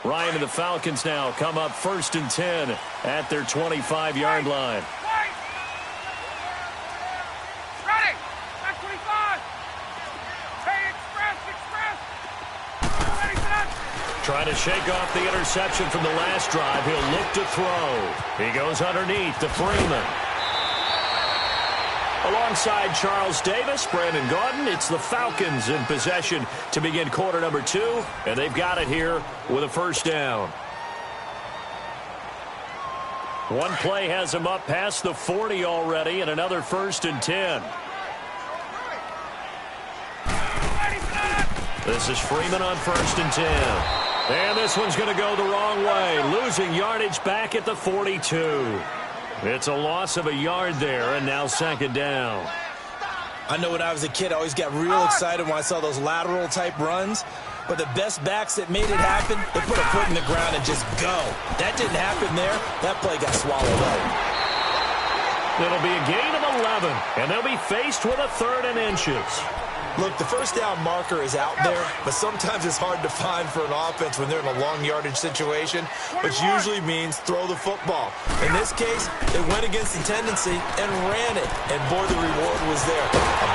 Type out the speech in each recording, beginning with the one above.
Ryan and the Falcons now come up 1st and 10 at their 25-yard line. Ready. Back 25. Hey, express. Ready for that. Trying to shake off the interception from the last drive. He'll look to throw. He goes underneath to Freeman. Alongside Charles Davis, Brandon Gaudin, it's the Falcons in possession to begin quarter number 2, and they've got it here with a first down. One play has them up past the 40 already, and another 1st and 10. This is Freeman on 1st and 10. And this one's going to go the wrong way, losing yardage back at the 42. It's a loss of a yard there, and now 2nd down. I know when I was a kid, I always got real excited when I saw those lateral-type runs. But the best backs that made it happen, they put a foot in the ground and just go. That didn't happen there. That play got swallowed up. It'll be a gain of 11, and they'll be faced with a 3rd and inches. Look, the first down marker is out there, but sometimes it's hard to find for an offense when they're in a long yardage situation, which usually means throw the football. In this case, they went against the tendency and ran it, and boy, the reward was there. A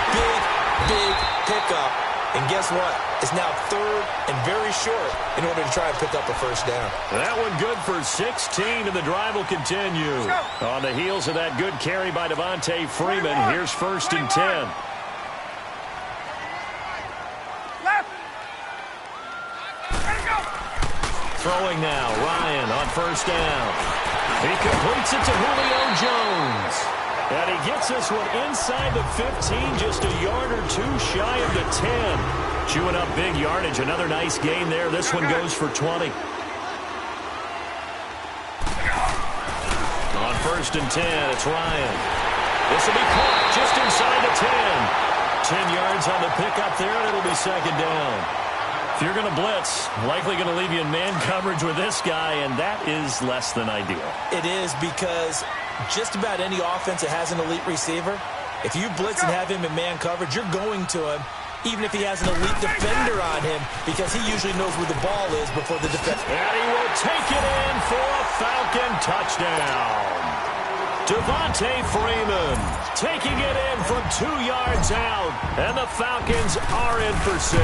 big pickup, and guess what? It's now 3rd and very short in order to try and pick up a first down. That one good for 16, and the drive will continue. On the heels of that good carry by Devontae Freeman, here's 1st and 10. Throwing now, Ryan on 1st down. He completes it to Julio Jones. And he gets this one inside the 15, just a yard or 2 shy of the 10. Chewing up big yardage, another nice gain there. This one goes for 20. On 1st and 10, it's Ryan. This will be caught just inside the 10. 10 yards on the pickup there, and it'll be 2nd down. If you're going to blitz, likely going to leave you in man coverage with this guy, and that is less than ideal. It is, because just about any offense that has an elite receiver, if you blitz and have him in man coverage, you're going to him, even if he has an elite defender on him, because he usually knows where the ball is before the defender. And he will take it in for a Falcon touchdown. Devontae Freeman taking it in from 2 yards out, and the Falcons are in for 6.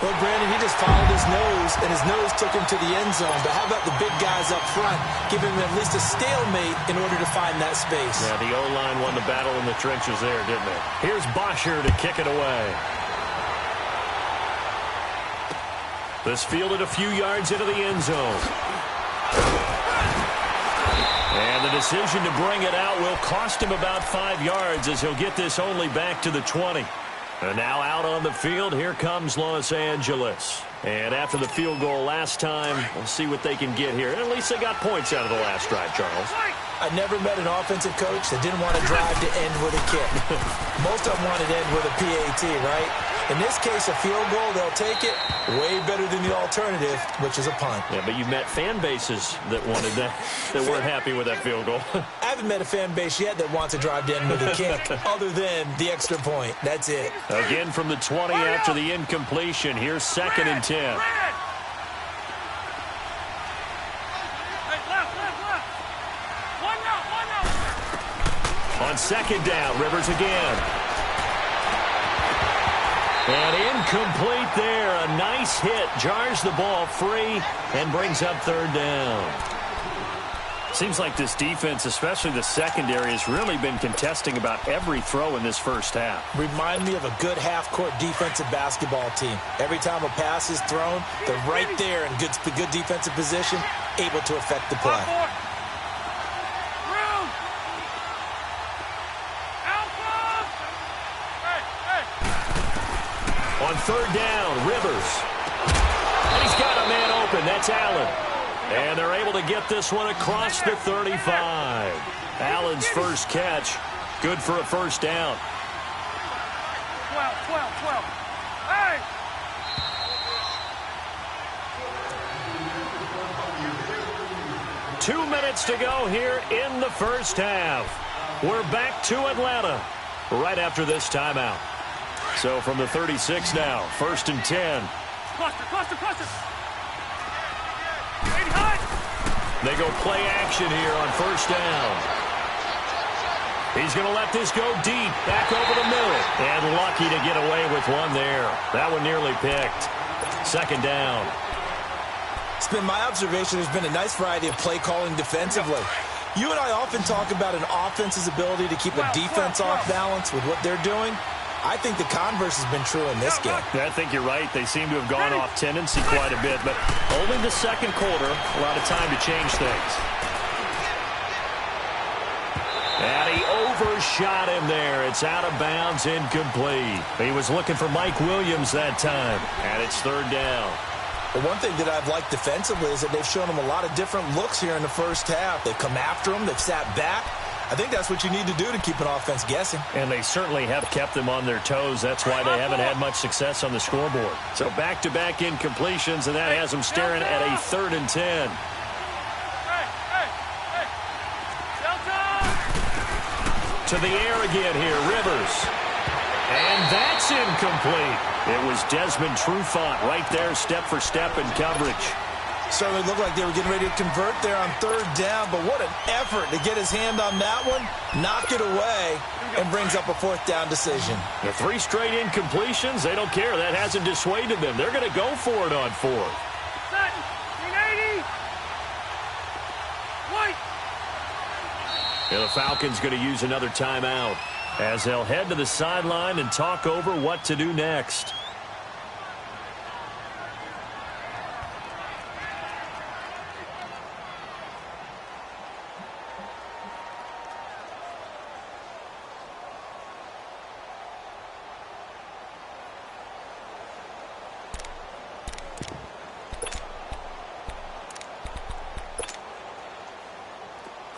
Well, Brandon, he just followed his nose, and his nose took him to the end zone. But how about the big guys up front, giving him at least a stalemate in order to find that space? Yeah, the O-line won the battle in the trenches there, didn't it? Here's Bosher to kick it away. This fielded a few yards into the end zone. And the decision to bring it out will cost him about 5 yards, as he'll get this only back to the 20. And now out on the field, here comes Los Angeles. And after the field goal last time, we'll see what they can get here. At least they got points out of the last drive, Charles. I never met an offensive coach that didn't want to drive to end with a kick. Most of them wanted to end with a PAT, right? In this case, a field goal, they'll take it. Way better than the alternative, which is a punt. Yeah, but you met fan bases that wanted that, that weren't happy with that field goal. I haven't met a fan base yet that wants to drive to end with a kick, other than the extra point. That's it. Again from the 20 after the incompletion. Here's 2nd and 10. On 2nd down, Rivers again. And incomplete there. A nice hit. Jars the ball free and brings up 3rd down. Seems like this defense, especially the secondary, has really been contesting about every throw in this first half. Remind me of a good half-court defensive basketball team. Every time a pass is thrown, they're right there in good defensive position, able to affect the play. On 3rd down, Rivers. He's got a man open. That's Allen. And they're able to get this one across the 35. Allen's first catch. Good for a first down. 12. Hey! Two minutes to go here in the first half. We're back to Atlanta right after this timeout. So from the 36 now, 1st and 10. Cluster. They go play action here on first down. He's going to let this go deep, back over the middle. And lucky to get away with one there. That one nearly picked. Second down. It's been my observation there's been a nice variety of play calling defensively. You and I often talk about an offense's ability to keep a defense off balance with what they're doing. I think the converse has been true in this game. I think you're right. They seem to have gone off tendency quite a bit, but only the second quarter, a lot of time to change things. And he overshot him there. It's out of bounds, incomplete. He was looking for Mike Williams that time, and it's third down. Well, one thing that I've liked defensively is that they've shown him a lot of different looks here in the first half. They've come after him. They've sat back. I think that's what you need to do to keep an offense guessing. And they certainly have kept them on their toes. That's why they haven't had much success on the scoreboard. So back-to-back incompletions, and that has them staring at a 3rd and 10. To the air again here, Rivers. And that's incomplete. It was Desmond Trufant right there, step for step in coverage. Certainly looked like they were getting ready to convert there on 3rd down, but what an effort to get his hand on that one, knock it away, and brings up a 4th down decision. The 3 straight incompletions, they don't care. That hasn't dissuaded them. They're going to go for it on 4th. Set. 380. White. And the Falcons going to use another timeout as they'll head to the sideline and talk over what to do next.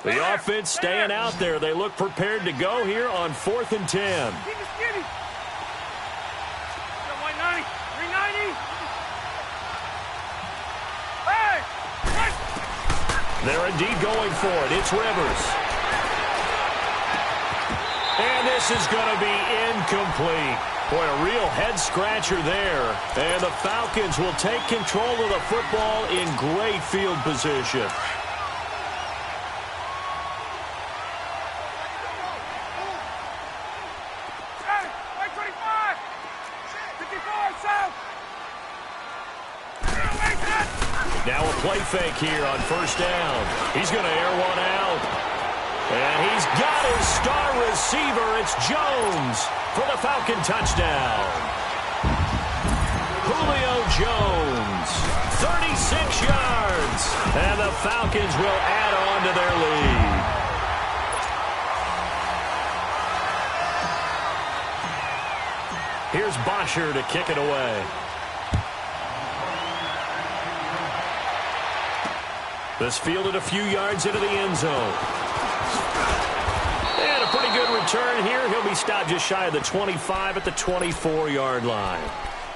The offense staying out there. They look prepared to go here on 4th and 10. Keep it skinny. 190. 390. Hey! They're indeed going for it. It's Rivers. And this is going to be incomplete. Boy, a real head-scratcher there. And the Falcons will take control of the football in great field position. Now a play fake here on first down. He's going to air one out. And he's got his star receiver. It's Jones for the Falcon touchdown. Julio Jones, 36 yards. And the Falcons will add on to their lead. Here's Bosher to kick it away. This fielded a few yards into the end zone. And a pretty good return here. He'll be stopped just shy of the 25 at the 24-yard line.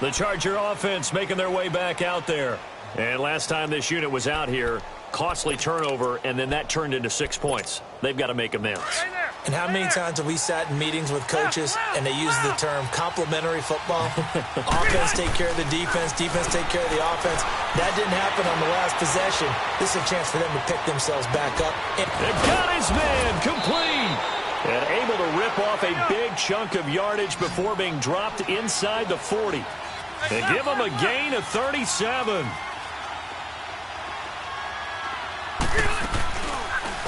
The Charger offense making their way back out there. And last time this unit was out here, costly turnover, and then that turned into 6 points. They've got to make amends. And how many times have we sat in meetings with coaches and they use the term complementary football? Offense take care of the defense, defense take care of the offense. That didn't happen on the last possession. This is a chance for them to pick themselves back up. They've got his man complete. And able to rip off a big chunk of yardage before being dropped inside the 40. They give him a gain of 37.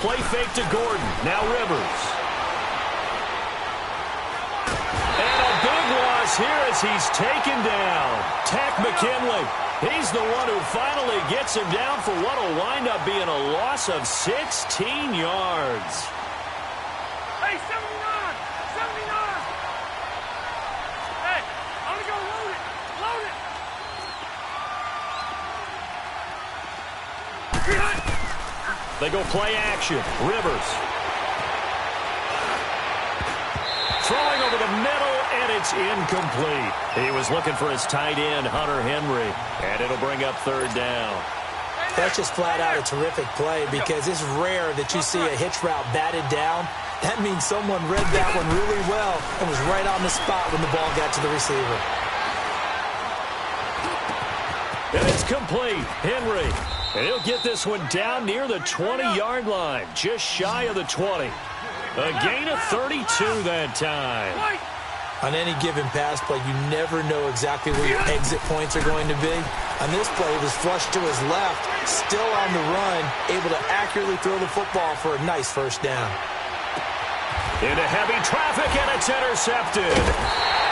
Play fake to Gordon. Now Rivers. And a big loss here as he's taken down. Tack McKinley. He's the one who finally gets him down for what will wind up being a loss of 16 yards. Hey, 79! 79! Hey, I'm going to go load it! Load it! They go play action. Rivers. Throwing over the middle, and it's incomplete. He was looking for his tight end, Hunter Henry, and it'll bring up 3rd down. That's just flat out a terrific play because it's rare that you see a hitch route batted down. That means someone read that one really well and was right on the spot when the ball got to the receiver. And it's complete. Henry. And he'll get this one down near the 20-yard line, just shy of the 20. A gain of 32 that time. On any given pass play, you never know exactly where your exit points are going to be. On this play, it was flushed to his left, still on the run, able to accurately throw the football for a nice first down. Into heavy traffic, and it's intercepted.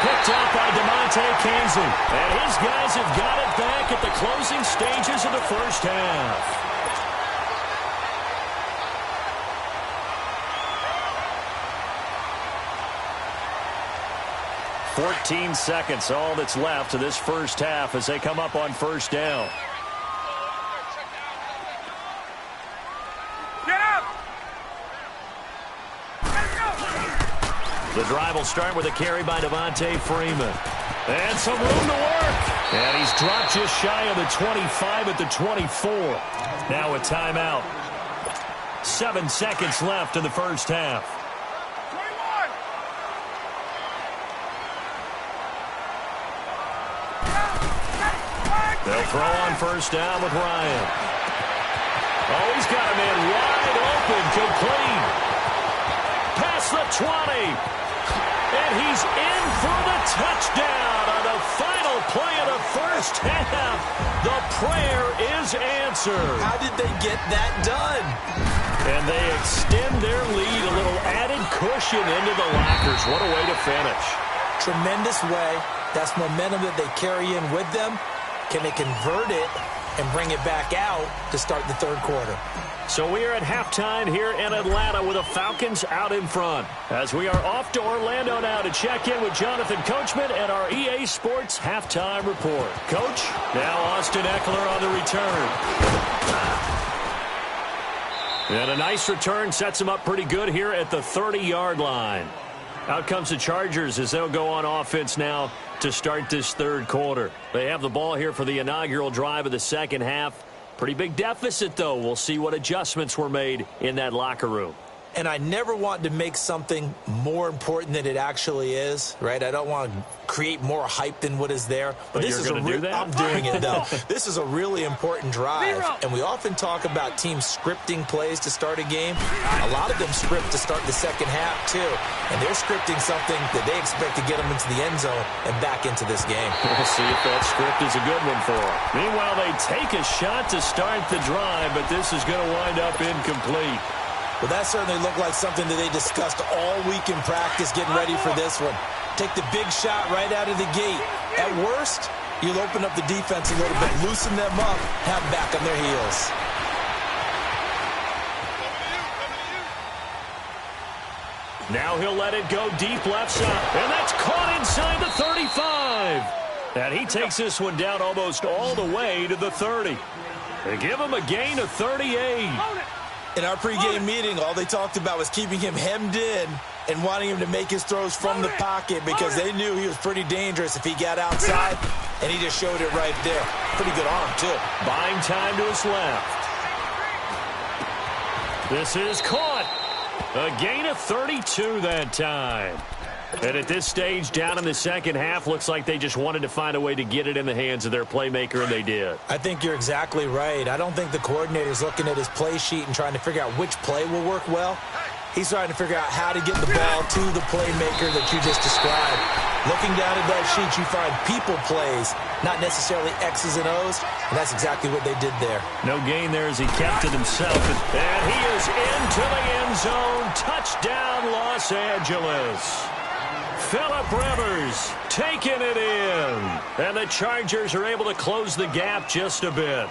Picked up by DeMonte Casey. And his guys have got it back at the closing stages of the first half. 14 seconds, all that's left of this first half as they come up on first down. Get up! The drive will start with a carry by Devontae Freeman. And some room to work. And he's dropped just shy of the 25 at the 24. Now a timeout. 7 seconds left in the first half. They'll throw on first down with Ryan. Oh, he's got a man wide open, complete. Past the 20. And he's in for the touchdown on the final play of the first half. The prayer is answered. How did they get that done? And they extend their lead, a little added cushion into the lockers. What a way to finish. Tremendous way. That's momentum that they carry in with them. Can they convert it and bring it back out to start the third quarter? So we are at halftime here in Atlanta with the Falcons out in front. As we are off to Orlando now to check in with Jonathan Coachman and our EA Sports halftime report. Coach, now Austin Eckler on the return. And a nice return sets him up pretty good here at the 30-yard line. Out comes the Chargers as they'll go on offense now to start this third quarter. They have the ball here for the inaugural drive of the second half. Pretty big deficit, though. We'll see what adjustments were made in that locker room. And I never want to make something more important than it actually is, right? I don't want to create more hype than what is there. But this you're is going to do that? I'm doing it, though. This is a really important drive. And we often talk about teams scripting plays to start a game. A lot of them script to start the second half, too. And they're scripting something that they expect to get them into the end zone and back into this game. We'll see if that script is a good one for them. Meanwhile, they take a shot to start the drive, but this is going to wind up incomplete. Well, that certainly looked like something that they discussed all week in practice getting ready for this one. Take the big shot right out of the gate. At worst, you'll open up the defense a little bit, loosen them up, have them back on their heels. Now he'll let it go deep left side. And that's caught inside the 35. And he takes this one down almost all the way to the 30. They give him a gain of 38. In our pregame meeting, all they talked about was keeping him hemmed in and wanting him to make his throws from the pocket because they knew he was pretty dangerous if he got outside, and he just showed it right there. Pretty good arm, too. Buying time to his left. This is caught. A gain of 32 that time. And at this stage, down in the second half, looks like they just wanted to find a way to get it in the hands of their playmaker, and they did. I think you're exactly right. I don't think the coordinator's looking at his play sheet and trying to figure out which play will work well. He's trying to figure out how to get the ball to the playmaker that you just described. Looking down at that sheet, you find people plays, not necessarily X's and O's, and that's exactly what they did there. No gain there as he kept it himself. And he is into the end zone. Touchdown, Los Angeles. Phillip Rivers taking it in. And the Chargers are able to close the gap just a bit.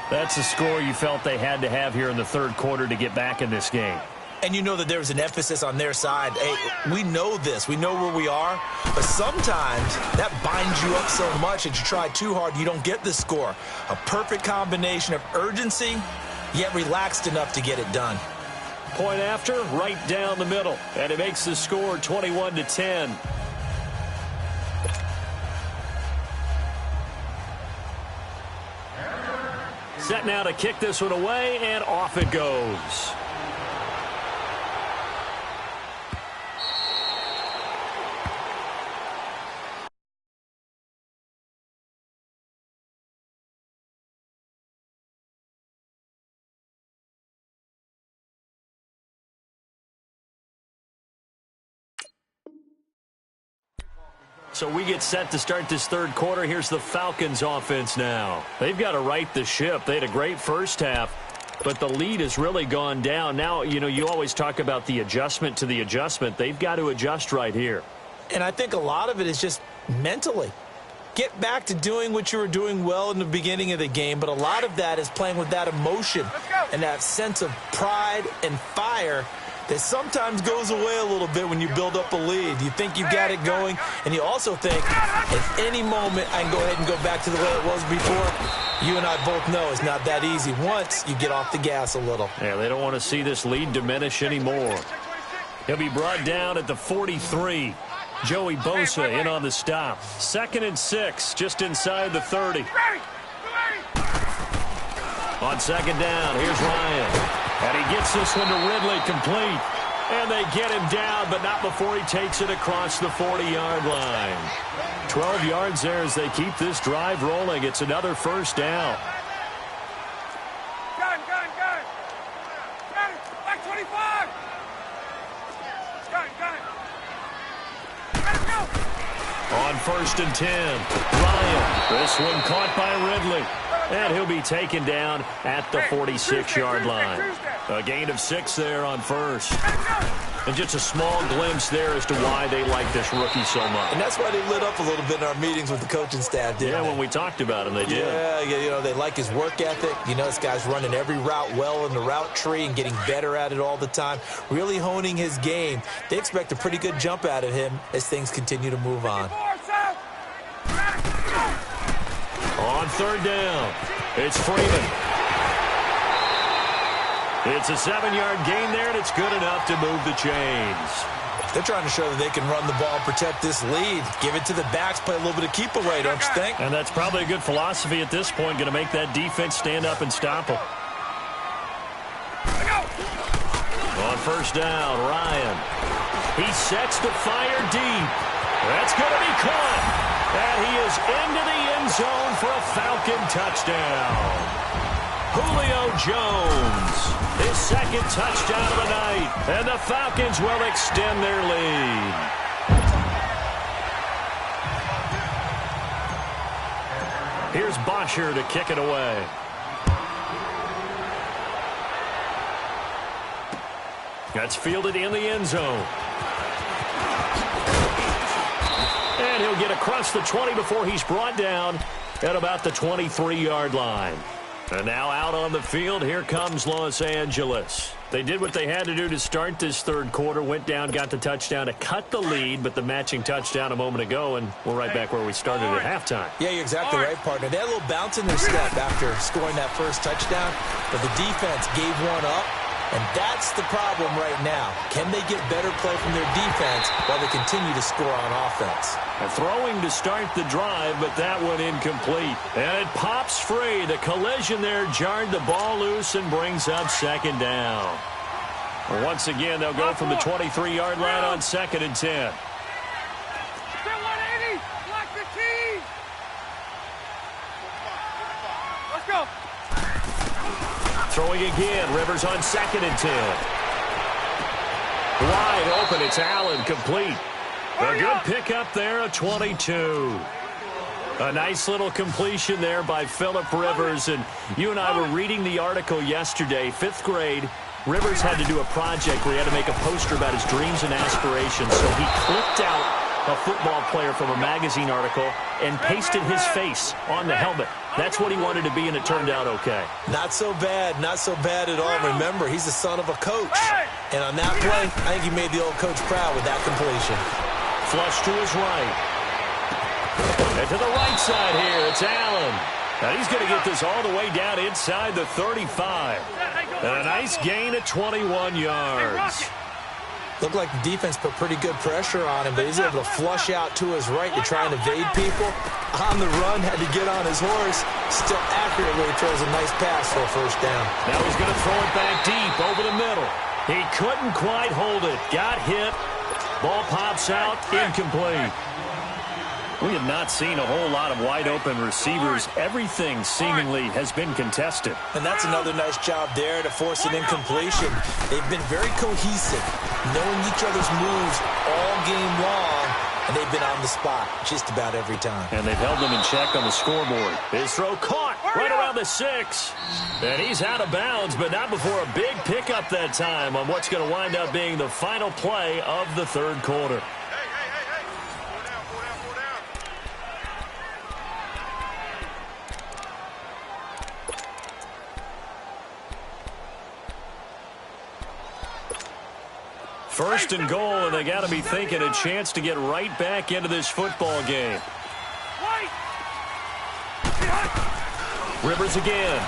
That's the score you felt they had to have here in the third quarter to get back in this game. And you know that there's an emphasis on their side. Hey, we know this. We know where we are. But sometimes that binds you up so much that you try too hard, you don't get the score. A perfect combination of urgency, yet relaxed enough to get it done. Point after, right down the middle. And it makes the score 21-10. Set now to kick this one away, and off it goes. So we get set to start this third quarter. Here's the Falcons offense now. They've got to right the ship. They had a great first half, but the lead has really gone down. Now, you always talk about the adjustment to the adjustment. They've got to adjust right here. And I think a lot of it is just mentally. Get back to doing what you were doing well in the beginning of the game, but a lot of that is playing with that emotion and that sense of pride and fire that sometimes goes away a little bit when you build up a lead. You think you've got it going, and you also think, at any moment, I can go ahead and go back to the way it was before. You and I both know it's not that easy once you get off the gas a little. Yeah, they don't want to see this lead diminish anymore. He'll be brought down at the 43. Joey Bosa in on the stop. 2nd and 6, just inside the 30. On 2nd down, here's Ryan. And he gets this one to Ridley complete. And they get him down, but not before he takes it across the 40-yard line. 12 yards there as they keep this drive rolling. It's another first down. Gun. Got it. Back 25. Gun. Let it go. On 1st and 10, Ryan. This one caught by Ridley. And he'll be taken down at the 46-yard line. A gain of 6 there on first. And just a small glimpse there as to why they like this rookie so much. And that's why they lit up a little bit in our meetings with the coaching staff, didn't they? When we talked about him, they did. Yeah, they like his work ethic. This guy's running every route well in the route tree and getting better at it all the time, really honing his game. They expect a pretty good jump out of him as things continue to move on. On 3rd down, it's Freeman. It's a 7-yard gain there, and it's good enough to move the chains. They're trying to show that they can run the ball, protect this lead. Give it to the backs, play a little bit of keep away, don't you think? And that's probably a good philosophy at this point, going to make that defense stand up and stop them. On 1st down, Ryan. He sets to fire deep. That's going to be caught. And he is into the end zone for a Falcon touchdown. Julio Jones, his 2nd touchdown of the night. And the Falcons will extend their lead. Here's Bosher to kick it away. That's fielded in the end zone. And he'll get across the 20 before he's brought down at about the 23-yard line. And now out on the field, here comes Los Angeles. They did what they had to do to start this third quarter, went down, got the touchdown to cut the lead, but the matching touchdown a moment ago, and we're right back where we started at halftime. Yeah, you're exactly right, partner. They had a little bounce in their step after scoring that first touchdown, but the defense gave one up. And that's the problem right now. Can they get better play from their defense while they continue to score on offense? A throwing to start the drive, but that one incomplete. And it pops free. The collision there jarred the ball loose and brings up 2nd down. Once again, they'll go from the 23-yard line on 2nd and 10. 180, block 15. Let's go. Throwing again, Rivers on 2nd and 10. Wide open, it's Allen, complete. A good pickup there, a 22. A nice little completion there by Phillip Rivers. And you and I were reading the article yesterday, 5th grade. Rivers had to do a project where he had to make a poster about his dreams and aspirations. So he clipped out a football player from a magazine article and pasted his face on the helmet. That's what he wanted to be, and it turned out okay. Not so bad at all. Remember, he's the son of a coach. And on that play, I think he made the old coach proud with that completion. Flush to his right. And to the right side here, it's Allen. Now he's going to get this all the way down inside the 35. And a nice gain of 21 yards. Looked like the defense put pretty good pressure on him, but he's able to flush out to his right to try and evade people. On the run, had to get on his horse. Still accurately throws a nice pass for a first down. Now he's going to throw it back deep over the middle. He couldn't quite hold it. Got hit. Ball pops out. Incomplete. We have not seen a whole lot of wide-open receivers. Everything seemingly has been contested. And that's another nice job there to force an incompletion. They've been very cohesive, knowing each other's moves all game long, and they've been on the spot just about every time. And they've held them in check on the scoreboard. His throw caught right around the 6. And he's out of bounds, but not before a big pickup that time on what's going to wind up being the final play of the third quarter. First and goal, and they got to be thinking a chance to get right back into this football game. Rivers again.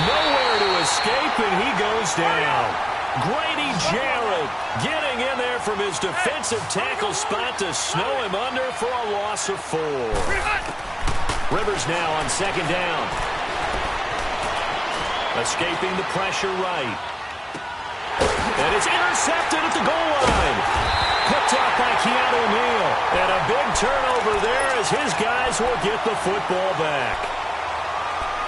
Nowhere to escape, and he goes down. Grady Jarrett getting in there from his defensive tackle spot to snow him under for a loss of 4. Rivers now on second down. Escaping the pressure right. And it's intercepted at the goal line. Picked off by Keanu Neal. And a big turnover there as his guys will get the football back.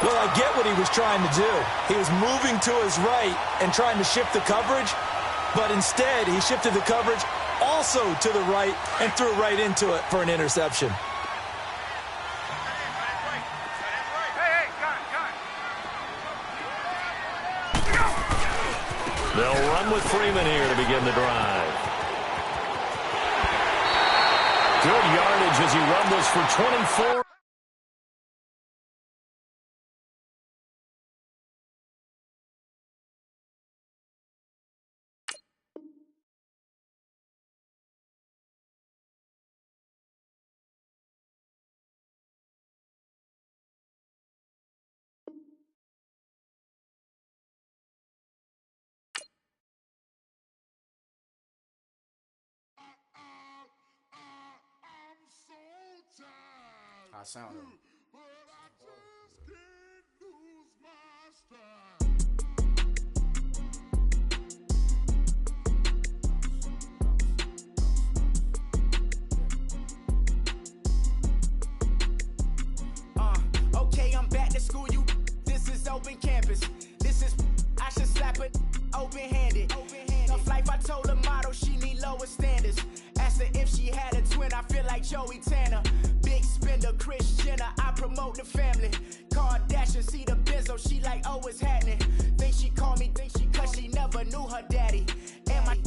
Well, I get what he was trying to do. He was moving to his right and trying to shift the coverage, but instead he shifted the coverage also to the right and threw right into it for an interception. They'll run with Freeman here to begin the drive. Good yardage as he rumbles for 24. I sound it. Okay, I'm back to school. This is open campus. This is I should slap it open-handed. Tough life, I told her motto she need lower standards. Asked her if she had a twin. I feel like Joey Tanner. Big spender, Kris Jenner, I promote the family. Kardashian, see the benzo, she like, oh, it's happening. Think she called me, cause she never knew her daddy. And my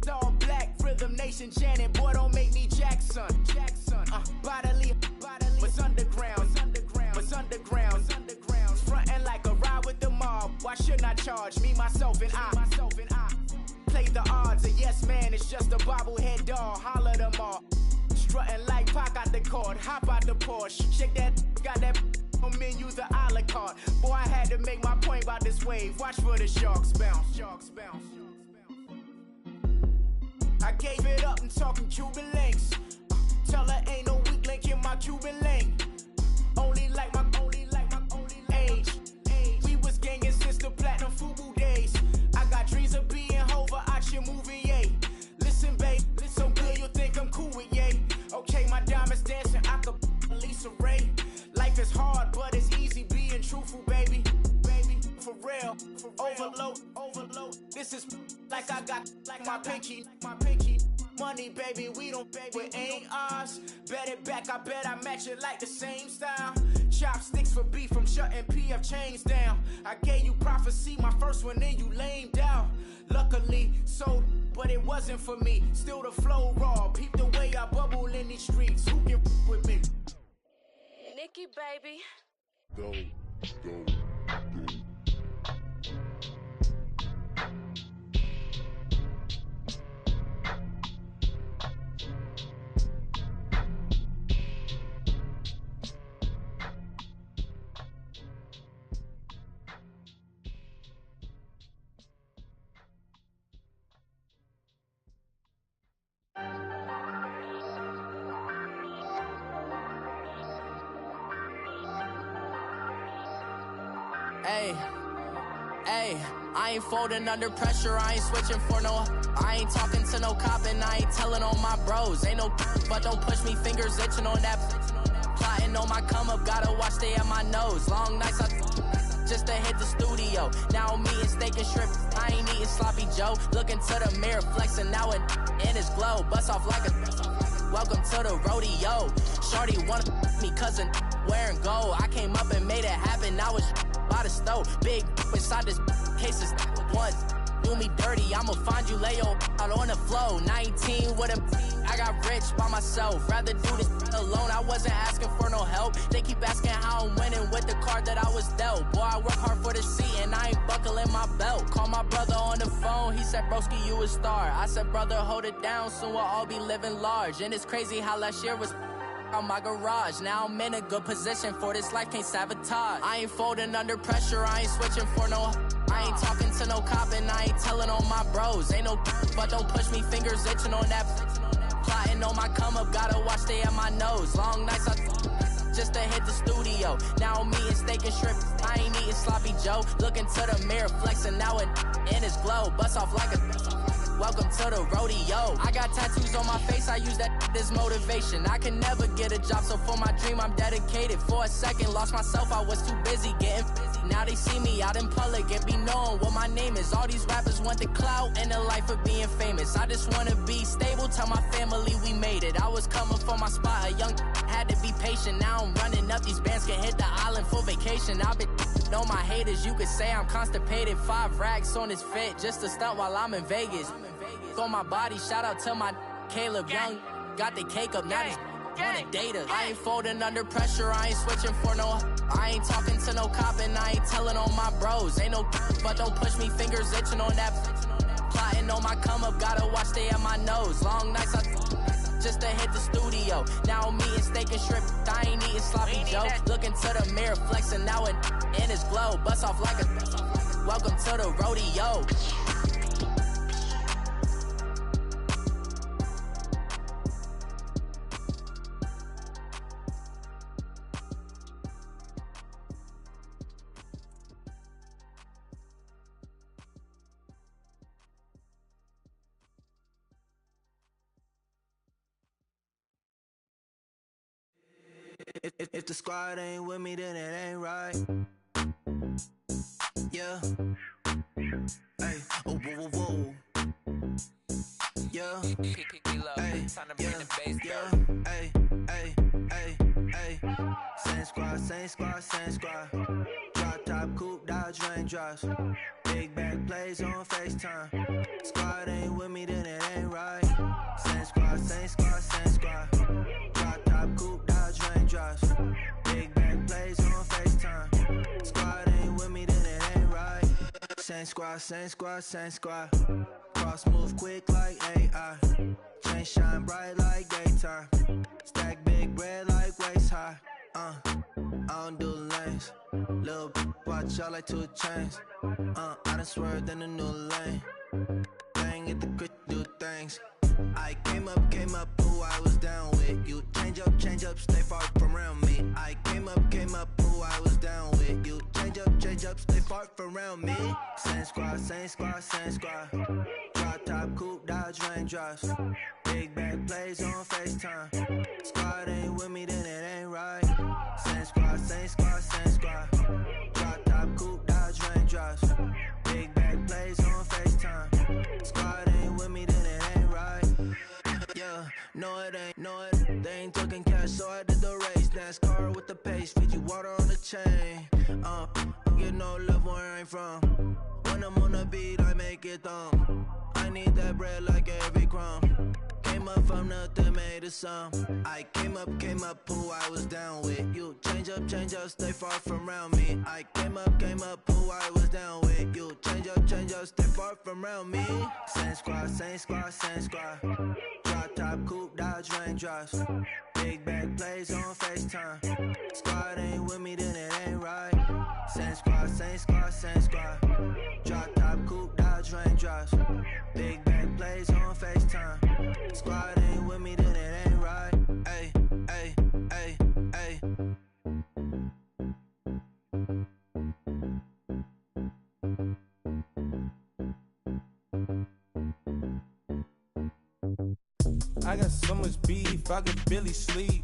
all black, Rhythm Nation Janet, boy, don't make me Jackson. Bodily, what's underground, what's underground. Frontin' like a ride with the mob, why shouldn't I charge me, myself, and I? Play the odds, a yes man, it's just a bobblehead doll, holler them all. Strutting like Pac out the court, hop out the Porsche. Shake that, got that on menus, the a la carte. Boy, I had to make my point about this wave. Watch for the sharks bounce. Sharks bounce. I gave it up and talking Cuban links. Tell her ain't no weak link in my Cuban link. Only like my age. We was gangin' since the platinum FUBU days. I got dreams of being Hova out your movie, yay. Listen, babe, listen good, you think I'm cool with yay. Okay, my diamonds dancing, I could Lisa Ray. Life is hard, but it's easy being truthful, baby. For real, overload. This is like I got like my pinky. Money, baby, we don't pay, it ain't ours. Bet it back, I bet I match it like the same style. Chopsticks for beef from shutting PF chains down. I gave you prophecy, my first one, then you lamed out. Luckily, sold, but it wasn't for me. Still the flow raw, peep the way I bubble in these streets. Who can with me? Nikki, baby. Go. Hey, I ain't folding under pressure, I ain't switching for no. I ain't talking to no cop and I ain't telling on my bros. Ain't no but don't push me, fingers itching on that. Plotting on my come up, gotta watch they at my nose. Long nights, just to hit the studio. Now I'm eating steak and shrimp, I ain't eating sloppy Joe. Look into the mirror, flexing now and in his glow. Bust off like a welcome to the rodeo. Shorty wanna me cousin wearing gold. I came up and made it happen, now it's by the stove. Big inside this cases once. Do me dirty, I'ma find you, lay your out on the floor. 19 with a I got rich by myself. Rather do this alone, I wasn't asking for no help. They keep asking how I'm winning with the card that I was dealt. Boy, I work hard for the seat and I ain't buckling my belt. Call my brother on the phone, he said, broski, you a star. I said, brother, hold it down, soon we'll all be living large. And it's crazy how last year was on my garage. Now I'm in a good position for this life, can't sabotage. I ain't folding under pressure, I ain't switching for no. I ain't talking to no cop and I ain't telling on my bros. Ain't no but don't push me, fingers itching on that. Plotting on my come up, gotta watch stay at my nose. Long nights I just to hit the studio. Now I'm eating steak and shrimp, I ain't eating sloppy Joe. Look into the mirror, flexing now and in his glow. Bust off like a welcome to the rodeo. I got tattoos on my face, I use that as motivation. I can never get a job, so for my dream I'm dedicated. For a second, lost myself, I was too busy getting busy. Now they see me out in public and be knowing what my name is. All these rappers want the clout and the life of being famous. I just wanna be stable, tell my family we made it. I was coming for my spot, a young had to be patient. Now I'm running up, these bands can hit the island for vacation. I've been know my haters, you could say I'm constipated. 5 racks on his fit, just to stunt while I'm in Vegas. On my body, shout out to my Caleb Young. Got the cake up, now these wanna data. I ain't folding under pressure, I ain't switching for no. I ain't talking to no cop and I ain't telling on my bros. Ain't no but don't push me, fingers itching on that. Plotting on my come up, gotta watch stay at my nose. Long nights I just to hit the studio. Now I'm eating steak and shrimp, I ain't eating sloppy Joe. Look into the mirror, flexing now and in his glow. Bust off like a welcome to the rodeo. If the squad ain't with me, then it ain't right. Yeah. Hey, oh, whoa, whoa, whoa. Yeah. Hey, yeah. Hey, hey, hey, hey. Same squad, same squad, same squad. Drop top, coupe, Dodge raindrops. Big back plays on FaceTime. Squad ain't with me, then it ain't right. Same squad, same squad, same squad. Drop top, coupe, Dodge raindrops. Big back plays on FaceTime. Squad ain't with me, then it ain't right. Same squad, same squad, same squad. Cross move quick like AI. Chain shine bright like daytime. Stack big bread like waist high. I don't do lanes. Lil' watch out like 2 chains. I done swerved in a new lane. Bang at the crit, do things. I came up, who I was down with. You change up, stay far from around me. I came up, who I was down with. You change up, stay far from around me. Same squad, same squad, same squad. Drop top, coupe, Dodge raindrops. Big back plays on FaceTime. Squad ain't with me, then it ain't right. Same squad, same squad, same squad. Drop top, coupe, Dodge raindrops. Big back plays on FaceTime. Squad ain't with me, then it ain't right. Yeah, no it ain't, no it. They ain't talking cash, so I did the race. NASCAR with the pace, feed you water on the chain. Get no love where I'm from. When I'm on the beat, I make it thumb. I need that bread like every crumb. Came up from nothing, made a sum. I came up, who I was down with. You change up, stay far from around me. I came up, who I was down with. You change up, stay far from around me. Same squad, same squad, same squad. Drop top, coupe, Dodge raindrops. Big back plays on FaceTime. Squad ain't with me, then it ain't right. Same squad, same squad, same squad. Drop top, coupe, Dodge raindrops. Big back plays on FaceTime. Squad ain't with me, then it ain't right. Ay, ay, ay, ay. I got so much beef, I could barely sleep.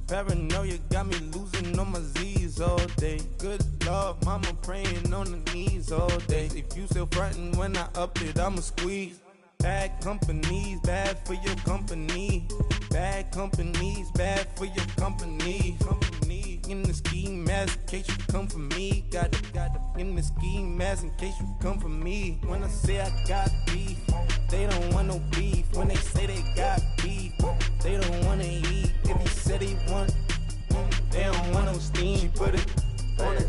Paranoia got me losing on my Z's all day. Good Lord, mama praying on the knees all day. If you still frontin' when I up it, I'ma squeeze. Bad companies, bad for your company. Bad companies, bad for your company. Company in the ski mask in case you come for me. Got it in the ski mask in case you come for me. When I say I got beef, they don't want no beef. When they say they got beef, they don't wanna eat. If he said he want, they don't want no steam. She put it on it.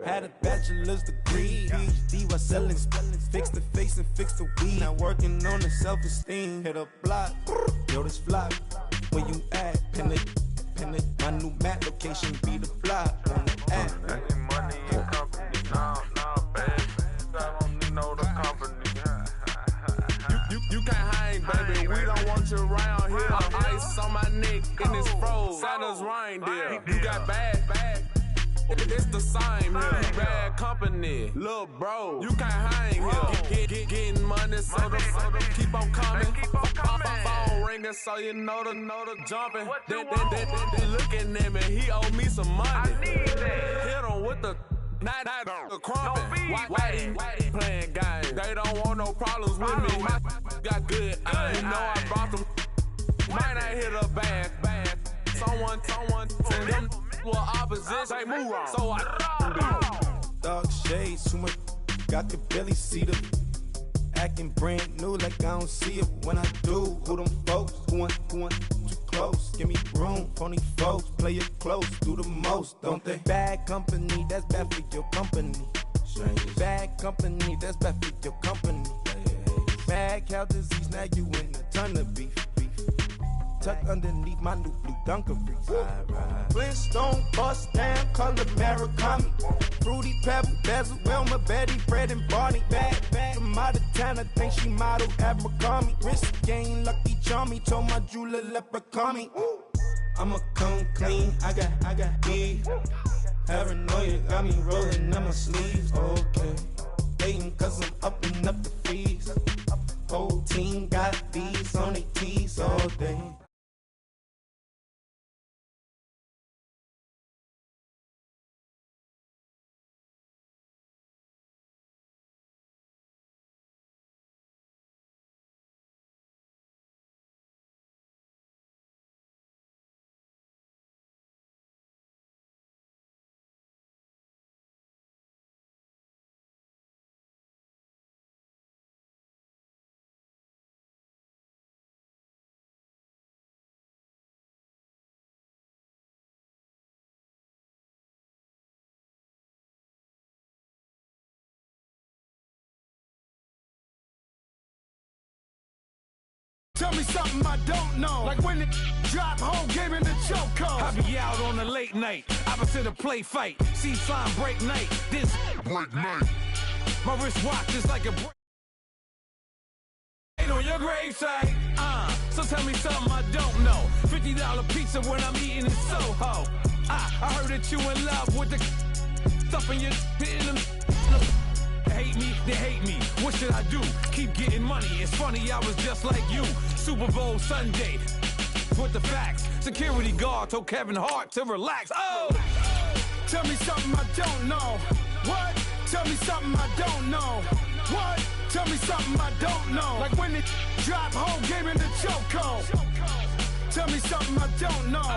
Had a bachelor's degree, PhD while selling. Fix the face and fix the weed. Now working on the self-esteem. Hit a block, yo this flop. Where you at? Pin it. My new map location be the flop on the app. Money and company, nah, baby. I don't know the company. You can't hang, baby. We don't want you around here. Ice on my neck in this froze. Santa's reindeer. You got bad. It's the same here. Bad company, little bro. You can't hang here. Getting money, so the keep on coming. Phone ringing, so you know the jumping. They looking at me. He owe me some money. Hit him with the night the crumping. Whitey playing games. They don't want no problems with me. My got good. You know I brought them. Might not hit a bad. Someone send them. Well, opposition, move on. So I dark shades, too much. Got the belly see the acting brand new, like I don't see it when I do. Who them folks? Who want too close? Give me room, phony folks. Play it close, do the most, don't they? Bad company, that's bad for your company. Strangers. Bad company, that's bad for your company. Bad cow disease, now you in a ton of beef. Tucked underneath my new blue dungarees. Flintstone, bust down, color Murakami. Fruity Pebble, Basil, Wilma, Betty, Fred, and Barney. Bad from out of town, I think she modeled Abercrombie. Wrist game, Lucky Charmy, told my jeweler leprechaun me. I'ma come clean, I got beef. Paranoia got me rolling on my sleeves, okay. Hating cause I'm upping up the fees. Whole team got these on their tees all day. Tell me something I don't know. Like when it drop home, game in the chokehold. I be out on a late night, opposite a play fight. See slime break night, this break night. My wrist watch is like a break. Ain't on your gravesite. So tell me something I don't know. $50 pizza when I'm eating in Soho. I heard that you in love with the stuff in your hate me, they hate me. What should I do? Keep getting money. It's funny, I was just like you. Super Bowl Sunday. With the facts. Security guard told Kevin Hart to relax. Oh! Tell me something I don't know. What? Tell me something I don't know. What? Tell me something I don't know. Like when it drop home, game in the chokehold. Tell me something I don't know.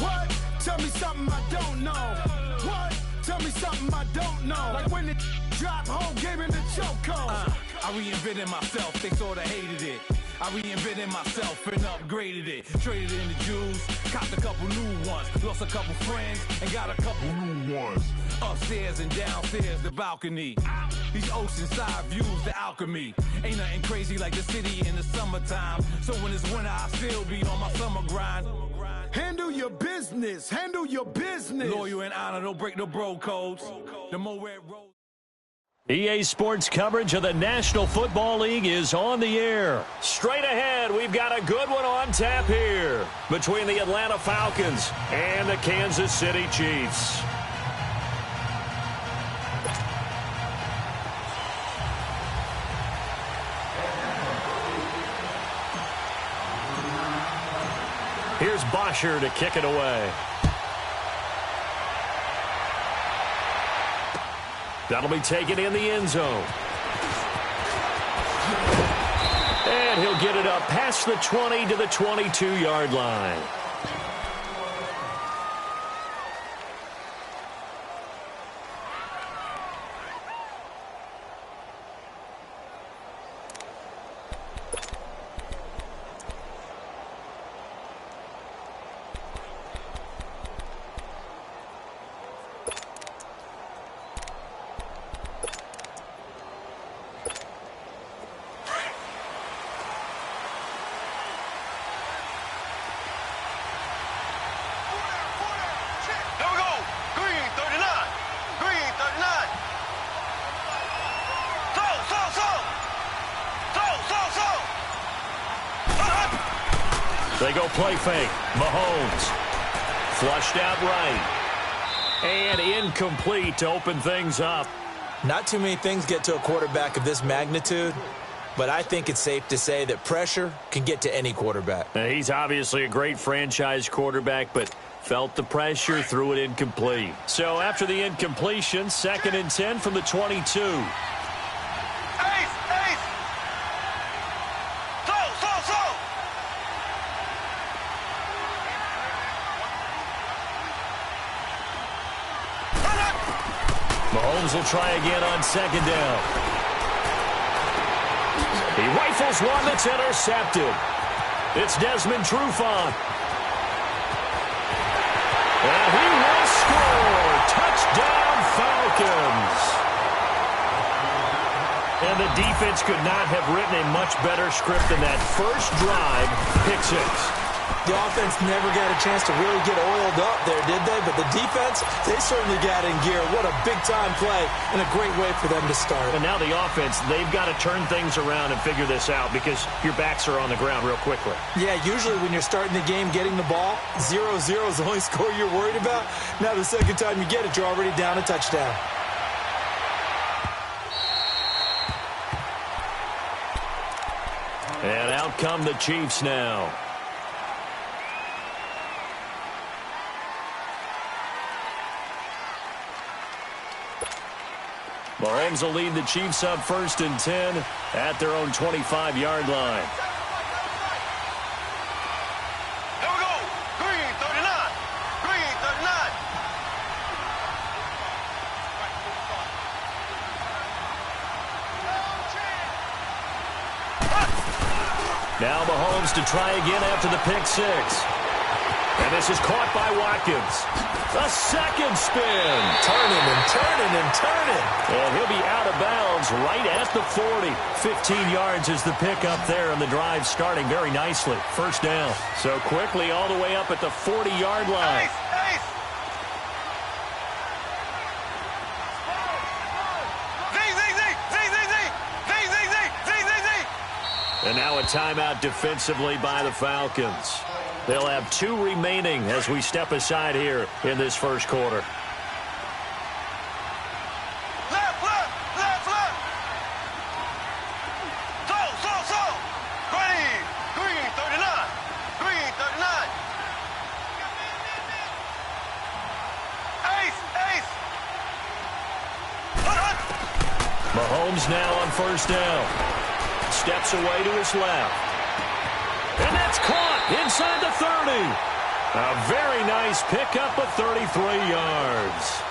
What? Tell me something I don't know. What? Tell me something I don't know. Like when it drop home, game in the chokehold. I reinvented myself, they sorta hated it. I reinvented myself and upgraded it. Traded in the Jews, copped a couple new ones. Lost a couple friends and got a couple new ones. Upstairs and downstairs, the balcony. These oceanside views, the alchemy. Ain't nothing crazy like the city in the summertime. So when it's winter, I still be on my summer grind. Handle your business, handle your business. Loyal and honor, don't break the bro codes. The more red road. EA Sports coverage of the National Football League is on the air. Straight ahead, we've got a good one on tap here between the Atlanta Falcons and the Kansas City Chiefs. Here's here's Bosher to kick it away. That'll be taken in the end zone. And he'll get it up past the 20 to the 22-yard line. They go play fake. Mahomes. Flushed out right. And incomplete to open things up. Not too many things get to a quarterback of this magnitude, but I think it's safe to say that pressure can get to any quarterback. Now, he's obviously a great franchise quarterback, but felt the pressure, threw it incomplete. So after the incompletion, 2nd and 10 from the 22. Mahomes will try again on 2nd down. He rifles one that's intercepted. It's Desmond Trufant. And he will score. Touchdown, Falcons. And the defense could not have written a much better script than that first drive, pick 6. The offense never got a chance to really get oiled up there, did they? But the defense, they certainly got in gear. What a big-time play and a great way for them to start. And now the offense, they've got to turn things around and figure this out because your backs are on the ground real quickly. Yeah, usually when you're starting the game getting the ball, 0-0 is the only score you're worried about. Now the second time you get it, you're already down a touchdown. And out come the Chiefs now. Mahomes will lead the Chiefs up 1st and 10 at their own 25-yard line. Here we go. Green 39. Green 39. Now Mahomes to try again after the pick 6. And this is caught by Watkins. A second spin. Turning and turning and turning. And he'll be out of bounds right at the 40. 15 yards is the pickup there, and the drive starting very nicely. 1st down. So quickly all the way up at the 40-yard line. And now a timeout defensively by the Falcons. They'll have 2 remaining as we step aside here in this first quarter. Left, left, left, left. So. Green 39. Green 39. Ace. Mahomes now on 1st down. Steps away to his left. And that's caught inside the 30. A very nice pickup of 33 yards.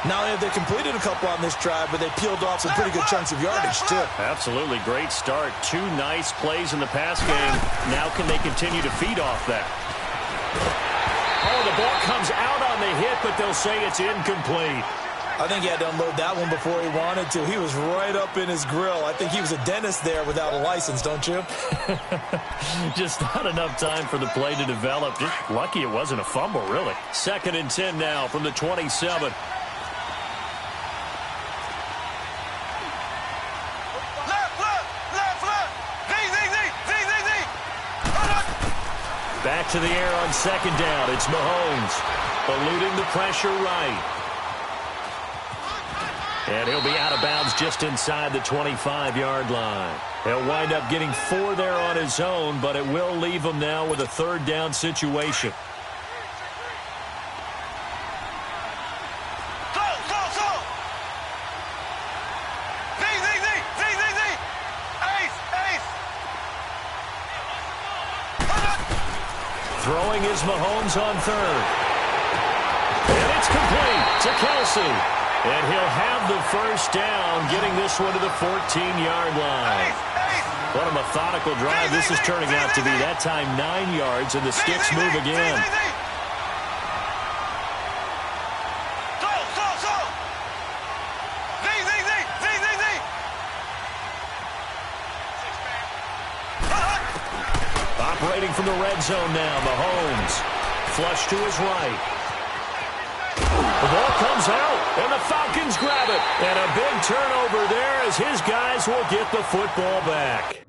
Not only have they completed a couple on this drive, but they peeled off some pretty good chunks of yardage, too. Absolutely great start. 2 nice plays in the pass game. Now can they continue to feed off that? Oh, the ball comes out on the hit, but they'll say it's incomplete. I think he had to unload that one before he wanted to. He was right up in his grill. I think he was a dentist there without a license, don't you? Just not enough time for the play to develop. Just lucky it wasn't a fumble, really. 2nd and 10 now from the 27. Back to the air on 2nd down. It's Mahomes eluding the pressure right. And he'll be out of bounds just inside the 25-yard line. He'll wind up getting 4 there on his own, but it will leave him now with a third down situation. Throwing is Mahomes on third. And it's complete to Kelsey. And he'll have the first down, getting this one to the 14-yard line. What a methodical drive this is turning out to be. That time 9 yards, and the sticks move again. Operating from the red zone now, Mahomes. Flush to his right. The ball comes out, and the Falcons grab it. And a big turnover there as his guys will get the football back.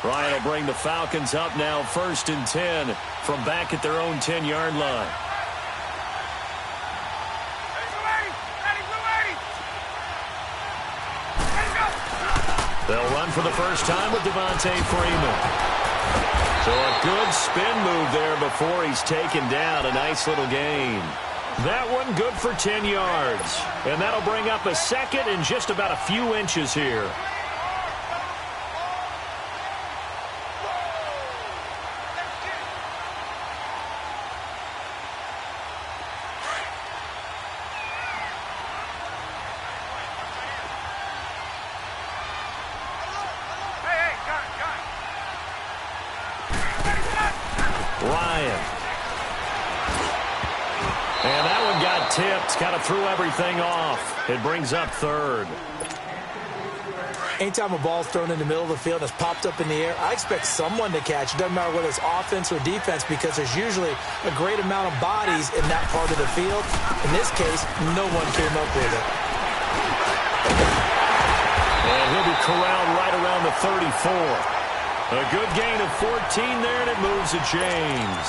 Ryan will bring the Falcons up now 1st and 10 from back at their own 10-yard line. They'll run for the first time with Devontae Freeman. So a good spin move there before he's taken down. A nice little gain. That one good for 10 yards. And that'll bring up a second and just about a few inches here. Tipped, kind of threw everything off. It brings up 3rd. Anytime a ball's thrown in the middle of the field and it's popped up in the air, I expect someone to catch. It doesn't matter whether it's offense or defense, because there's usually a great amount of bodies in that part of the field. In this case, no one came up with it. And he'll be corralled right around the 34. A good gain of 14 there, and it moves the chains.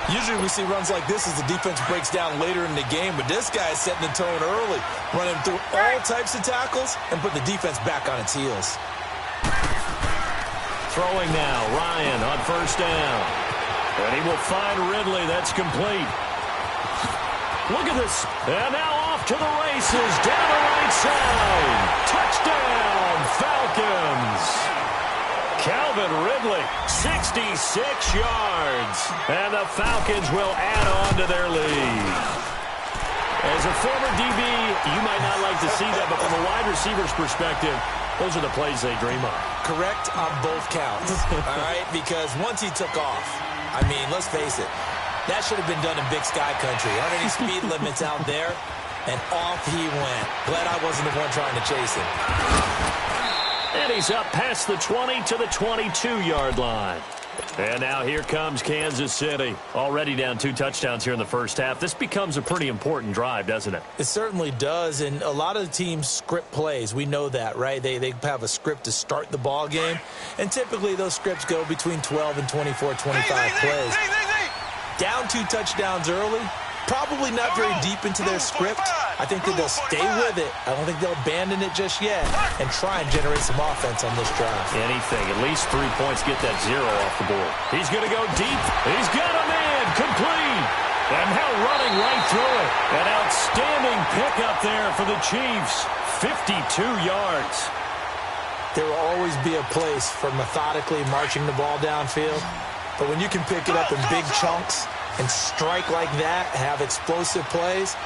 Usually we see runs like this as the defense breaks down later in the game, but this guy is setting the tone early, running through all types of tackles and put the defense back on its heels. Throwing now, Ryan on 1st down. And he will find Ridley. That's complete. Look at this. And now off to the races, down the right side. Touchdown, Falcons. Calvin Ridley, 66 yards. And the Falcons will add on to their lead. As a former DB, you might not like to see that, but from a wide receiver's perspective, those are the plays they dream of. Correct on both counts, all right? Because once he took off, I mean, let's face it, that should have been done in Big Sky Country. Aren't any speed limits out there? And off he went. Glad I wasn't the one trying to chase him. And he's up past the 20 to the 22-yard line. And now here comes Kansas City. Already down 2 touchdowns here in the first half. This becomes a pretty important drive, doesn't it? It certainly does, and a lot of the teams script plays. We know that, right? They have a script to start the ball game, and typically those scripts go between 12 and 24, 25 plays. Down 2 touchdowns early, probably not very deep into their script. I think that they'll stay with it. I don't think they'll abandon it just yet and try and generate some offense on this drive. Anything. At least 3 points, get that 0 off the board. He's going to go deep. He's got a man. Complete. And now running right through it. An outstanding pickup there for the Chiefs. 52 yards. There will always be a place for methodically marching the ball downfield. But when you can pick it up in big chunks and strike like that, have explosive plays,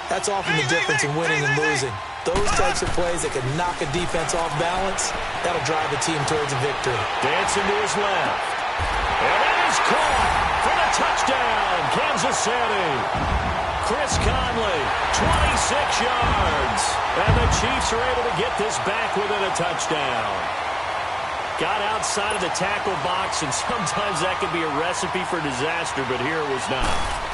that's often the difference in winning and losing. Those types of plays that can knock a defense off balance, that'll drive a team towards a victory. Dancing to his left. And that is caught for the touchdown, Kansas City. Chris Conley, 26 yards. And the Chiefs are able to get this back within a touchdown. Got outside of the tackle box, and sometimes that can be a recipe for disaster, but here it was not.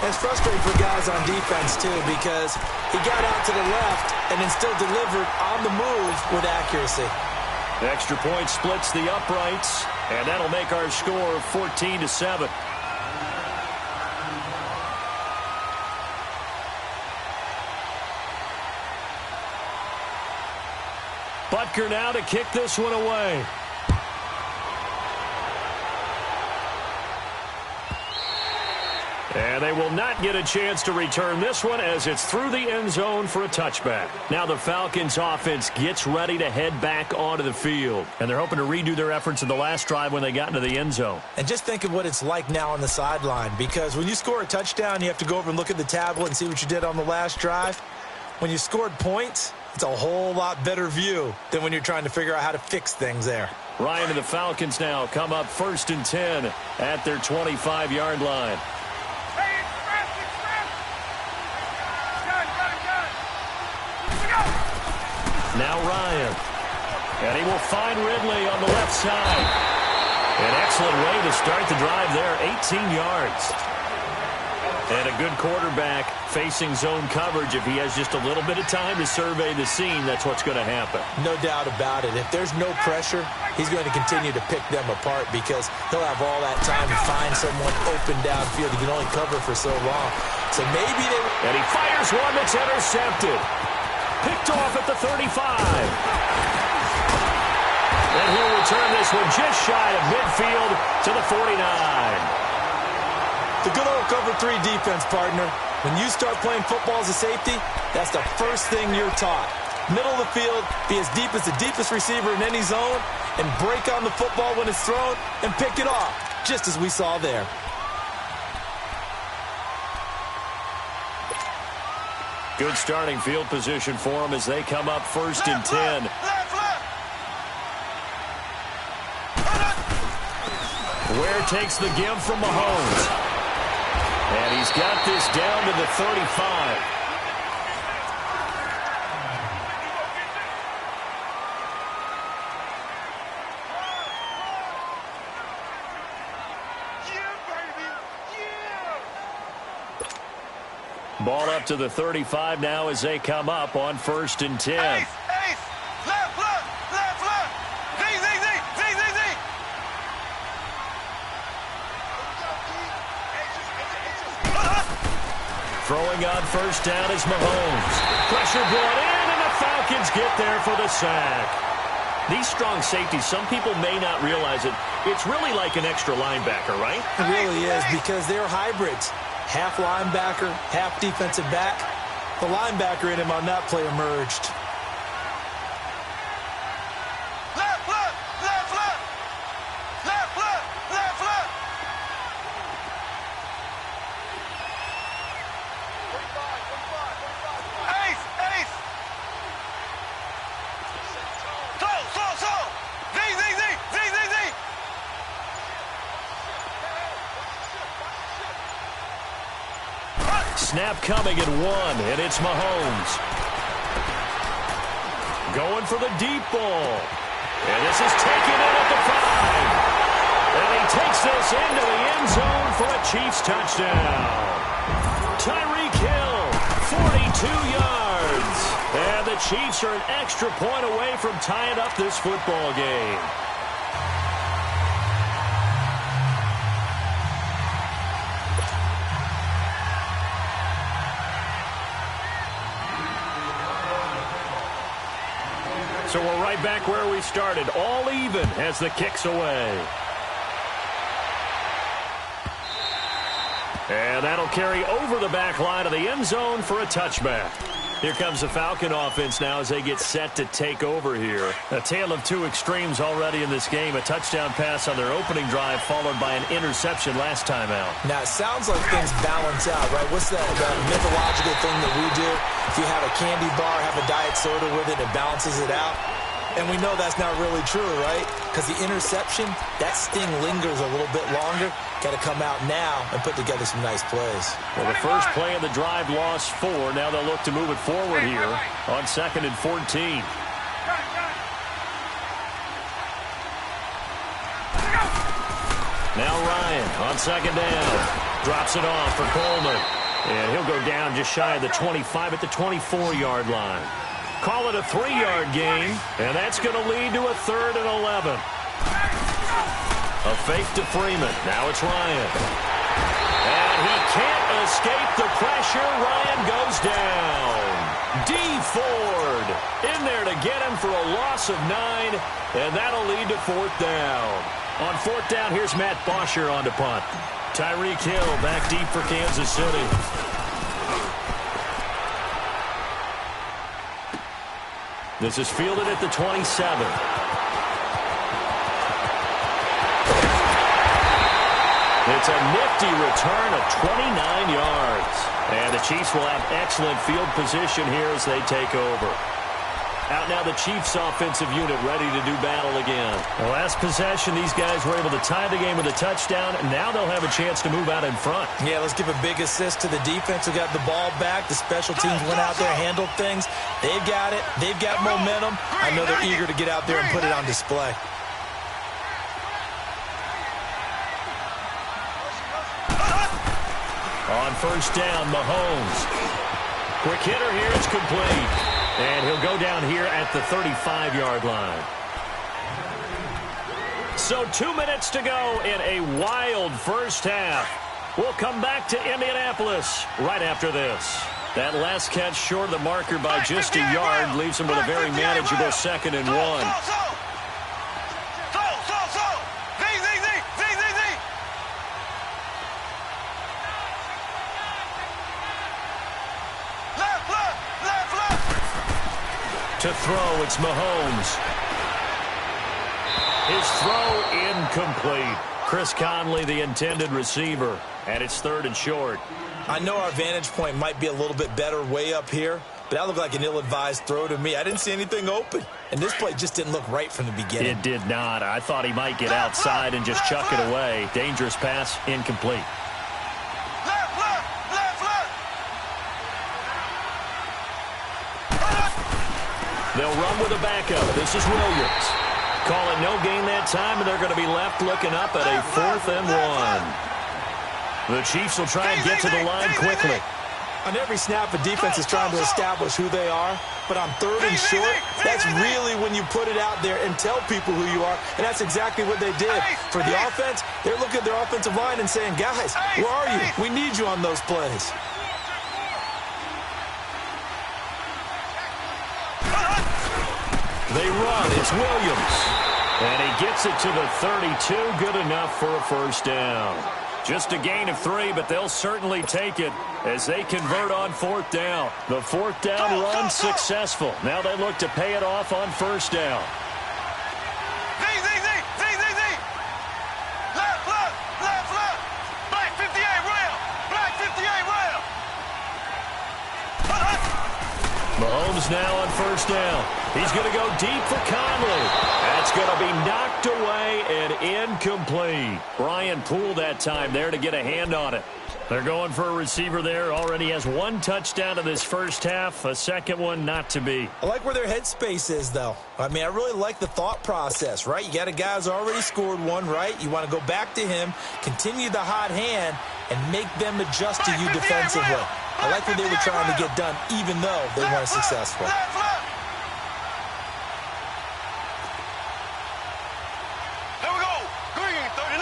It's frustrating for guys on defense, too, because he got out to the left and then still delivered on the move with accuracy. The extra point splits the uprights, and that'll make our score 14-7. Butker now to kick this one away. And they will not get a chance to return this one as it's through the end zone for a touchback. Now the Falcons offense gets ready to head back onto the field. And they're hoping to redo their efforts in the last drive when they got into the end zone. And just think of what it's like now on the sideline, because when you score a touchdown, you have to go over and look at the tablet and see what you did on the last drive. When you scored points, it's a whole lot better view than when you're trying to figure out how to fix things there. Ryan and the Falcons now come up 1st and 10 at their 25-yard line. Now Ryan. And he will find Ridley on the left side. An excellent way to start the drive there, 18 yards. And a good quarterback facing zone coverage. If he has just a little bit of time to survey the scene, that's what's going to happen. No doubt about it. If there's no pressure, he's going to continue to pick them apart because he'll have all that time to find someone open downfield. He can only cover for so long. So maybe they... And he fires one that's intercepted. Picked off at the 35. And he'll return this one just shy of midfield to the 49. The good old cover 3 defense, partner. When you start playing football as a safety, that's the first thing you're taught. Middle of the field, be as deep as the deepest receiver in any zone, and break on the football when it's thrown and pick it off, just as we saw there. Good starting field position for them as they come up 1st and 10. Ware takes the give from Mahomes. And he's got this down to the 35. Ball up to the 35 now as they come up on 1st and 10. Ace, left, left. Z. Throwing on 1st down is Mahomes. Pressure brought in, and the Falcons get there for the sack. These strong safeties, some people may not realize it. It's really like an extra linebacker, right? It really is, because they're hybrids. Half linebacker, half defensive back. The linebacker in him on that play emerged. Left. Ace. So. Z. Snap coming at 1, and it's Mahomes. Going for the deep ball. And this is taken in at the 5. And he takes this into the end zone for a Chiefs touchdown. Tyreek Hill, 42 yards. And the Chiefs are an extra point away from tying up this football game. So we're right back where we started, all even as the kick's away. And that'll carry over the back line of the end zone for a touchback. Here comes the Falcon offense now as they get set to take over here. A tale of two extremes already in this game. A touchdown pass on their opening drive followed by an interception last time out. Now, it sounds like things balance out, right? What's that mythological thing that we do? If you have a candy bar, have a diet soda with it, it balances it out. And we know that's not really true, right? Because the interception, that sting lingers a little bit longer. Got to come out now and put together some nice plays. Well, the first play of the drive lost 4. Now they'll look to move it forward here on 2nd and 14. Now Ryan on 2nd down. Drops it off for Coleman. And he'll go down just shy of the 25 at the 24-yard line. Call it a 3-yard gain, and that's going to lead to a 3rd and 11. A fake to Freeman. Now it's Ryan. And he can't escape the pressure. Ryan goes down. D. Ford in there to get him for a loss of 9, and that'll lead to 4th down. On 4th down, here's Matt Bosher on to punt. Tyreek Hill back deep for Kansas City. This is fielded at the 27. It's a nifty return of 29 yards. And the Chiefs will have excellent field position here as they take over. Out now the Chiefs offensive unit ready to do battle again. The last possession, these guys were able to tie the game with a touchdown. And now they'll have a chance to move out in front. Yeah, let's give a big assist to the defense who got the ball back. The special teams went out there, handled things. They've got it. They've got momentum. I know they're eager to get out there and put it on display. On 1st down, Mahomes. Quick hitter here is complete. And he'll go down here at the 35-yard line. So 2 minutes to go in a wild first half. We'll come back to Indianapolis right after this. That last catch short of the marker by just a yard leaves him with a very manageable 2nd and 1. To throw, it's Mahomes. His throw incomplete. Chris Conley, the intended receiver, and it's 3rd and short. I know our vantage point might be a little bit better way up here, but that looked like an ill-advised throw to me. I didn't see anything open, and this play just didn't look right from the beginning. It did not. I thought he might get outside and just chuck it away. Dangerous pass, incomplete. They'll run with a backup. This is Williams. Call it no gain that time, and they're going to be left looking up at a 4th and 1. The Chiefs will try and get to the line quickly. On every snap, a defense is trying to establish who they are, but on 3rd and short, that's really when you put it out there and tell people who you are, and that's exactly what they did. For the offense, they're looking at their offensive line and saying, guys, where are you? We need you on those plays. They run. It's Williams. And he gets it to the 32. Good enough for a 1st down. Just a gain of 3, but they'll certainly take it as they convert on 4th down. The 4th down run successful. Now they look to pay it off on 1st down. Black 58 rail. Black 58 rail. Mahomes now on 1st down. He's going to go deep for Conley. That's going to be knocked away and incomplete. Brian Poole that time there to get a hand on it. They're going for a receiver there. Already has 1 touchdown in this first half. A second one not to be. I like where their headspace is, though. I mean, I really like the thought process, right? You got a guy who's already scored 1, right? You want to go back to him, continue the hot hand, and make them adjust to you defensively. I like what they were trying to get done, even though they weren't successful. Here we go. Green 39.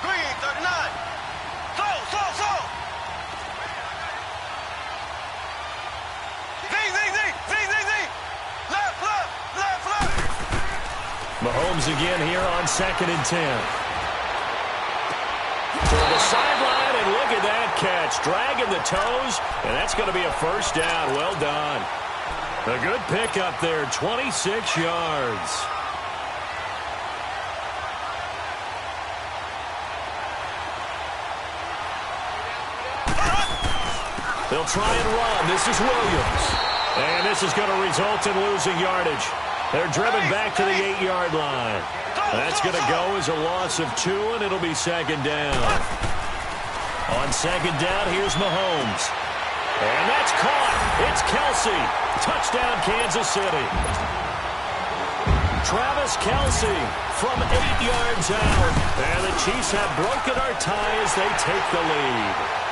Green 39. So. Z. Left. Mahomes again here on 2nd and 10. To the sideline, and look at that catch, dragging the toes, and that's going to be a first down. Well done. A good pickup there, 26 yards. They'll try and run. This is Williams. And this is going to result in losing yardage. They're driven back to the 8-yard line. That's going to go as a loss of 2, and it'll be second down. On second down, here's Mahomes. And that's caught. It's Kelsey. Touchdown, Kansas City. Travis Kelsey from 8 yards out. And the Chiefs have broken our tie as they take the lead.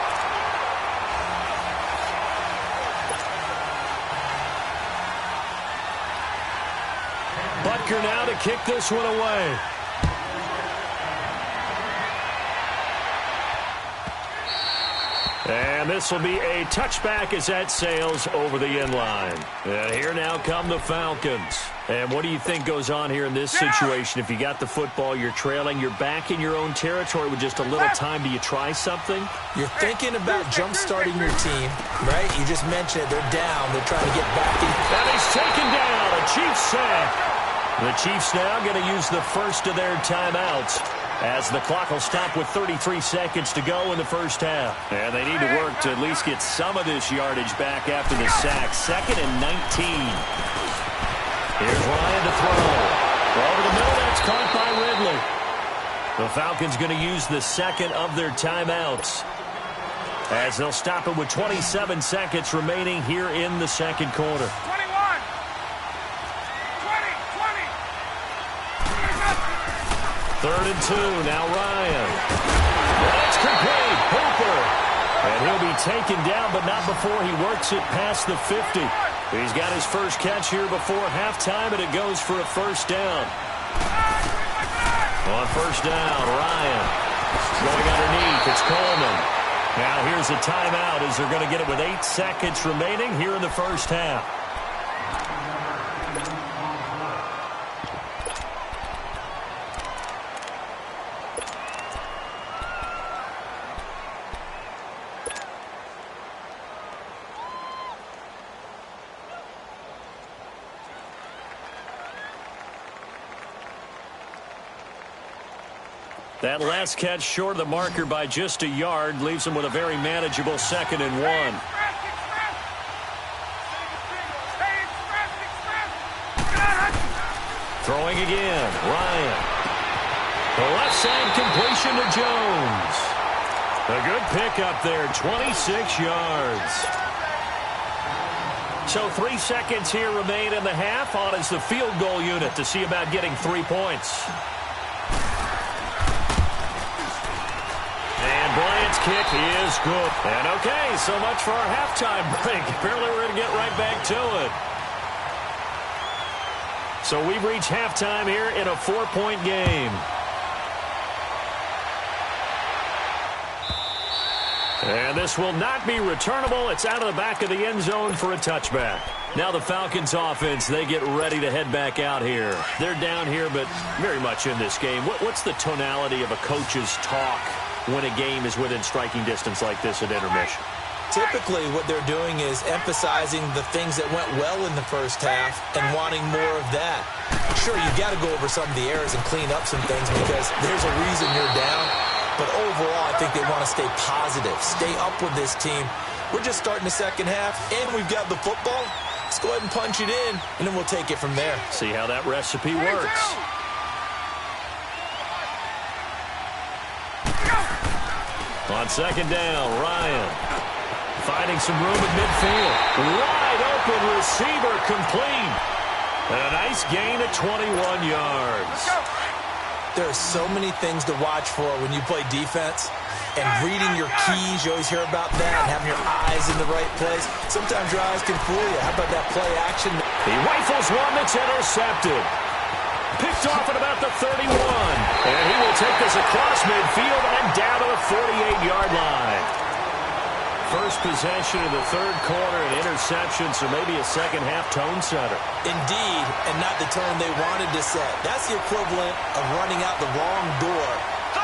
Butker now to kick this one away. And this will be a touchback as that sails over the end line. And here now come the Falcons. And what do you think goes on here in this situation? If you got the football, you're trailing, you're back in your own territory with just a little time. Do you try something? You're thinking about jump-starting your team, right? You just mentioned it. They're down. They're trying to get back in. And he's taken down. A Chiefs sack. The Chiefs now going to use the first of their timeouts as the clock will stop with 33 seconds to go in the first half. And they need to work to at least get some of this yardage back after the sack. 2nd and 19. Here's Ryan to throw. Over the middle, that's caught by Ridley. The Falcons going to use the second of their timeouts as they'll stop it with 27 seconds remaining here in the second quarter. 3rd and 2, now Ryan. That's complete, Hooper. And he'll be taken down, but not before he works it past the 50. He's got his first catch here before halftime, and it goes for a first down. On first down, Ryan. Going underneath, it's Coleman. Now here's a timeout as they're going to get it with 8 seconds remaining here in the first half. That last catch short of the marker by just a yard leaves him with a very manageable 2nd and 1. Throwing again, Ryan. The left side completion to Jones. A good pickup there, 26 yards. So 3 seconds here remain in the half. On is the field goal unit to see about getting 3 points. Bryant's kick is good. And okay, so much for our halftime break. Apparently we're going to get right back to it. So we've reached halftime here in a 4-point game. And this will not be returnable. It's out of the back of the end zone for a touchback. Now the Falcons offense, they get ready to head back out here. They're down here, but very much in this game. What's the tonality of a coach's talk when a game is within striking distance like this at intermission? Typically, what they're doing is emphasizing the things that went well in the first half and wanting more of that. Sure, you've got to go over some of the errors and clean up some things because there's a reason you're down. But overall, I think they want to stay positive, stay up with this team. We're just starting the second half, and we've got the football. Let's go ahead and punch it in, and then we'll take it from there. See how that recipe works. On second down, Ryan finding some room in midfield. Wide open receiver complete. And a nice gain at 21 yards. There are so many things to watch for when you play defense. And reading your keys, you always hear about that, and having your eyes in the right place. Sometimes your eyes can fool you. How about that play action? He rifles one that's intercepted. Picked off at about the 31. And he will take this across midfield and down to the 48-yard line. First possession of the third quarter, an interception, so maybe a second-half tone setter. Indeed, and not the tone they wanted to set. That's the equivalent of running out the wrong door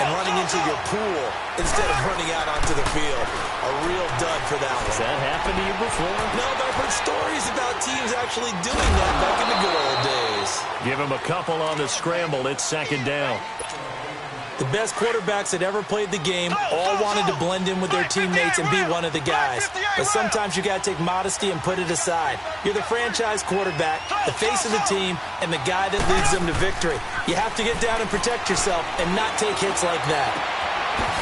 and running into your pool instead of running out onto the field. A real dud for that one. Has that happened to you before? No, but I've heard stories about teams actually doing that back in the good old days. Give him a couple on the scramble. It's second down. The best quarterbacks that ever played the game all wanted to blend in with their teammates and be one of the guys. But sometimes you got to take modesty and put it aside. You're the franchise quarterback, the face of the team, and the guy that leads them to victory. You have to get down and protect yourself and not take hits like that.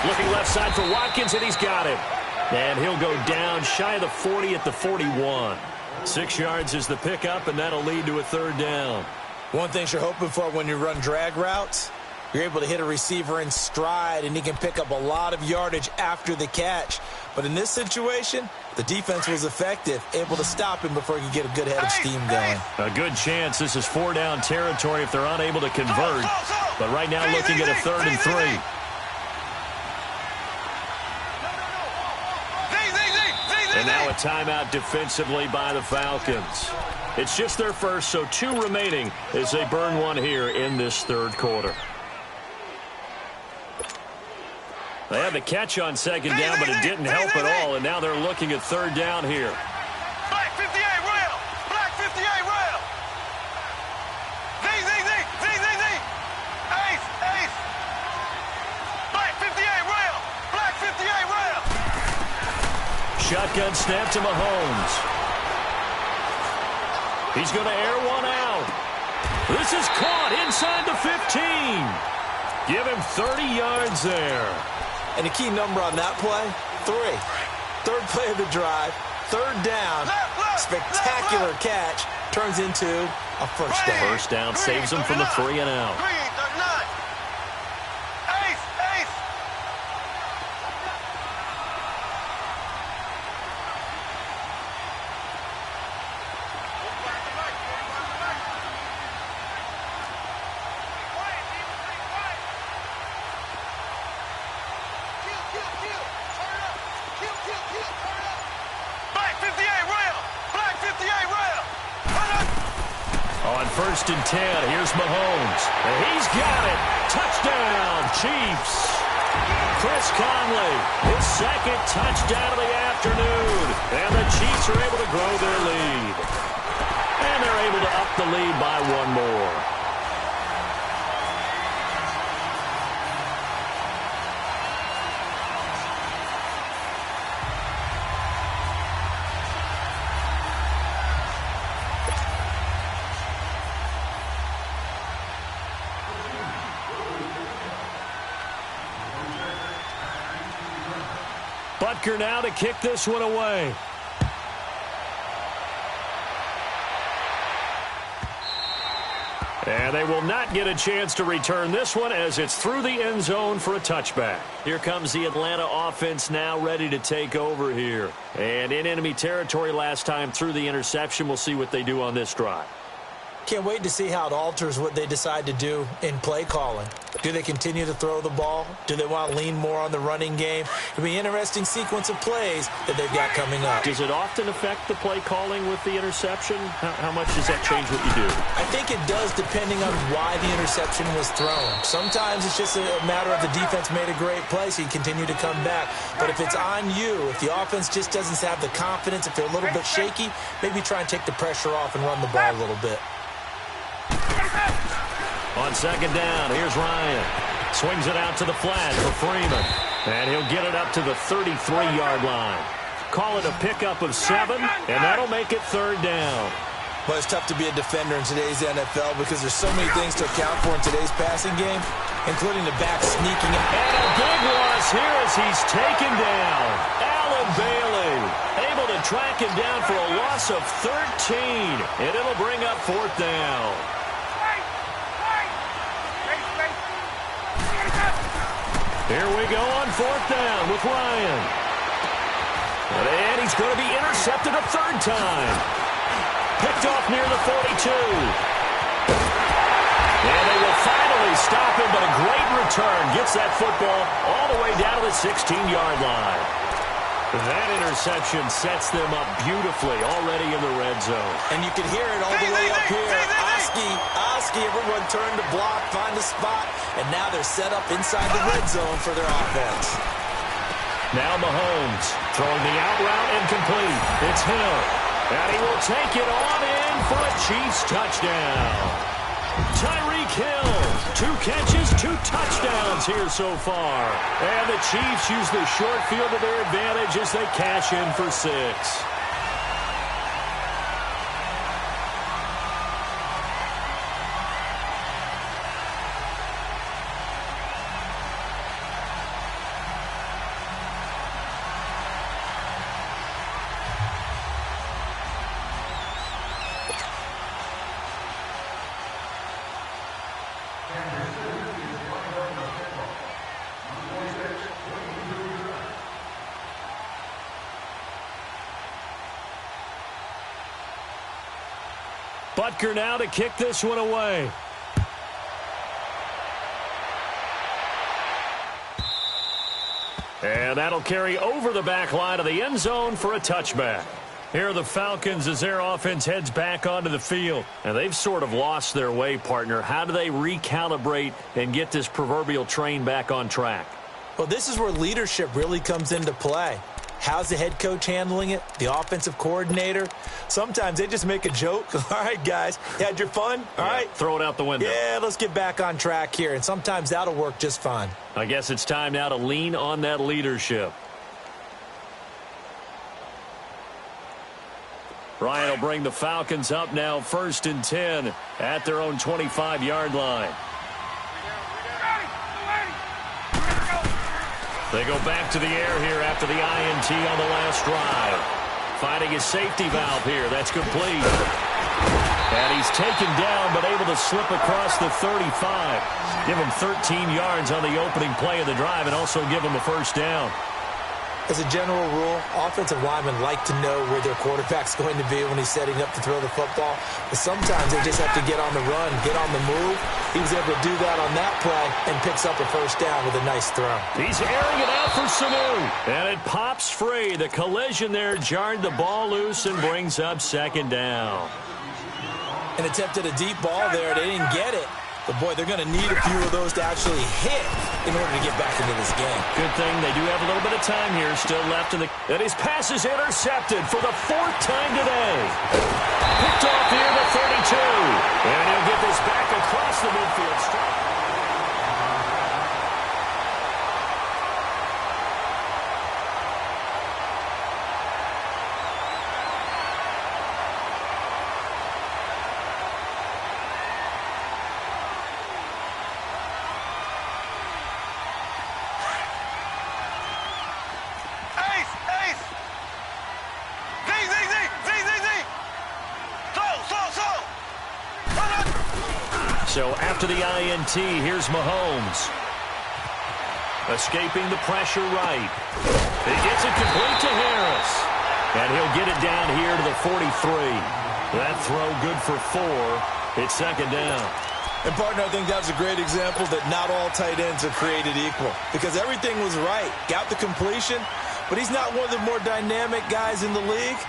Looking left side for Watkins, and he's got him. And he'll go down shy of the 40 at the 41. 6 yards is the pickup, and that'll lead to a third down. One thing you're hoping for when you run drag routes, you're able to hit a receiver in stride, and he can pick up a lot of yardage after the catch. But in this situation, the defense was effective, able to stop him before he could get a good head of steam going. A good chance this is 4-down territory if they're unable to convert. But right now looking at a 3rd and 3. And now a timeout defensively by the Falcons. It's just their first, so 2 remaining as they burn one here in this 3rd quarter. They had the catch on 2nd down, but it didn't help at all, and now they're looking at 3rd down here. Black 58 rail. Black 58 rail. Z. Ace. Black 58 rail. Black 58 rail. Shotgun snap to Mahomes. He's going to air one out. This is caught inside the 15. Give him 30 yards there. And the key number on that play, 3. 3rd play of the drive, 3rd down, spectacular catch, turns into a first down. First down saves him from the 3 and out. Ace. On 1st and 10, here's Mahomes. And he's got it. Touchdown, Chiefs. Chris Conley, his 2nd touchdown of the afternoon. And the Chiefs are able to grow their lead. And they're able to up the lead by 1 more. Butker now to kick this one away. And they will not get a chance to return this one as it's through the end zone for a touchback. Here comes the Atlanta offense now ready to take over here. And in enemy territory last time through the interception. We'll see what they do on this drive. Can't wait to see how it alters what they decide to do in play calling. Do they continue to throw the ball? Do they want to lean more on the running game? It'll be an interesting sequence of plays that they've got coming up. Does it often affect the play calling with the interception? How much does that change what you do? I think it does depending on why the interception was thrown. Sometimes it's just a matter of the defense made a great play, so you continue to come back. But if it's on you, if the offense just doesn't have the confidence, if they're a little bit shaky, maybe try and take the pressure off and run the ball a little bit. On 2nd down, here's Ryan. Swings it out to the flat for Freeman. And he'll get it up to the 33-yard line. Call it a pickup of 7, and that'll make it 3rd down. Well, it's tough to be a defender in today's NFL because there's so many things to account for in today's passing game, including the back sneaking. And a big loss here as he's taken down. Allen Bailey able to track him down for a loss of 13, and it'll bring up 4th down. Here we go on 4th down with Ryan. And he's going to be intercepted a 3rd time. Picked off near the 42. And they will finally stop him, but a great return. Gets that football all the way down to the 16-yard line. That interception sets them up beautifully already in the red zone. And you can hear it all the way up here. Oski Lucky everyone turned to block, find a spot, and now they're set up inside the red zone for their offense. Now Mahomes throwing the out route incomplete. It's Hill. And he will take it on in for a Chiefs touchdown. Tyreek Hill, 2 catches, 2 touchdowns here so far. And the Chiefs use the short field to their advantage as they cash in for 6. Butker now to kick this one away. And that'll carry over the back line of the end zone for a touchback. Here are the Falcons as their offense heads back onto the field. And they've sort of lost their way, partner. How do they recalibrate and get this proverbial train back on track? Well, this is where leadership really comes into play. How's the head coach handling it? The offensive coordinator? Sometimes they just make a joke. All right, guys, you had your fun? All right. Throw it out the window. Yeah, let's get back on track here. And sometimes that'll work just fine. I guess it's time now to lean on that leadership. Ryan will bring the Falcons up now 1st and 10 at their own 25-yard line. They go back to the air here after the INT on the last drive. Finding his safety valve here. That's complete. And he's taken down but able to slip across the 35. Give him 13 yards on the opening play of the drive and also give him a first down. As a general rule, offensive linemen like to know where their quarterback's going to be when he's setting up to throw the football. But sometimes they just have to get on the run, get on the move. He was able to do that on that play and picks up a first down with a nice throw. He's airing it out for Sanu. And it pops free. The collision there jarred the ball loose and brings up 2nd down. And attempted a deep ball there. They didn't get it. But, boy, they're going to need a few of those to actually hit in order to get back into this game. Good thing they do have a little bit of time here still left. And his pass is intercepted for the 4th time today. Picked off here to 32. And he'll get this back across the midfield stripe. So after the INT, here's Mahomes. Escaping the pressure right. He gets it complete to Harris. And he'll get it down here to the 43. That throw good for 4. It's 2nd down. And, partner, I think that was a great example that not all tight ends are created equal. Because everything was right. Got the completion, but he's not one of the more dynamic guys in the league.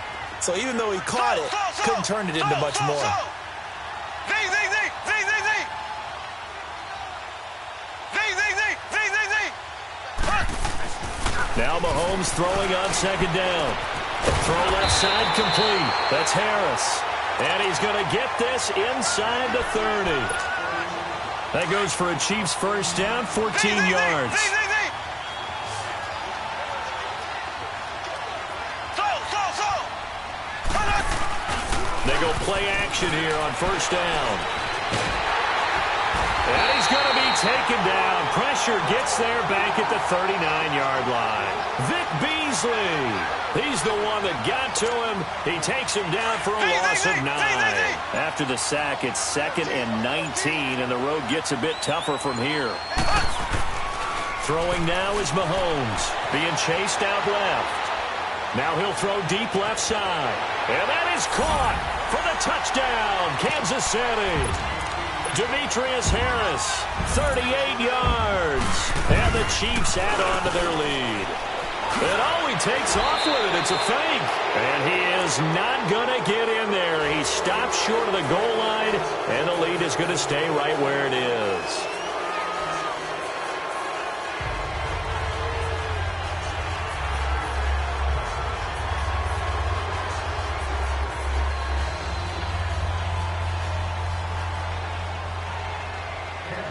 So even though he caught it, couldn't turn it into much more. Now Mahomes throwing on 2nd down. Throw left side complete. That's Harris. And he's going to get this inside the 30. That goes for a Chiefs first down, 14 yards. They go play action here on 1st down. And he's going to be taken down. Pressure gets there back at the 39-yard line. Vic Beasley. He's the one that got to him. He takes him down for a loss of 9. After the sack, it's 2nd and 19, and the road gets a bit tougher from here. Throwing now is Mahomes, being chased out left. Now he'll throw deep left side. And that is caught for the touchdown, Kansas City. Demetrius Harris, 38 yards. And the Chiefs add on to their lead. And he takes off with it. It's a fake. And he is not going to get in there. He stops short of the goal line side, and the lead is going to stay right where it is.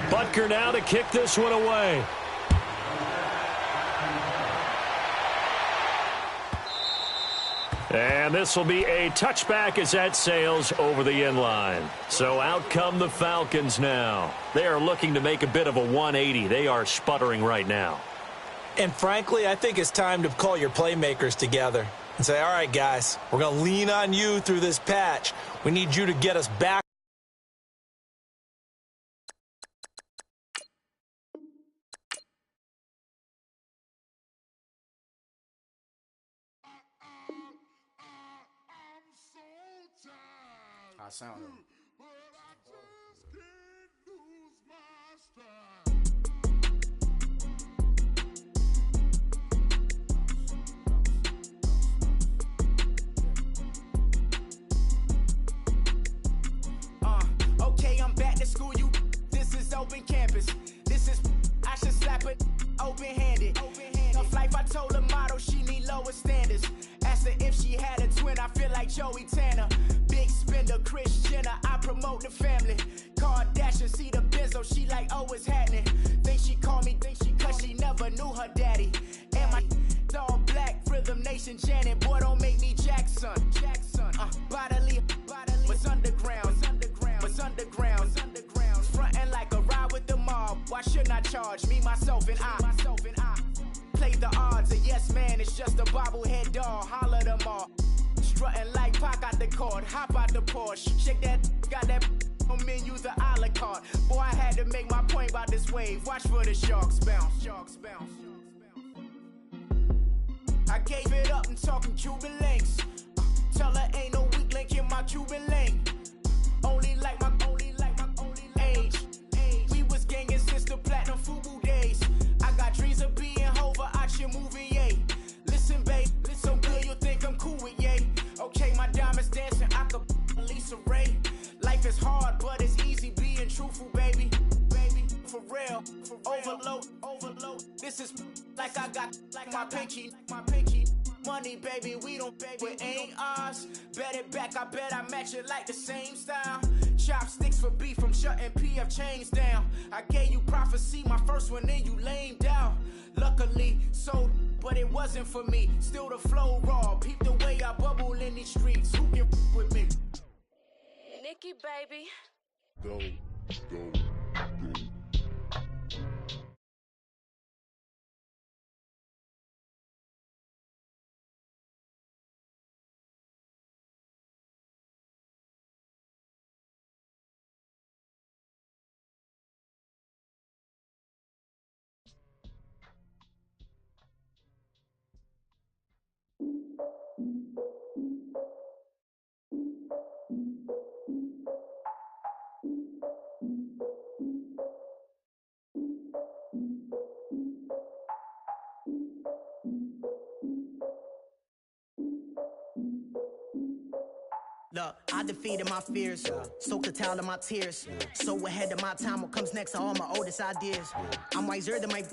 Butker now to kick this one away. And this will be a touchback as that sails over the end line. So out come the Falcons now. They are looking to make a bit of a 180. They are sputtering right now. And frankly, I think it's time to call your playmakers together and say, all right, guys, we're going to lean on you through this patch. We need you to get us back. I sound it. Okay, I'm back to school, you. This is open campus. This is, I should slap it open-handed. Tough life, I told her motto, she need lower standards. Asked her if she had a twin, I feel like Joey Tanner. Big spender, Kris Jenner, I promote the family. Kardashian, see the Benzo, she like, oh, it's happening. Think she called me, cause she never knew her daddy. And my all black, Rhythm Nation, Janet, boy, don't make me Jackson. Bodily, what's underground, what's underground, frontin' like a ride with the mob. Why shouldn't I charge me, myself, and I? Play the odds, a yes man, it's just a bobblehead doll. Holler them all. Strutting like Pac out the court, hop out the Porsche. Shake that, got that on menu, the a la carte. Boy, I had to make my point about this wave. Watch for the sharks bounce, sharks bounce. I gave it up and talking Cuban links. Tell her ain't no weak link in my Cuban link. Only like my age. We was gangin' since the platinum FUBU days. I got dreams of being Hova out your movie, yay. Listen, babe, so good you'll think I'm cool with yay. Okay, my diamonds dancing, I could Lisa Ray. Life is hard, but it's easy being truthful, baby. For real, overload. This is like I got like my pinky. Money, baby, we don't pay, it ain't ours. Bet it back, I bet I match it like the same style. Chopsticks for beef from shutting PF chains down. I gave you prophecy, my first one, then you lamed out. Luckily, so, but it wasn't for me. Still the flow raw, peep the way I bubble in these streets. Who can with me? Nikki, baby. Go. Look, I defeated my fears, soaked the towel of my tears. So ahead of my time, what comes next are all my oldest ideas. I'm wiser than my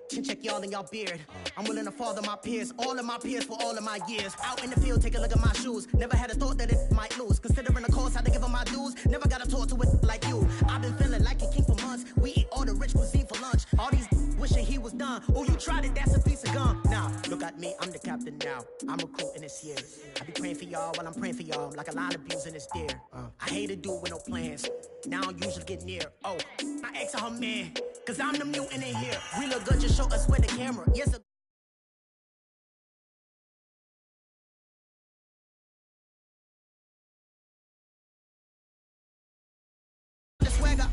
chin check y'all in y'all beard. I'm willing to father my peers, all of my peers for all of my years. Out in the field, take a look at my shoes. Never had a thought that it might lose. Considering the cost, I had to give them my dues. Never got a talk to it like you. I've been feeling like a king for months. We eat all the rich cuisine for lunch. All these wishing he was done. Oh, you tried it, that's a piece of gum. Now, look at me, I'm the captain now. I'm recruiting this year. I be praying for y'all while I'm praying for y'all. Like a line of abusing this deer. I hate to do with no plans. Now I usually get near. Oh, my ex are her man. Cause I'm the mutant in here. We look good, just show us where the camera. Yes,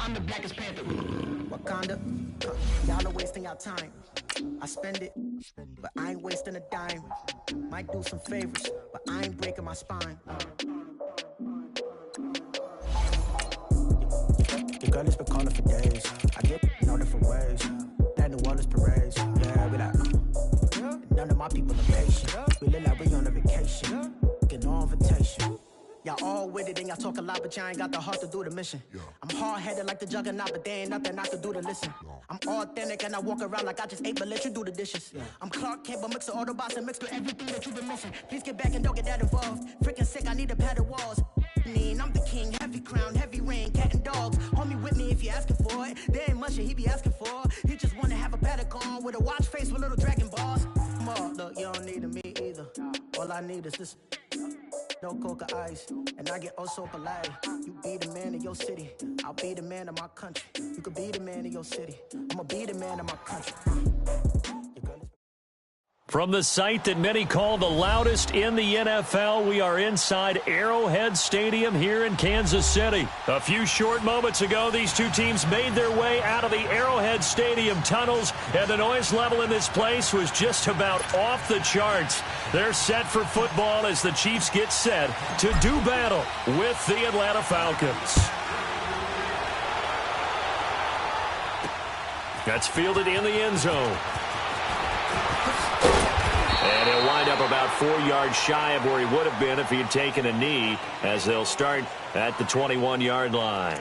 I'm the blackest panther. Wakanda, y'all are wasting our time. I spend it, but I ain't wasting a dime. Might do some favors, but I ain't breaking my spine. Your girl has been calling for days. I get in all different ways. That New Orleans parades. Yeah, we like, none of my people are patient. We live like we on a vacation. Get no invitation. Y'all all with it. it, and y'all talk a lot, but y'all ain't got the heart to do the mission. I'm hard-headed like the juggernaut, but there ain't nothing I can do to listen. I'm authentic, and I walk around like I just ate, but let you do the dishes. I'm Clark Kent, but mix the Autobots and mix with everything that you've been missing. Please get back and don't get that involved. Freaking sick, I need a pad of walls. I'm the king, heavy crown, heavy rain, cat and dogs. Homie with me if you're asking for it. There ain't much that he be asking for. He just wanna have a paddock on with a watch face with little dragon balls. Look, you don't need me either. All I need is this. No coca ice, and I get oh so polite. You be the man of your city, I'll be the man of my country. You could be the man of your city, I'ma be the man of my country. From the site that many call the loudest in the NFL, we are inside Arrowhead Stadium here in Kansas City. A few short moments ago, these two teams made their way out of the Arrowhead Stadium tunnels, and the noise level in this place was just about off the charts. They're set for football as the Chiefs get set to do battle with the Atlanta Falcons. That's fielded in the end zone. And he'll wind up about 4 yards shy of where he would have been if he had taken a knee, as they'll start at the 21-yard line.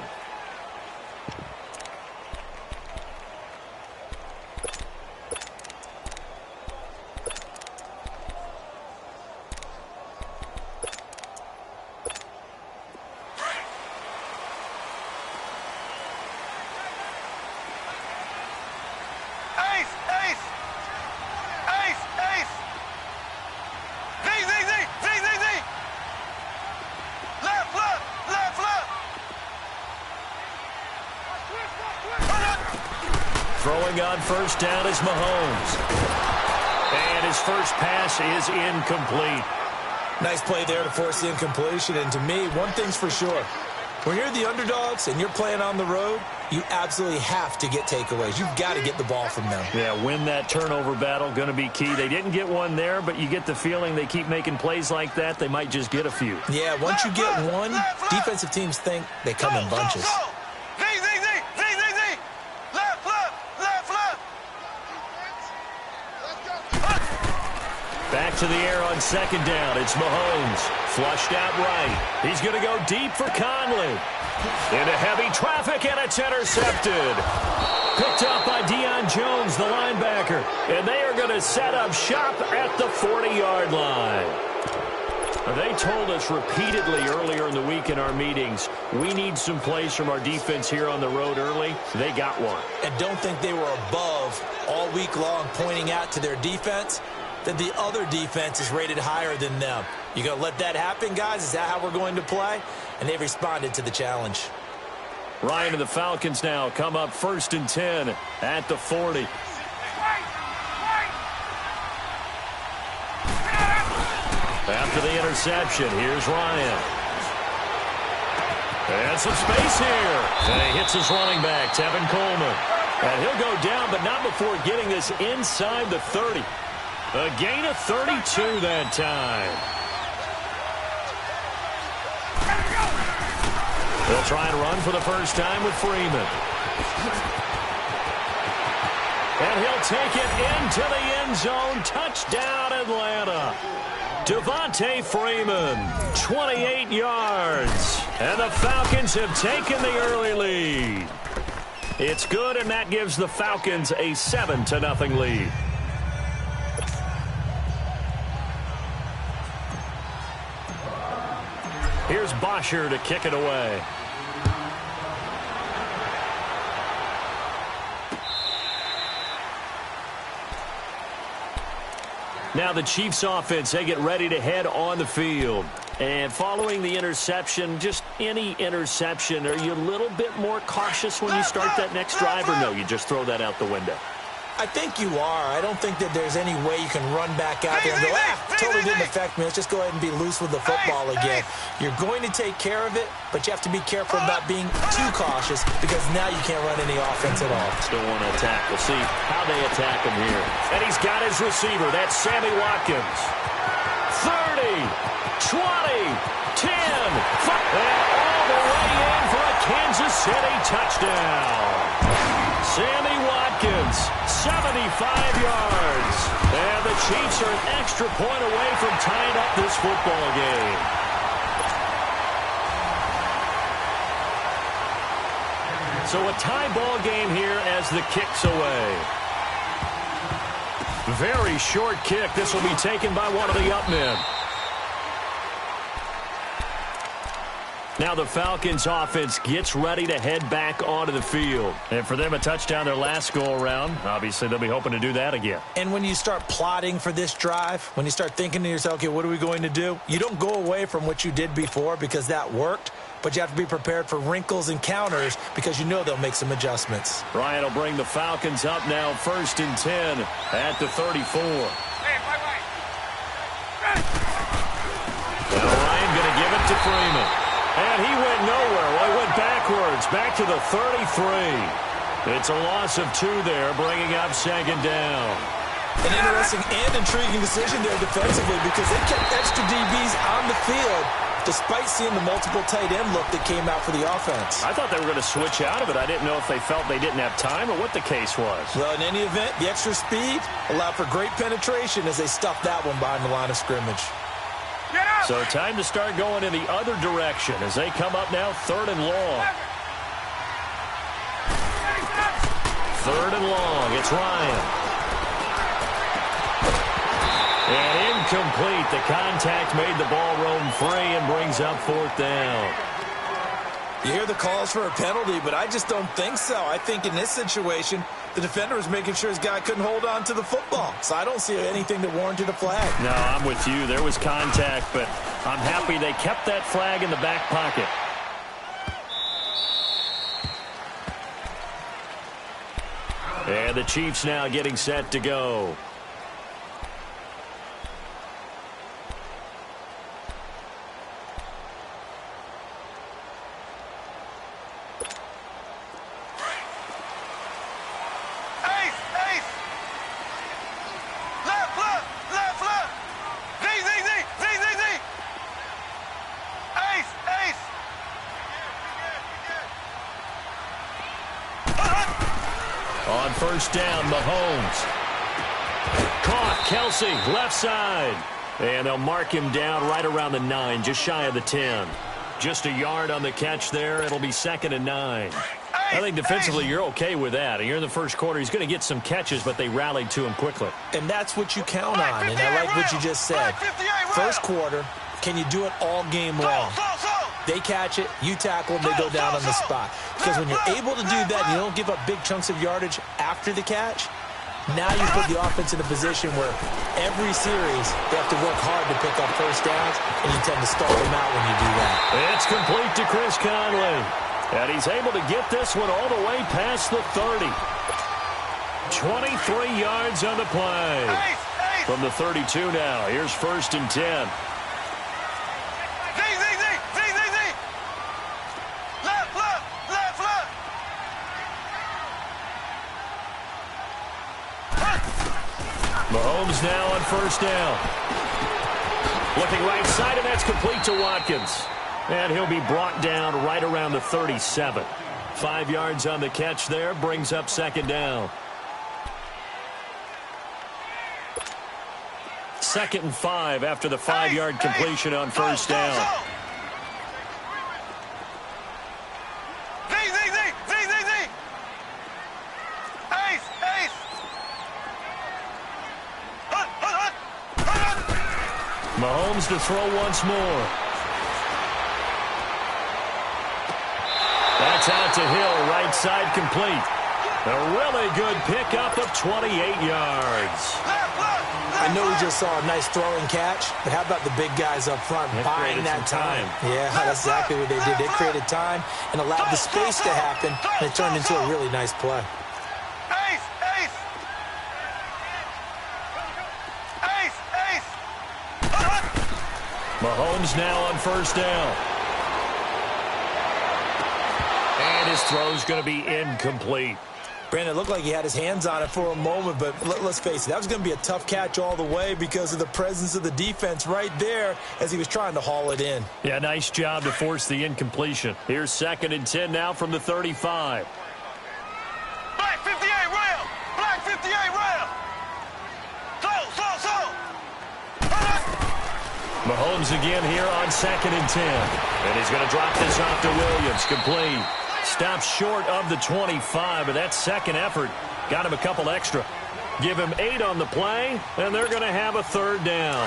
Throwing on first down is Mahomes. And his first pass is incomplete. Nice play there to force the incompletion. And to me, one thing's for sure. When you're the underdogs and you're playing on the road, you absolutely have to get takeaways. You've got to get the ball from them. Yeah, win that turnover battle, going to be key. They didn't get one there, but you get the feeling they keep making plays like that, they might just get a few. Yeah, once you get one, defensive teams think they come in bunches. Back to the air on second down. It's Mahomes. Flushed out right. He's going to go deep for Conley. Into heavy traffic, and it's intercepted. Picked up by Deion Jones, the linebacker. And they are going to set up shop at the 40-yard line. They told us repeatedly earlier in the week in our meetings, we need some plays from our defense here on the road early. They got one. And don't think they were above all week long pointing out to their defense that the other defense is rated higher than them. You going to let that happen, guys? Is that how we're going to play? And they've responded to the challenge. Ryan and the Falcons now come up 1st and 10 at the 40. After the interception, here's Ryan. And some space here. And he hits his running back, Tevin Coleman. And he'll go down, but not before getting this inside the 30. A gain of 32 that time. They'll try and run for the first time with Freeman. And he'll take it into the end zone. Touchdown, Atlanta. Devontae Freeman, 28 yards. And the Falcons have taken the early lead. It's good, and that gives the Falcons a 7-0 lead. Here's Bosher to kick it away. Now the Chiefs offense, they get ready to head on the field. And following the interception, just any interception, are you a little bit more cautious when you start that next drive, or no, you just throw that out the window? I think you are. I don't think that there's any way you can run back out there and go, totally didn't affect me. Let's just go ahead and be loose with the football again. You're going to take care of it, but you have to be careful about being too cautious because now you can't run any offense at all. Still want to attack. We'll see how they attack him here. And he's got his receiver. That's Sammy Watkins. 30, 20, 10, 5, and all the way in for a Kansas City touchdown. Sammy Watkins, 75 yards. And the Chiefs are an extra point away from tying up this football game. So a tie ball game here as the kick's away. Very short kick. This will be taken by one of the up men. Now the Falcons offense gets ready to head back onto the field. And for them, a touchdown their last go-around. Obviously, they'll be hoping to do that again. And when you start plotting for this drive, when you start thinking to yourself, okay, what are we going to do? You don't go away from what you did before because that worked, but you have to be prepared for wrinkles and counters because you know they'll make some adjustments. Bryant will bring the Falcons up now 1st and 10 at the 34. Hey, wait. Now Ryan going to give it to Freeman. And he went nowhere. Well, he went backwards, back to the 33. It's a loss of 2 there, bringing up 2nd down. An interesting and intriguing decision there defensively because they kept extra DBs on the field despite seeing the multiple tight end look that came out for the offense. I thought they were going to switch out of it. I didn't know if they felt they didn't have time or what the case was. Well, in any event, the extra speed allowed for great penetration as they stuffed that one behind the line of scrimmage. So time to start going in the other direction as they come up now 3rd and long. 3rd and long. It's Ryan. And incomplete. The contact made the ball roam free and brings up 4th down. You hear the calls for a penalty, but I just don't think so. I think in this situation, the defender was making sure his guy couldn't hold on to the football. So I don't see anything that warranted a flag. No, I'm with you. There was contact, but I'm happy they kept that flag in the back pocket. And the Chiefs now getting set to go. On 1st down, Mahomes. Caught, Kelsey, left side. And they'll mark him down right around the 9, just shy of the 10. Just a yard on the catch there. It'll be 2nd and 9. I think defensively you're okay with that. You're in the first quarter. He's going to get some catches, but they rallied to him quickly. And that's what you count on, and I like what you just said. First quarter, can you do it all game long? They catch it, you tackle them, they go down on the spot. Because when you're able to do that, you don't give up big chunks of yardage after the catch, now you put the offense in a position where every series they have to work hard to pick up 1st downs, and you tend to stall them out when you do that. It's complete to Chris Conley. And he's able to get this one all the way past the 30. 23 yards on the play. From the 32 now, here's 1st and 10. Mahomes now on 1st down. Looking right side, and that's complete to Watkins. And he'll be brought down right around the 37. 5 yards on the catch there, brings up 2nd down. 2nd and 5 after the 5-yard completion on 1st down. Mahomes to throw once more. That's out to Hill, right side complete. A really good pickup of 28 yards. I know we just saw a nice throwing catch, but how about the big guys up front buying that time? Yeah, that's exactly what they did. They created time and allowed the space to happen, and it turned into a really nice play. Mahomes now on 1st down. And his throw's going to be incomplete. Brandon, it looked like he had his hands on it for a moment, but let's face it, that was going to be a tough catch all the way because of the presence of the defense right there as he was trying to haul it in. Yeah, nice job to force the incompletion. Here's 2nd and 10 now from the 35. Black 58 rail! Black 58 rail! Slow! Mahomes again here on 2nd and 10. And he's going to drop this off to Williams. Complete. Stops short of the 25, but that second effort got him a couple extra. Give him 8 on the play, and they're going to have a third down.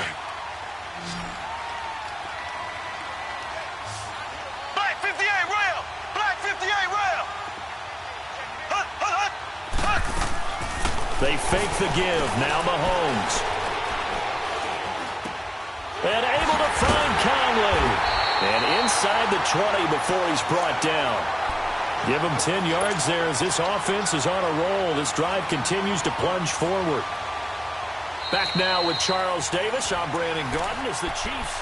Black 58 rail! Black 58 rail! Hut, hut, hut, hut. They fake the give. Now Mahomes. And able to find Conley. And inside the 20 before he's brought down. Give him 10 yards there as this offense is on a roll. This drive continues to plunge forward. Back now with Charles Davis. I'm Brandon Gaudin as the Chiefs.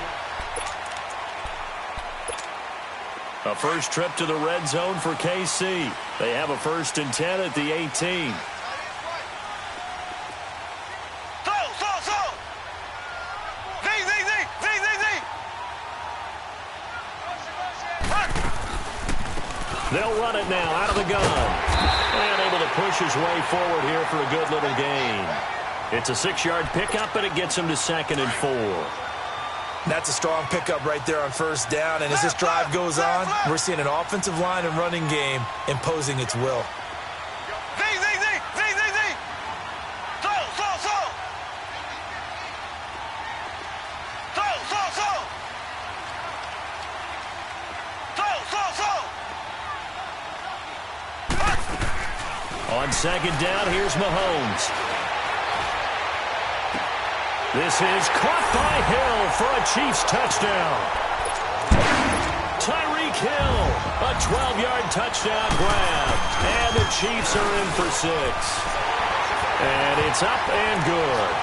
A first trip to the red zone for KC. They have a 1st and 10 at the 18. They'll run it now out of the gun. And able to push his way forward here for a good little gain. It's a 6-yard pickup, and it gets him to 2nd and 4. That's a strong pickup right there on 1st down. And as this drive goes on, we're seeing an offensive line and running game imposing its will. On 2nd down, here's Mahomes. This is caught by Hill for a Chiefs touchdown. Tyreek Hill, a 12-yard touchdown grab. And the Chiefs are in for 6. And it's up and good.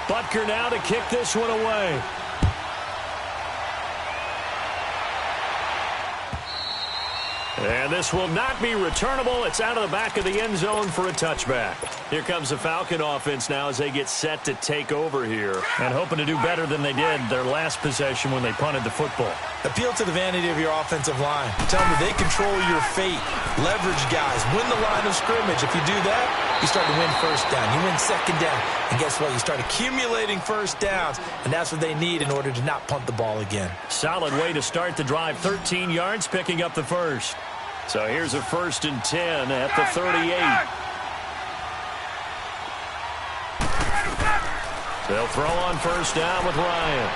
Butker now to kick this one away. And this will not be returnable. It's out of the back of the end zone for a touchback. Here comes the Falcon offense now as they get set to take over here. And hoping to do better than they did their last possession when they punted the football. Appeal to the vanity of your offensive line. Tell them that they control your fate. Leverage guys. Win the line of scrimmage. If you do that, you start to win 1st down. You win 2nd down. And guess what? You start accumulating 1st downs. And that's what they need in order to not punt the ball again. Solid way to start the drive. 13 yards, picking up the 1st. So here's a 1st and 10 at the 38. They'll throw on 1st down with Ryan.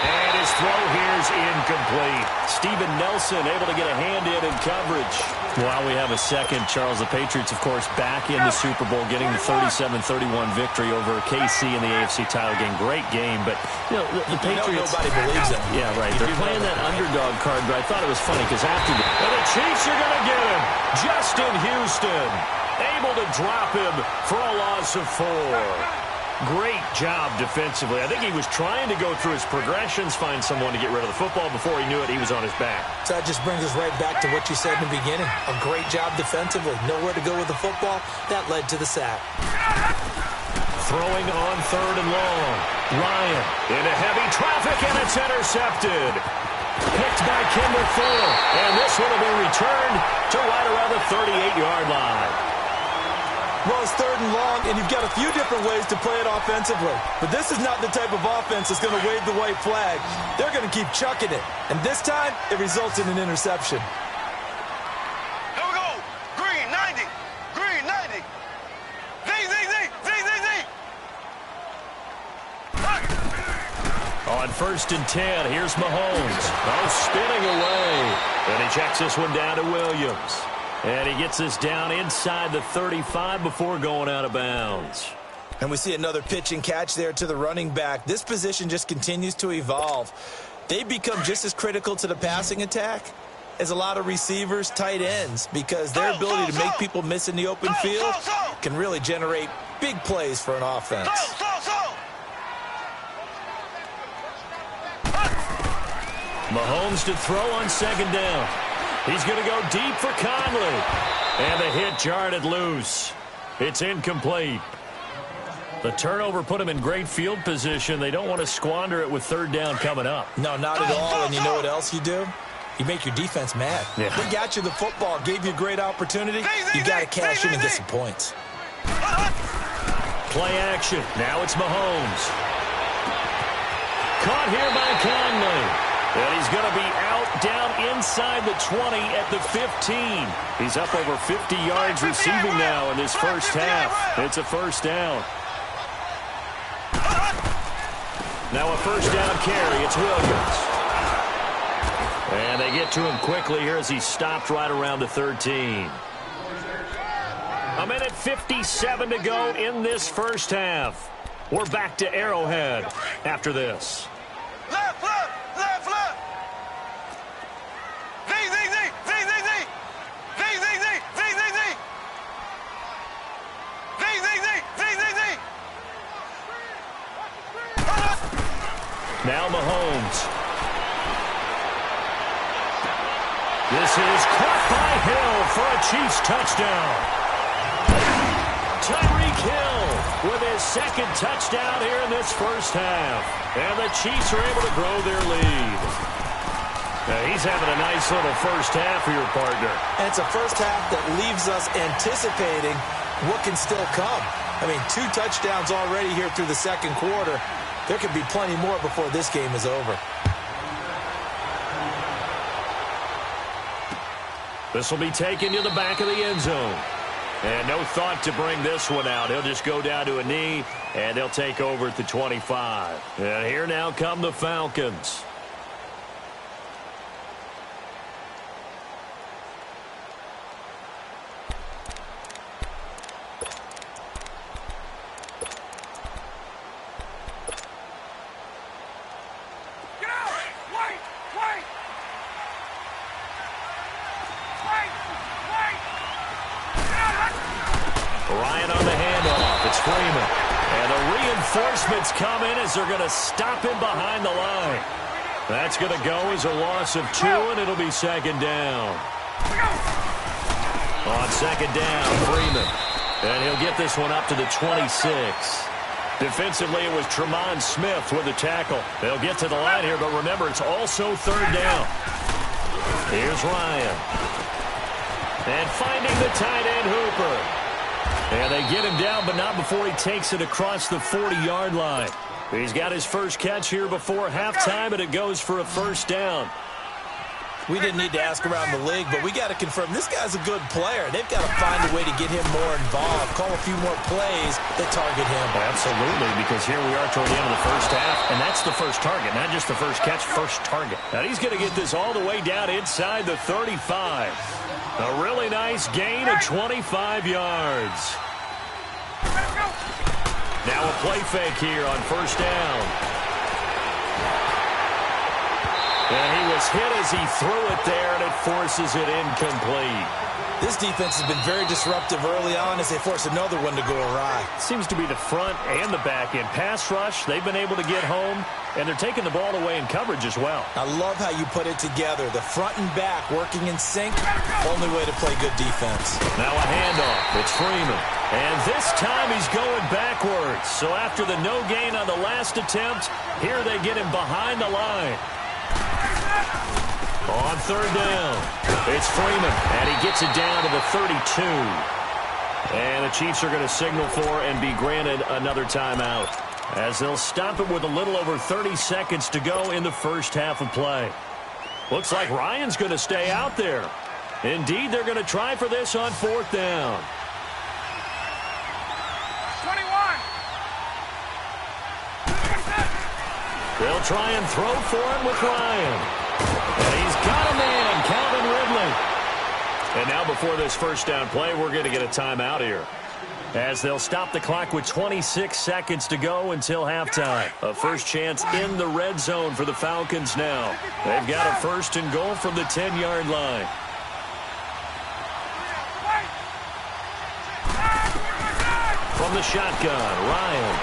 And his throw here's incomplete. Steven Nelson able to get a hand in coverage. While we have a second, Charles, the Patriots, of course, back in the Super Bowl, getting the 37-31 victory over KC in the AFC title game. Great game, but you know the Patriots. Nobody believes them. Yeah, right. They're playing that underdog card, but I thought it was funny because after the Chiefs are going to get him. Justin Houston able to drop him for a loss of 4. Great job defensively. I think he was trying to go through his progressions, find someone to get rid of the football. Before he knew it, he was on his back. So that just brings us right back to what you said in the beginning. A great job defensively. Nowhere to go with the football. That led to the sack. Throwing on 3rd and long. Ryan into heavy traffic, and it's intercepted. Picked by Kendall Fuller. And this one will be returned to right around the 38-yard line. Well, it's 3rd and long, and you've got a few different ways to play it offensively. But this is not the type of offense that's going to wave the white flag. They're going to keep chucking it. And this time, it results in an interception. Here we go. Green 90. Green 90. Z. On 1st and 10, here's Mahomes. Oh, spinning away. And he checks this one down to Williams. And he gets this down inside the 35 before going out of bounds. And we see another pitch and catch there to the running back. This position just continues to evolve. They become just as critical to the passing attack as a lot of receivers, tight ends, because their ability to make people miss in the open field can really generate big plays for an offense. Mahomes to throw on 2nd down. He's going to go deep for Conley. And the hit jarred it loose. It's incomplete. The turnover put him in great field position. They don't want to squander it with 3rd down coming up. No, not at all. And you know what else you do? You make your defense mad. Yeah. They got you the football, gave you a great opportunity. You got to cash in and get some points. Play action. Now it's Mahomes. Caught here by Conley. And he's going to be out down inside the 20 at the 15. He's up over 50 yards receiving now in this first half. It's a first down. Now a first down carry. It's Williams. And they get to him quickly here as he stopped right around the 13. A minute 57 to go in this first half. We're back to Arrowhead after this. Left, left, left, left. Z, Z, Z, Z, Z, Z. Z, Z, Z, Z, Z, Z. Z, Z, Z, Z, Z, Z. Now Mahomes. This is caught by Hill for a Chiefs touchdown. Tyreek Hill with his second touchdown here in this first half. And the Chiefs are able to grow their lead. Now he's having a nice little first half for your partner. And it's a first half that leaves us anticipating what can still come. I mean, 2 touchdowns already here through the second quarter. There could be plenty more before this game is over. This will be taken to the back of the end zone. And no thought to bring this one out. He'll just go down to a knee, and they'll take over at the 25. And here now come the Falcons. Get out! Wait! Wait! Wait! Wait! Get out! Ryan on the handoff. It's Freeman. And the reinforcements come in as they're going to him behind the line. That's going to go as a loss of 2, and it'll be second down. On second down, Freeman. And he'll get this one up to the 26. Defensively, it was Tremont Smith with the tackle. They'll get to the line here, but remember, it's also third down. Here's Ryan. And finding the tight end, Hooper. And they get him down, but not before he takes it across the 40-yard line. He's got his first catch here before halftime, and it goes for a first down. We didn't need to ask around the league, but we got to confirm this guy's a good player. They've got to find a way to get him more involved, call a few more plays that target him. Absolutely, because here we are toward the end of the first half, and that's the first target, not just the first catch, first target. And he's going to get this all the way down inside the 35. A really nice gain of 25 yards. Now a play fake here on first down. And he was hit as he threw it there, and it forces it incomplete. This defense has been very disruptive early on as they force another one to go awry. Seems to be the front and the back end. Pass rush, they've been able to get home, and they're taking the ball away in coverage as well. I love how you put it together. The front and back working in sync, only way to play good defense. Now a handoff. It's Freeman. And this time he's going backwards. So after the no gain on the last attempt, here they get him behind the line. On third down, it's Freeman, and he gets it down to the 32. And the Chiefs are going to signal for and be granted another timeout, as they'll stop it with a little over 30 seconds to go in the first half of play. Looks like Ryan's going to stay out there. Indeed, they're going to try for this on fourth down. 21. They'll try and throw for it with Ryan. And he's got a man, Calvin Ridley. And now before this first down play, we're going to get a timeout here, as they'll stop the clock with 26 seconds to go until halftime. A first chance in the red zone for the Falcons now. They've got a first and goal from the 10-yard line. From the shotgun, Ryan.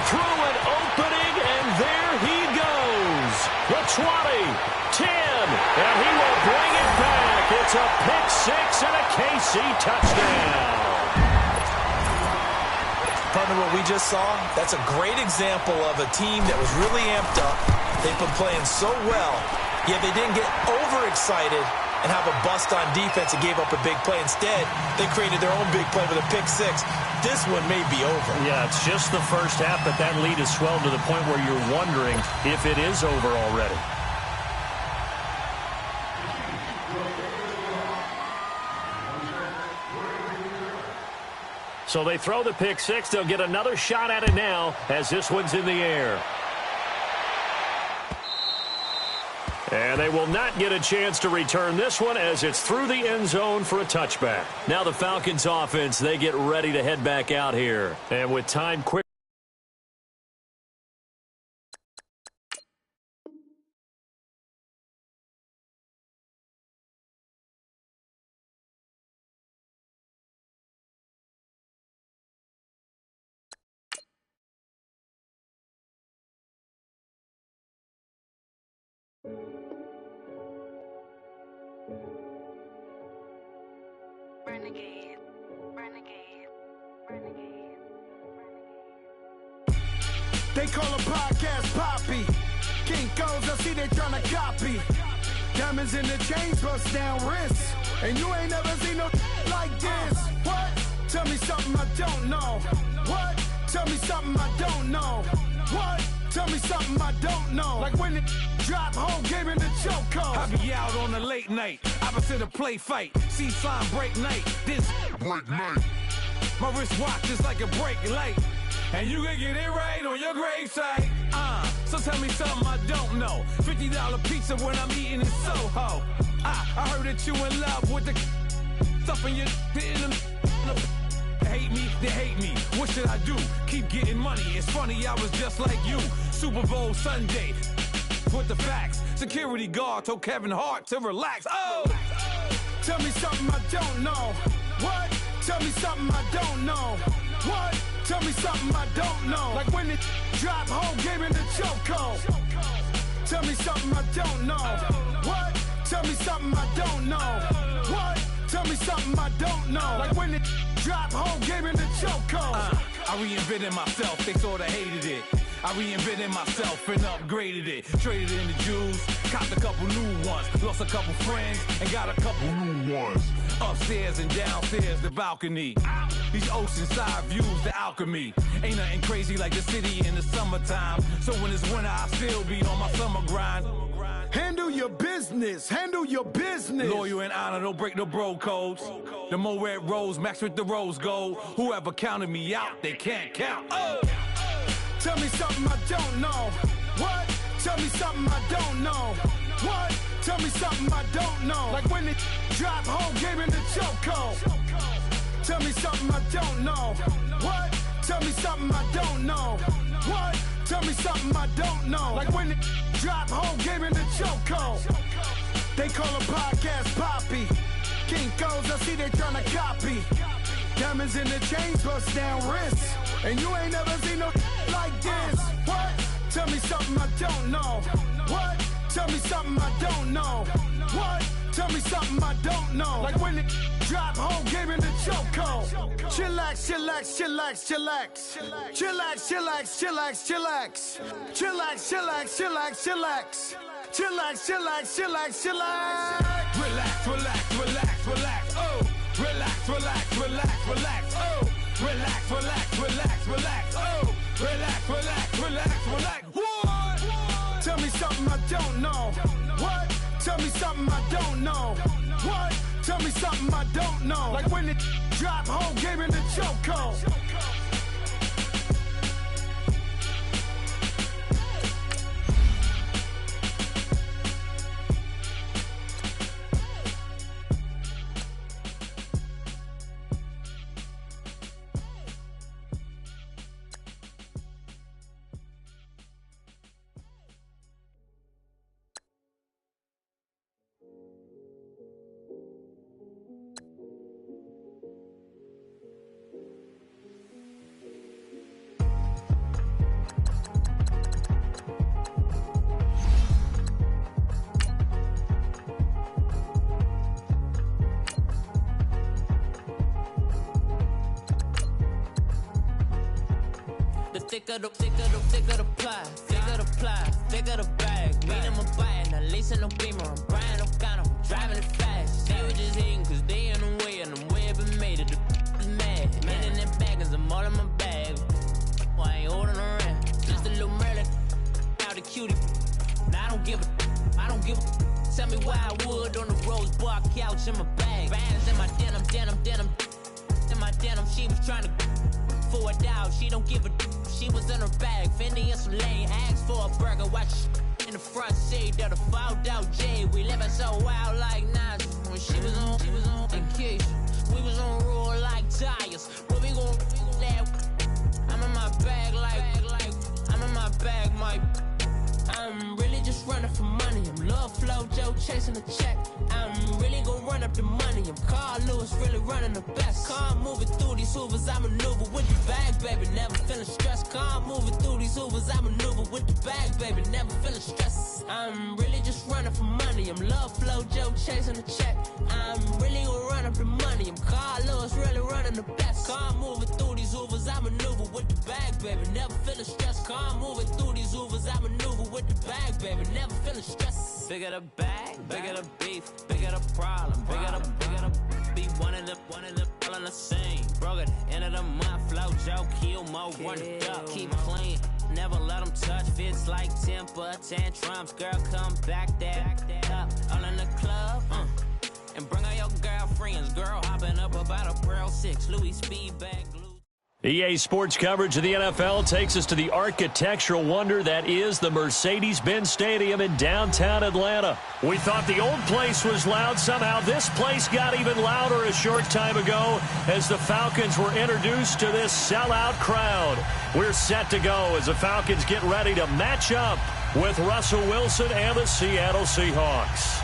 Through an opening, and there he goes. The 20, 10, and he will bring it back. It's a pick six and a KC touchdown. partner, what we just saw, that's a great example of a team that was really amped up. They've been playing so well, yet they didn't get overexcited and have a bust on defense and gave up a big play. Instead, they created their own big play with a pick six. This one may be over. Yeah, it's just the first half, but that lead has swelled to the point where you're wondering if it is over already. So they throw the pick six. They'll get another shot at it now as this one's in the air. And they will not get a chance to return this one as it's through the end zone for a touchback. Now the Falcons offense, they get ready to head back out here. And with time quick. Renegade, renegade, renegade, They call a podcast Poppy. Kinkos, I see they tryna copy. Diamonds in the chains, bust down wrists. And you ain't never seen no like this. What? Tell me something I don't know. What? Tell me something I don't know. What? Tell me something I don't know. Like when it drop, whole game in the chokehold. I be out on a late night, opposite a play fight. See sign break night, this break night. My wristwatch is like a break light. And you can get it right on your gravesite. So tell me something I don't know. $50 pizza when I'm eating in Soho. I heard that you in love with the stuff in your hate me, they hate me. What should I do? Keep getting money. It's funny, I was just like you. Super Bowl Sunday. With the facts. Security guard told Kevin Hart to relax. Oh! Tell me something I don't know. What? Tell me something I don't know. What? Tell me something I don't know. Like when it drop, whole game in the chokehold. Tell me something I don't know. What? Tell me something I don't know. What? Tell me something I don't know. Like when it drop, whole game in the chokehold. I reinvented myself, they sorta hated it. I reinvented myself and upgraded it. Traded in the Jews, copped a couple new ones. Lost a couple friends and got a couple new ones. Upstairs and downstairs, the balcony. These oceanside views, the alchemy. Ain't nothing crazy like the city in the summertime. So when it's winter, I still be on my summer grind. Handle your business. Handle your business. Loyal and honor, don't break no bro codes. The more red rose, max with the rose gold. Whoever counted me out, they can't count. Oh! Tell me something I don't know. What? Tell me something I don't know. What? Tell me something I don't know. Like when it drop, whole game in the chokehold. Tell me something I don't know. What? Tell me something I don't know. What? Tell me something I don't know. Like when it drop, whole game in the chokehold. They call a podcast Poppy. Kinkos, I see they tryna copy. Diamonds in the chains, bust down wrists. And you ain't never seen no like this. What? Tell me something I don't know. What? Tell me something I don't know. What? Tell me something I don't know. Like when it drop, whole game in the chokehold. Chillax, chillax, chillax, chillax. Chillax, chillax, chillax, chillax. Chillax, chillax, chillax, chillax. Chillax, chillax, chillax, chillax. Relax, relax, relax, relax. Oh! Relax, relax, relax, relax. Oh! Relax, relax, relax, relax. Oh! Relax, relax, relax, relax. What? Tell me something I don't know. What? Tell me something I don't know. What? Tell me something I don't know. Like when it drop, whole game in the chokehold. thicker the ply, thicker the ply, thicker the bag. Mean I'm a buyer, now listen no beamer. I'm Brian O'Connor, I'm driving it fast. They were just hating cause they in the way, and I'm way up and made it. The is mad. Man in them baggins, I'm all in my bag. I ain't holding around. Just a little Merlin, out the cutie. Now I don't give a. Tell me why I would on the rose bar couch in my bag. Bands in my denim. In my denim, she was trying to for it out. She don't give a. She was in her bag. Fendi and some lane. Asked for a burger. Watch in the front seat of the fouled out J. We living so wild like Nas. When she was on vacation. We was on roll like tires. What we gon' that? I'm in my bag like I'm in my bag, my. I'm really just running for money. I'm Love Flow Joe chasing the check. I'm really gonna run up the money. I'm Carl Lewis, really running the best. Car moving through these Hoovers, I maneuver with the bag, baby. Never feeling stressed. Car moving through these Hoovers, I maneuver with the bag, baby. Never feeling stressed. I'm really just running for money. I'm Love Flow Joe chasing the check. I'm really gonna run up the money. I'm Carl Lewis, really running the best. Car moving through these Hoovers, I maneuver with the bag, baby. Never feeling stressed. Car moving through these Hoovers, I maneuver with the bag, baby. Never feeling stressed. Bigger the bag, bigger the beef, bigger the problem, bigger the be one of the all in the same. Broke at the end of the month, flow Joe, kill mo, run it up, keep clean. Never let them touch, fits like temper tantrums. Girl, come back that up, all in the club, and bring all your girlfriends. Girl, hopping up about a Pearl 6, Louis speed bag. EA Sports coverage of the NFL takes us to the architectural wonder that is the Mercedes-Benz Stadium in downtown Atlanta. We thought the old place was loud. Somehow this place got even louder a short time ago as the Falcons were introduced to this sellout crowd. We're set to go as the Falcons get ready to match up with Russell Wilson and the Seattle Seahawks.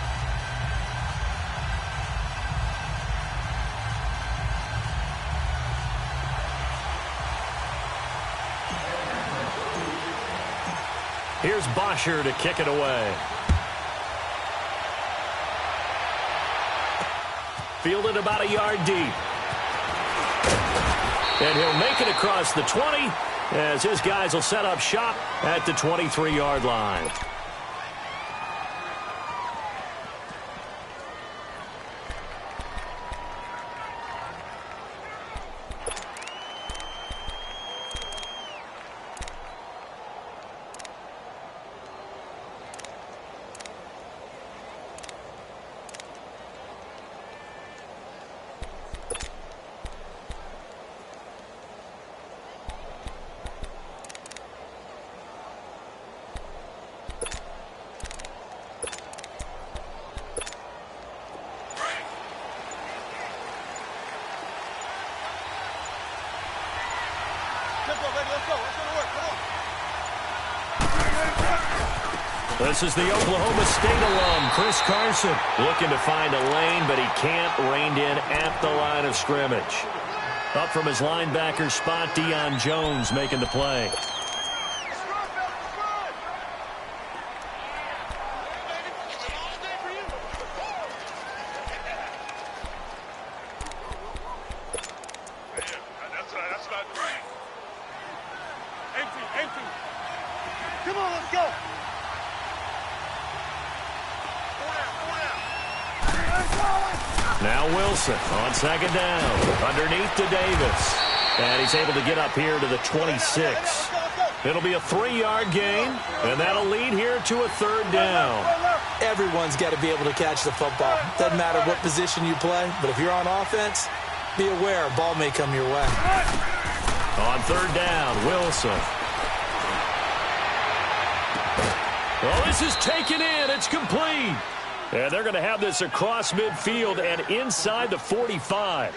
Here's Bosher to kick it away. Fielded about a yard deep. And he'll make it across the 20 as his guys will set up shop at the 23-yard line. This is the Oklahoma State alum, Chris Carson, looking to find a lane, but he can't. Reined in at the line of scrimmage. Up from his linebacker spot, Deion Jones making the play. Come on, let's go. Now Wilson on second down, underneath to Davis. And he's able to get up here to the 26. It'll be a 3-yard gain, and that'll lead here to a third down. Everyone's got to be able to catch the football. Doesn't matter what position you play, but if you're on offense, be aware a ball may come your way. On third down, Wilson. Well, this is taken in. It's complete. And they're going to have this across midfield and inside the 45.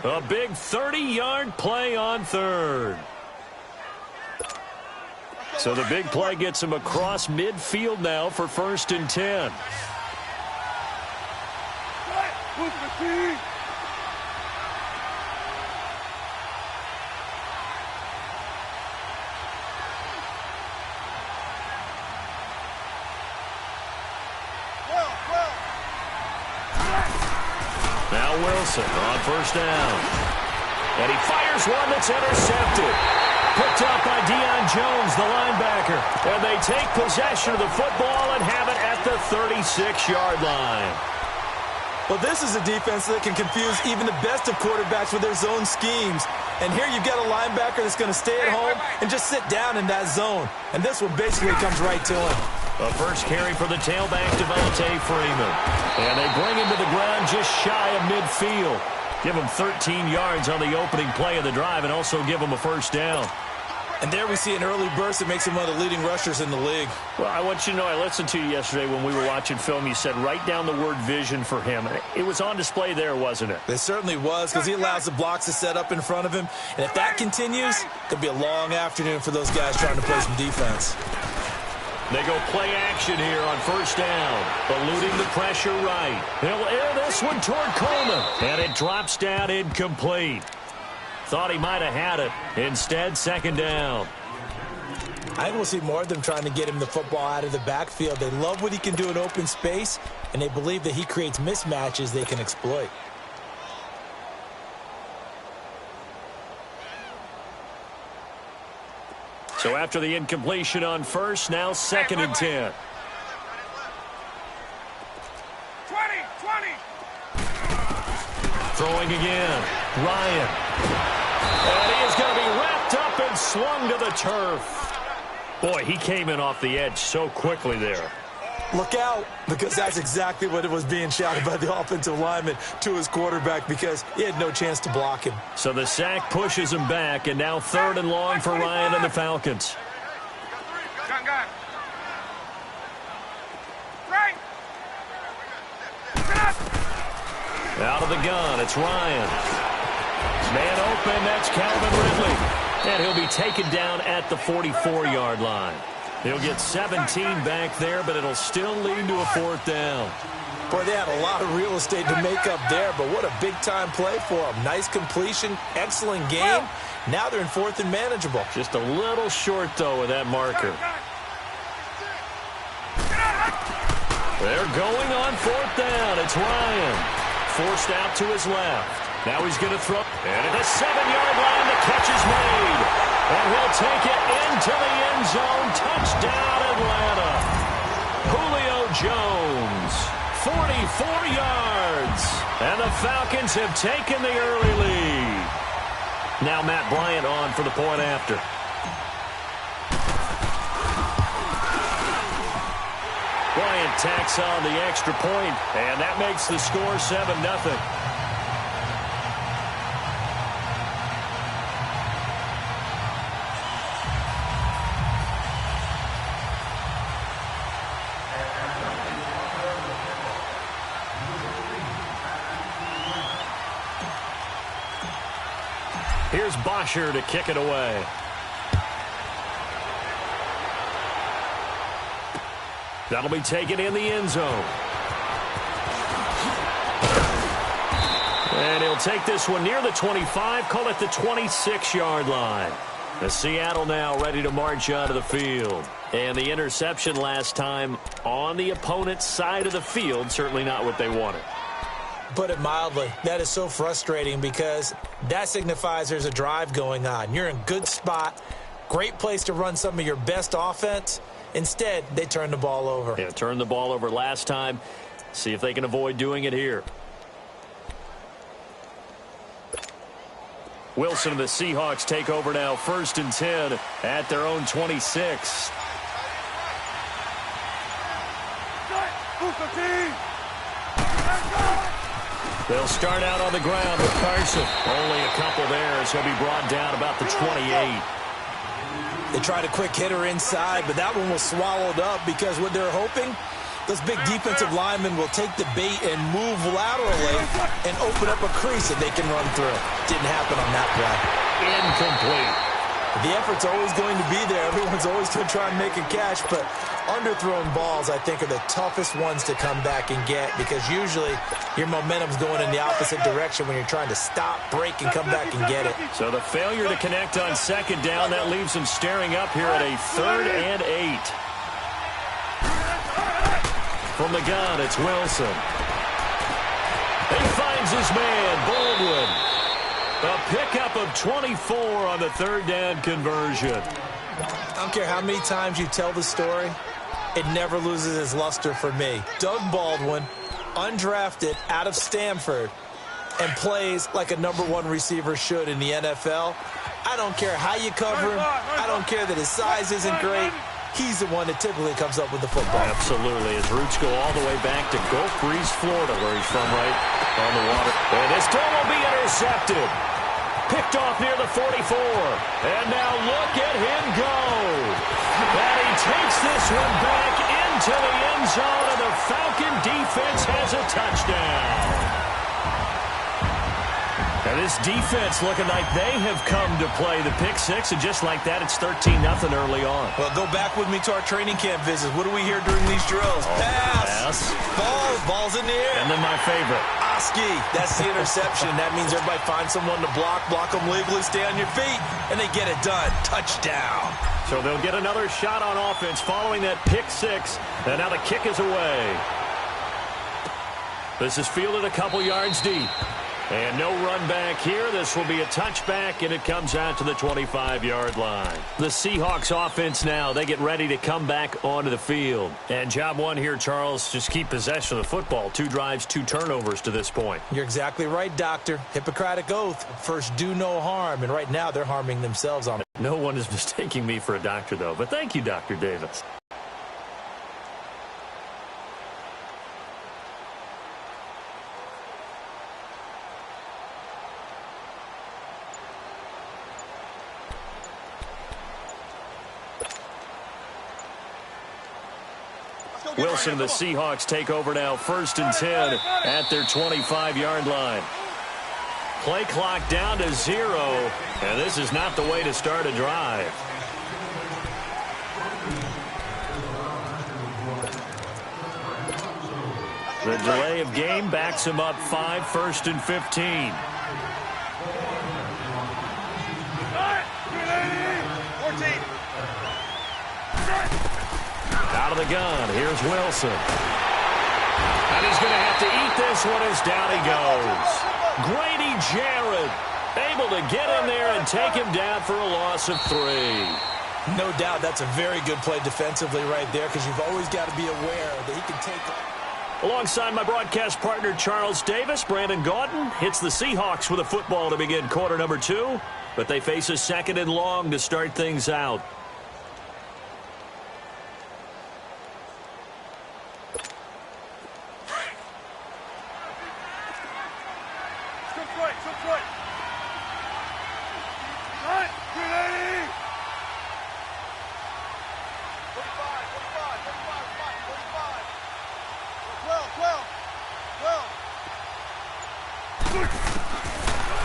A big 30-yard play on third. So the big play gets him across midfield now for 1st and 10. Now Wilson on 1st down. And he fires one that's intercepted. Picked up by Deion Jones, the linebacker. And they take possession of the football and have it at the 36-yard line. Well, this is a defense that can confuse even the best of quarterbacks with their zone schemes. And here you've got a linebacker that's going to stay at home and just sit down in that zone. And this one basically comes right to him. A first carry for the tailback, Devontae Freeman. And they bring him to the ground just shy of midfield. Give him 13 yards on the opening play of the drive and also give him a first down. And there we see an early burst that makes him one of the leading rushers in the league. Well, I want you to know, I listened to you yesterday when we were watching film. You said write down the word vision for him. It was on display there, wasn't it? It certainly was, because he allows the blocks to set up in front of him. And if that continues, it could be a long afternoon for those guys trying to play some defense. They go play action here on first down. Eluding the pressure right. He'll air this one toward Coleman. And it drops down incomplete. Thought he might have had it. Instead, second down. I think we'll see more of them trying to get him the football out of the backfield. They love what he can do in open space, and they believe that he creates mismatches they can exploit. So after the incompletion on first, now second and 10. 20. Throwing again. Ryan. And he is going to be wrapped up and slung to the turf. Boy, he came in off the edge so quickly there. Look out, because that's exactly what it was being shouted by the offensive lineman to his quarterback, because he had no chance to block him. So the sack pushes him back, and now third and long for Ryan and the Falcons. Out of the gun, it's Ryan. Man open, that's Calvin Ridley. And he'll be taken down at the 44-yard line. He'll get 17 back there, but it'll still lead to a fourth down. Boy, they had a lot of real estate to make up there, but what a big-time play for them. Nice completion, excellent game. Now they're in fourth and manageable. Just a little short, though, with that marker. They're going on fourth down. It's Ryan. Forced out to his left. Now he's going to throw. And at the 7-yard line, the catch is made. And he'll take it into the end zone. Touchdown, Atlanta. Julio Jones, 44 yards. And the Falcons have taken the early lead. Now Matt Bryant on for the point after. Bryant tacks on the extra point, and that makes the score 7-0. Here's Bosher to kick it away. That'll be taken in the end zone. And he'll take this one near the 25, call it the 26-yard line. The Seattle now ready to march out of the field. And the interception last time on the opponent's side of the field, certainly not what they wanted. Put it mildly, that is so frustrating because that signifies there's a drive going on. You're in a good spot, great place to run some of your best offense. Instead, they turn the ball over. Yeah, turned the ball over last time. See if they can avoid doing it here. Wilson and the Seahawks take over now, 1st and 10 at their own 26. They'll start out on the ground with Carson. Only a couple there as he'll be brought down about the 28. They tried a quick hitter inside, but that one was swallowed up because what they're hoping, those big defensive linemen will take the bait and move laterally and open up a crease that they can run through. Didn't happen on that play. Incomplete. The effort's always going to be there. Everyone's always going to try and make a catch, but underthrown balls, I think, are the toughest ones to come back and get because usually your momentum's going in the opposite direction when you're trying to stop, break, and come back and get it. So the failure to connect on second down, that leaves him staring up here at a 3rd and 8. From the gun, it's Wilson. He finds his man, Baldwin. A pickup of 24 on the third down conversion. I don't care how many times you tell the story, it never loses its luster for me. Doug Baldwin, undrafted out of Stanford, and plays like a #1 receiver should in the NFL. I don't care how you cover him. I don't care that his size isn't great. He's the one that typically comes up with the football. Absolutely. His roots go all the way back to Gulf Breeze, Florida, where he's from, right on the water. And this still will be intercepted. Picked off near the 44. And now look at him go. And he takes this one back into the end zone, and the Falcon defense has a touchdown. And this defense looking like they have come to play the pick six, and just like that, it's 13-0 early on. Well, go back with me to our training camp visits. What do we hear during these drills? Pass. Ball's in the air. And then my favorite. Oski. That's the interception. That means everybody finds someone to block them legally, stay on your feet, and they get it done. Touchdown. So they'll get another shot on offense following that pick six, and now the kick is away. This is fielded a couple yards deep. And no run back here. This will be a touchback, and it comes out to the 25-yard line. The Seahawks offense now, they get ready to come back onto the field. And job one here, Charles, just keep possession of the football. 2 drives, 2 turnovers to this point. You're exactly right, Doctor. Hippocratic oath. First, do no harm. And right now, they're harming themselves on it. No one is mistaking me for a doctor, though. But thank you, Dr. Davis. Wilson and the Seahawks take over now, 1st and 10 at their 25-yard line. Play clock down to 0, and this is not the way to start a drive. The delay of game backs him up 5, 1st and 15. 14. Out of the gun, here's Wilson. And he's going to have to eat this one as down he goes. Grady Jarrett able to get in there and take him down for a loss of 3. No doubt that's a very good play defensively right there, because you've always got to be aware that he can take it. Alongside my broadcast partner Charles Davis, Brandon Gaudin hits the Seahawks with a football to begin quarter number 2, but they face a 2nd and long to start things out.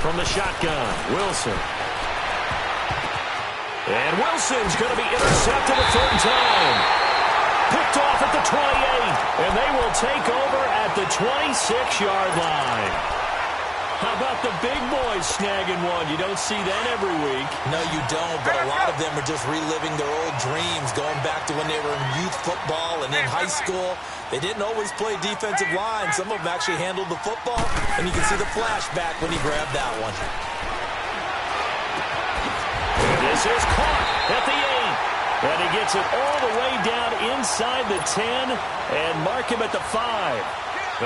From the shotgun, Wilson. And Wilson's going to be intercepted a 3rd time. Picked off at the 28, and they will take over at the 26-yard line. How about the big boys snagging one? You don't see that every week. No, you don't, but a lot of them are just reliving their old dreams, going back to when they were in youth football and in high school. They didn't always play defensive line. Some of them actually handled the football, and you can see the flashback when he grabbed that one. This is caught at the 8, and he gets it all the way down inside the 10 and mark him at the 5.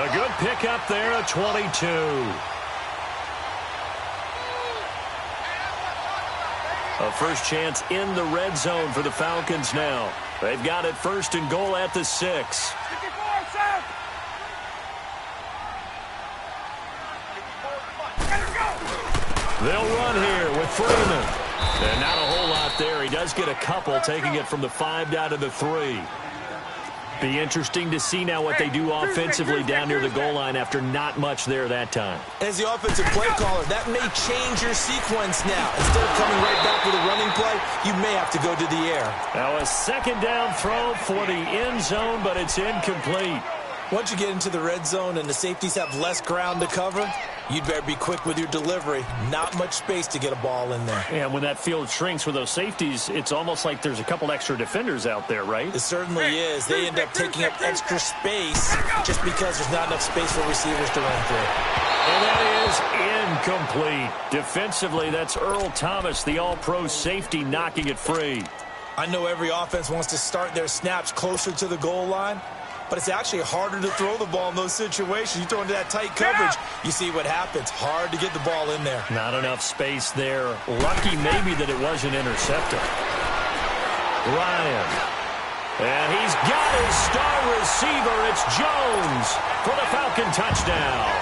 A good pickup there at 22. A first chance in the red zone for the Falcons now. They've got it 1st and goal at the 6. They'll run here with Freeman. And not a whole lot there. He does get a couple, taking it from the 5 down to the 3. Be interesting to see now what they do offensively down near the goal line after not much there that time. As the offensive play caller, that may change your sequence now. Instead of coming right back with a running play, you may have to go to the air. Now a 2nd down throw for the end zone, but it's incomplete. Once you get into the red zone and the safeties have less ground to cover, you'd better be quick with your delivery. Not much space to get a ball in there. And when that field shrinks with those safeties, it's almost like there's a couple extra defenders out there, right? It certainly is. They end up taking up extra space just because there's not enough space for receivers to run through. And that is incomplete. Defensively, that's Earl Thomas, the all-pro safety, knocking it free. I know every offense wants to start their snaps closer to the goal line, but it's actually harder to throw the ball in those situations. You throw into that tight coverage, you see what happens. Hard to get the ball in there. Not enough space there. Lucky maybe that it wasn't intercepted. Ryan. And he's got his star receiver. It's Jones for the Falcon touchdown.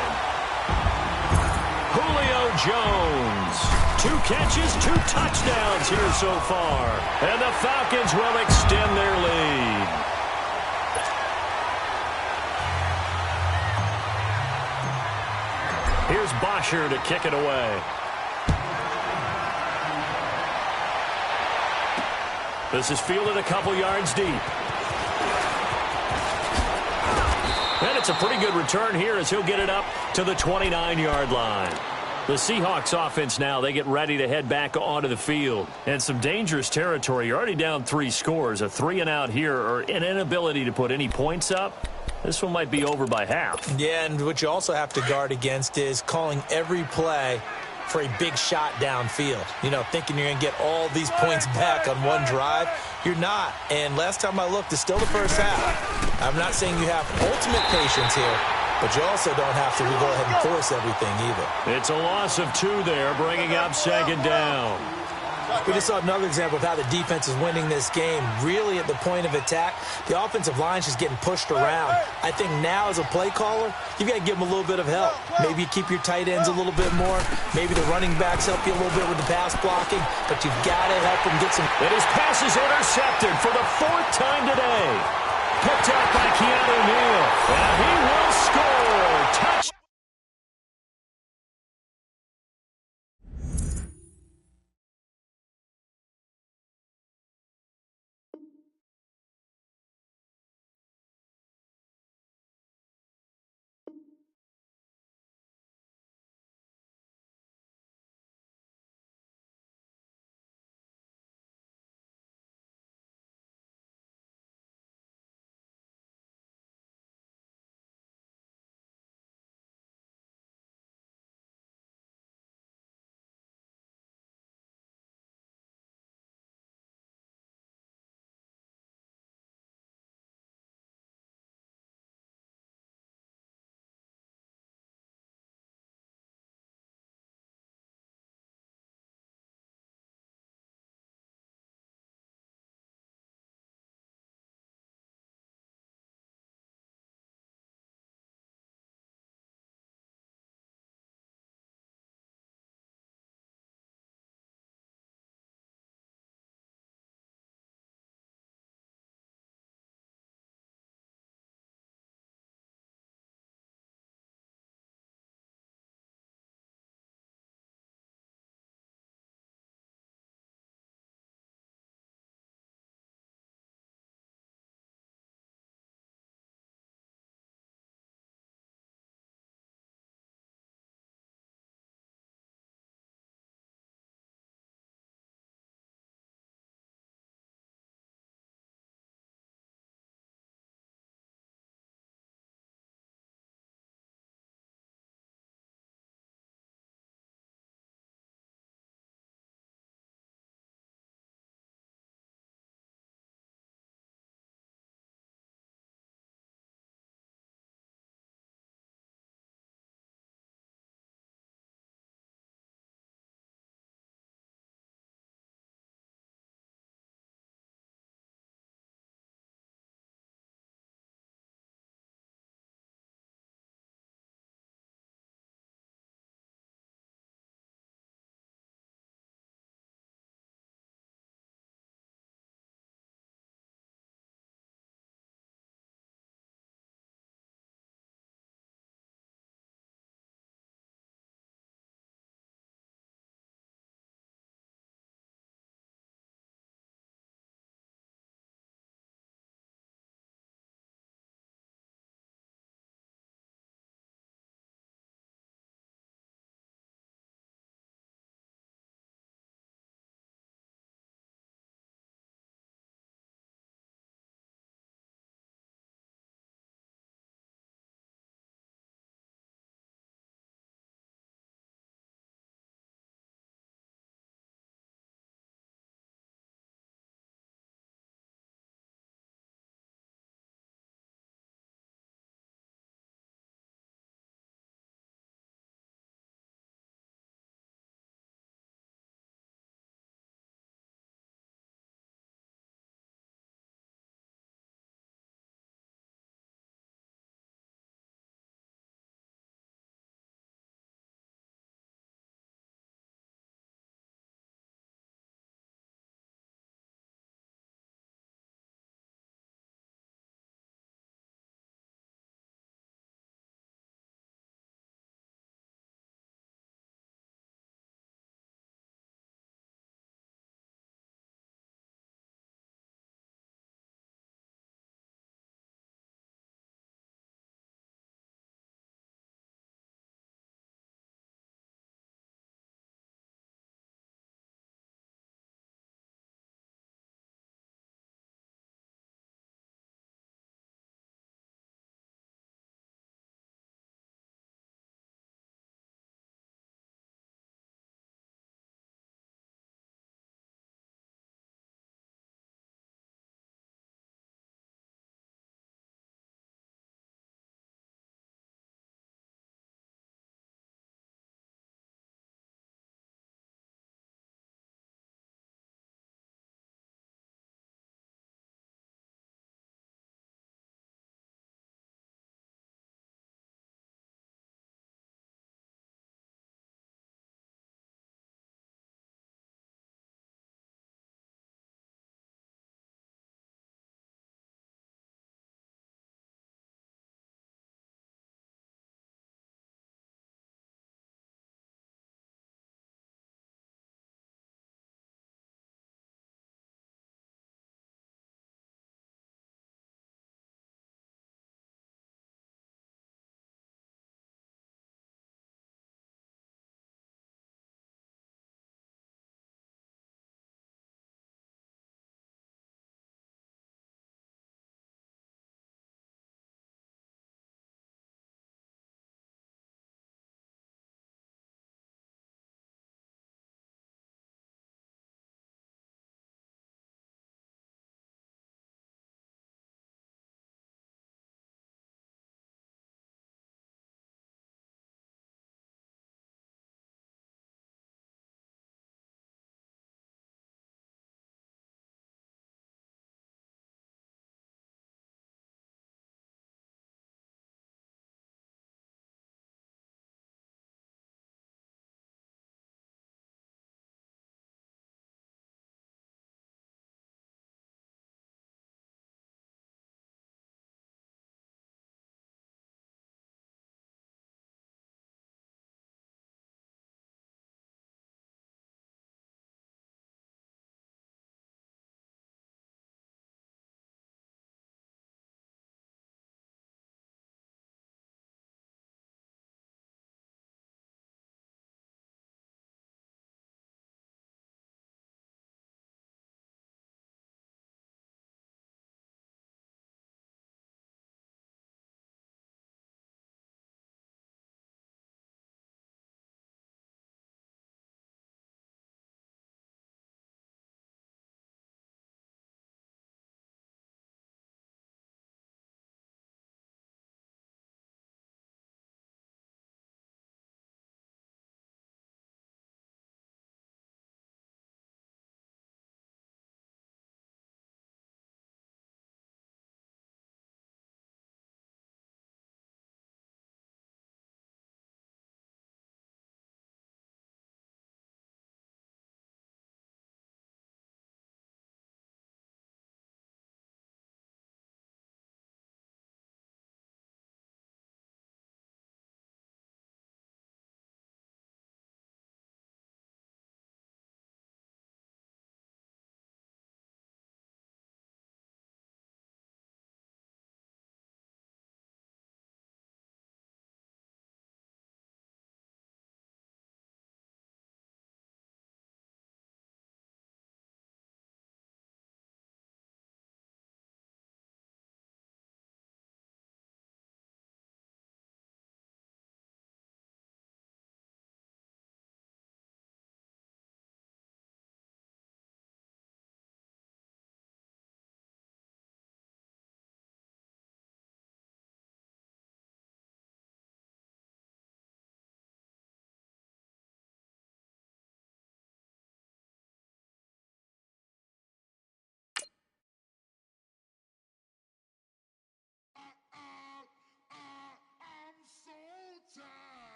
Julio Jones. 2 catches, 2 touchdowns here so far. And the Falcons will extend their lead. Here's Bosher to kick it away. This is fielded a couple yards deep. And it's a pretty good return here as he'll get it up to the 29-yard line. The Seahawks offense now, they get ready to head back onto the field. And some dangerous territory. You're already down 3 scores. A 3-and-out here or an inability to put any points up. This one might be over by half. Yeah, and what you also have to guard against is calling every play for a big shot downfield. You know, thinking you're going to get all these points back on one drive. You're not. And last time I looked, it's still the first half. I'm not saying you have ultimate patience here, but you also don't have to go ahead and force everything either. It's a loss of 2 there, bringing up 2nd down. We just saw another example of how the defense is winning this game. Really at the point of attack, the offensive line's just getting pushed around. I think now as a play caller, you've got to give them a little bit of help. Maybe you keep your tight ends a little bit more. Maybe the running backs help you a little bit with the pass blocking, but you've got to help them get some. And his pass is intercepted for the 4th time today. Picked up by Keanu Neal. And he will score. Touchdown.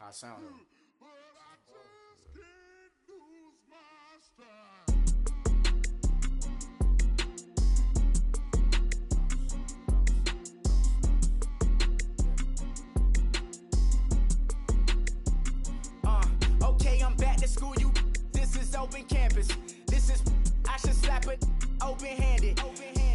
How sound though? Okay, I'm back to school, you. This is open campus. This is, I should slap it open-handed.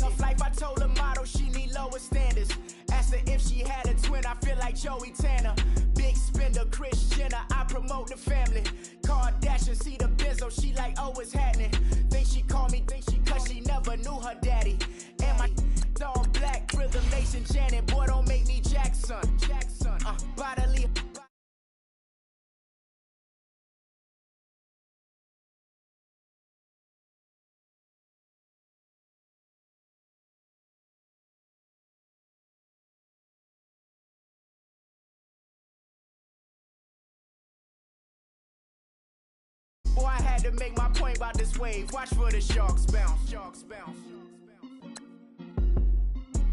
Tough life, I told her motto, she need lower standards. Asked her if she had a twin, I feel like Joey Tanner. Big spender, Kris Jenner, I promote the family. Kardashian, see the Benzo, she like, oh, it's happening. Think she called me, cause she never knew her daddy. And my all black, Rhythm Nation Janet, boy, don't make me Jackson. Bodily. Boy, I had to make my point about this wave. Watch for the sharks bounce. Sharks bounce.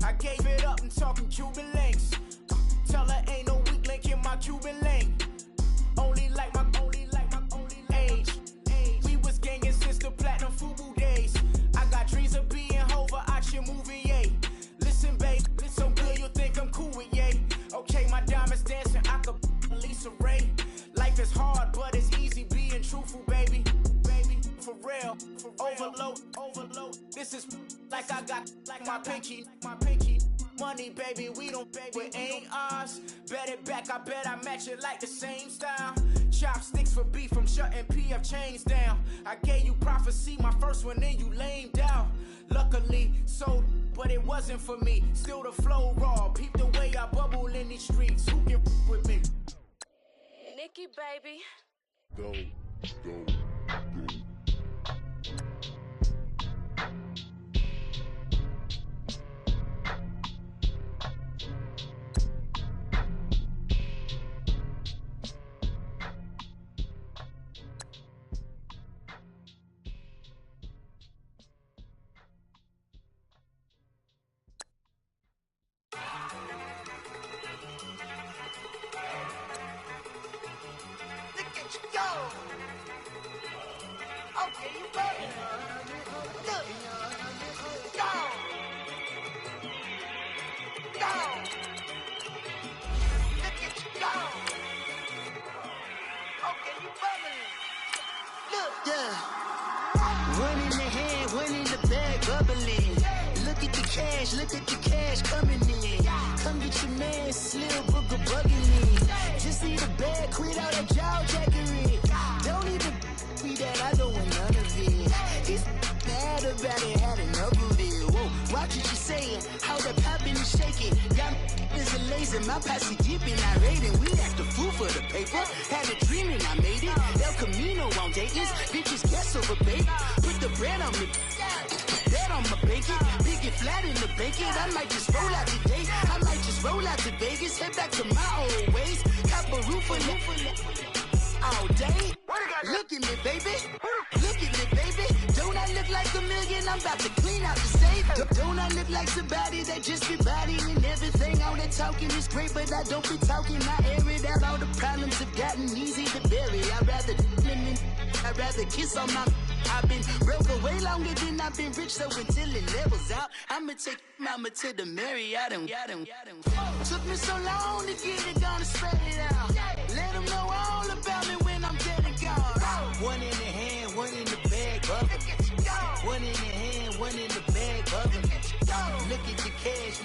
I gave it up and talking Cuban links. Tell her ain't no weak link in my Cuban link. Only like my age. We was gangin' since the platinum FUBU days. I got dreams of being Hova out your movie, yay. Listen, babe, listen good, you think I'm cool with yay. Okay, my diamonds dancing, I could Lisa Ray. Life is hard, but it's easy being truthful, baby. For real, overload. This is like I got like my pinky. Money, baby, we don't pay, it ain't ours. Bet it back, I bet I match it like the same style. Chopsticks for beef, from shutting PF chains down. I gave you prophecy, my first one, then you lamed out. Luckily, sold, but it wasn't for me. Still the flow raw, peep the way I bubble in these streets. Who can with me? Nikki, baby. Go. Okay, you ready? Look. Go. Look at you go. Okay, you bubbling. Look. Yeah. One in the hand, one in the bag, bubbling. Look at the cash coming in. Come get your man, Slim Booger bugging. Just need a bag, quit out that jaw jackery. Don't even be that, I don't want none of it. It's bad about it, had enough of it. Whoa, watch what you saying, how the poppin' and shaking. Got is a laser, my posse dipping, I raiding. We act a fool for the paper. Had a dream and I made it. El Camino on Dayton's, bitches guess over bait. Put the bread on me. That on my bacon, big and flat in the bacon. I might just roll out today. I might just roll out to Vegas, head back to my old ways. Cop a roof all day. Look at me, baby. Look at me, baby. Don't I look like a million? I'm about to clean out the safe. Don't I look like somebody that just be bodying everything? All that talking is great, but I don't be talking. I air it out. All the problems have gotten easy to bury. I'd rather kiss on my. I've been broke away longer than I've been rich, so until it levels out, I'ma take mama to the Marriott and took me so long to get it, gonna spread it out. Let them know all about me when I'm dead and gone. One in the hand, one in the bag, bubbling. One in the hand, one in the bag, bubbling. Look at the cash,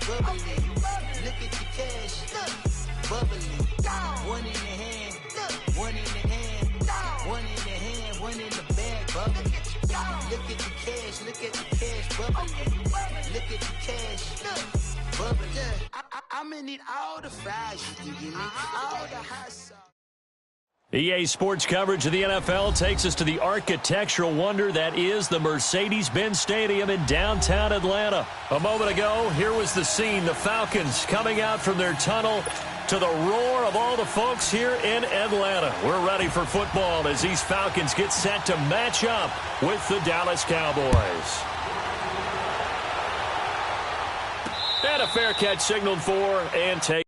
bubbling. Look at the cash, bubbling. One in the hand, one in the hand. One in the hand, one in the bag, bubbling. Look at the cash, bubbling. Look at the cash, bubbling. I'ma need all the fries you can give me, all the hot sauce. EA Sports coverage of the NFL takes us to the architectural wonder that is the Mercedes-Benz Stadium in downtown Atlanta. A moment ago, here was the scene, the Falcons coming out from their tunnel to the roar of all the folks here in Atlanta. We're ready for football as these Falcons get set to match up with the Dallas Cowboys. And a fair catch signaled for and take.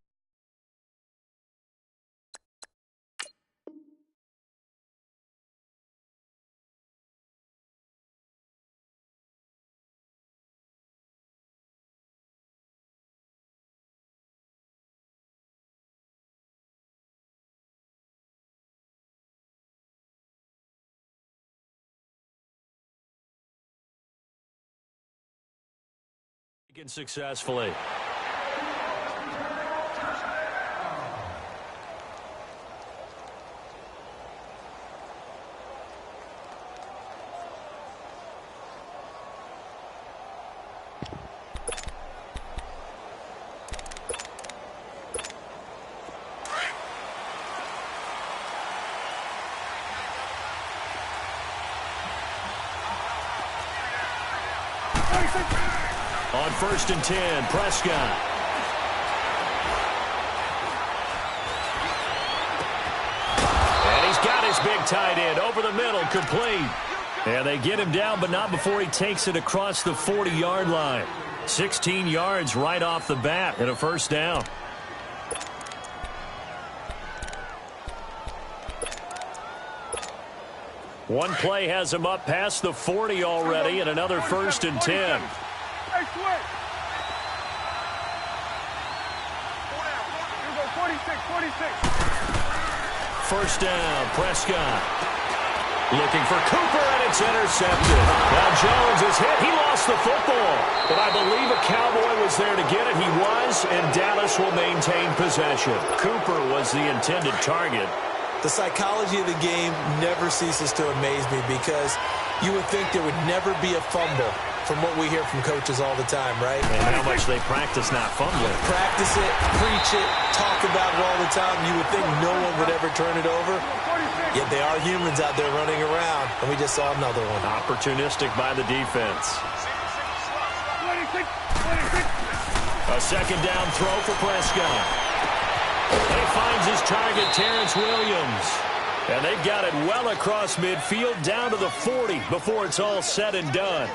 Successfully. On 1st and 10, Prescott. And he's got his big tight end over the middle, complete. And they get him down, but not before he takes it across the 40-yard line. 16 yards right off the bat and a first down. One play has him up past the 40 already, and another 1st and 10. First down, Prescott. Looking for Cooper, and it's intercepted. Now Jones is hit. He lost the football, but I believe a Cowboy was there to get it. He was, and Dallas will maintain possession. Cooper was the intended target. The psychology of the game never ceases to amaze me because you would think there would never be a fumble from what we hear from coaches all the time, right? And how much they practice not fumbling. Practice it, preach it, talk about it all the time. You would think no one would ever turn it over. Yet they are humans out there running around, and we just saw another one. Opportunistic by the defense. A second down throw for Prescott. And he finds his target, Terrence Williams. And they've got it well across midfield, down to the 40 before it's all said and done.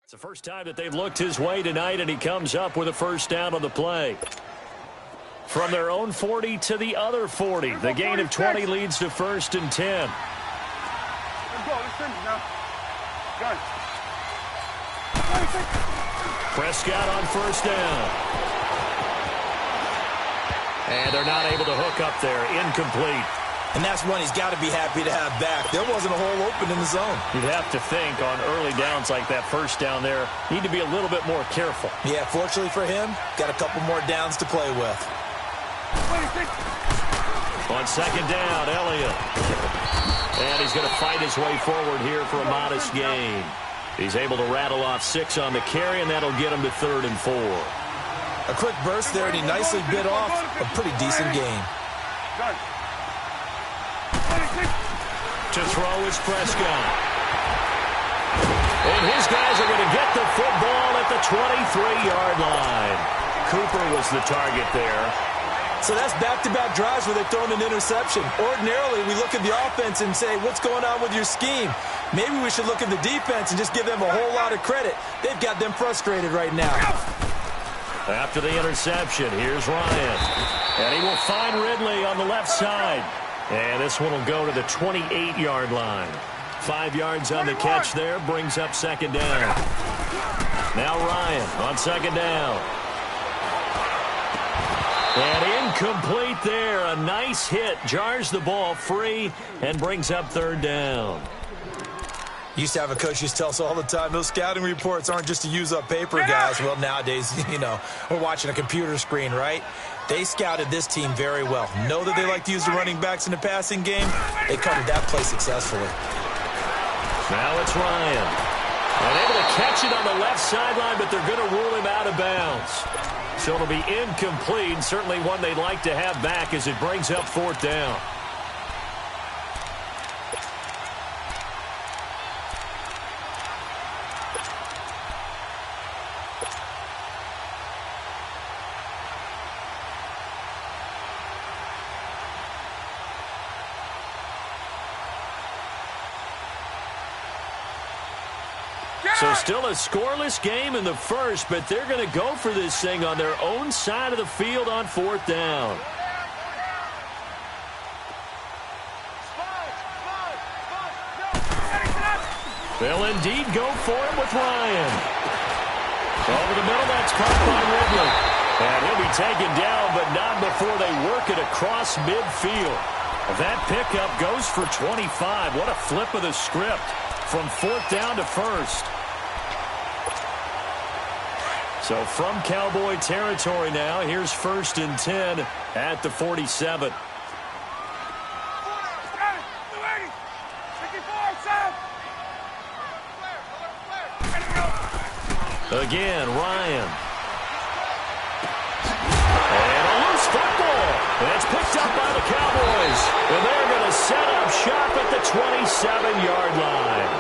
It's the first time that they've looked his way tonight, and he comes up with a first down on the play. From their own 40 to the other 40. The gain of 20 leads to 1st and 10. Let's go. Let's finish now. Gun. Prescott on first down. And they're not able to hook up there. Incomplete. And that's one he's got to be happy to have back. There wasn't a hole open in the zone. You'd have to think on early downs like that first down there, need to be a little bit more careful. Yeah, fortunately for him, got a couple more downs to play with. On second down, Elliott. And he's going to fight his way forward here for a modest gain. He's able to rattle off 6 on the carry, and that'll get him to 3rd and 4. A quick burst there, and he nicely bit off a pretty decent gain. To throw is Prescott. And his guys are going to get the football at the 23-yard line. Cooper was the target there. So that's back-to-back drives where they're throwing an interception. Ordinarily, we look at the offense and say, what's going on with your scheme? Maybe we should look at the defense and just give them a whole lot of credit. They've got them frustrated right now. After the interception, here's Ryan. And he will find Ridley on the left side. And this one will go to the 28-yard line. 5 yards on the catch there, brings up second down. Now Ryan on second down. And incomplete there. A nice hit. Jars the ball free and brings up 3rd down. Used to have a coach used to tell us all the time, those scouting reports aren't just to use up paper, guys. Well, nowadays, we're watching a computer screen, right? They scouted this team very well. Know that they like to use the running backs in the passing game. They covered that play successfully. Now it's Ryan. And able to catch it on the left sideline, but they're going to rule him out of bounds. So it'll be incomplete, certainly one they'd like to have back as it brings up 4th down. So still a scoreless game in the first, but they're going to go for this thing on their own side of the field on 4th down. They'll indeed go for it with Ryan. Over the middle, that's caught by Ridley. And he'll be taken down, but not before they work it across midfield. That pickup goes for 25. What a flip of the script from 4th down to 1st. So from Cowboy territory now, here's 1st and 10 at the 47. Again, Ryan. And a loose football. And it's picked up by the Cowboys. And they're going to set up shop at the 27-yard line.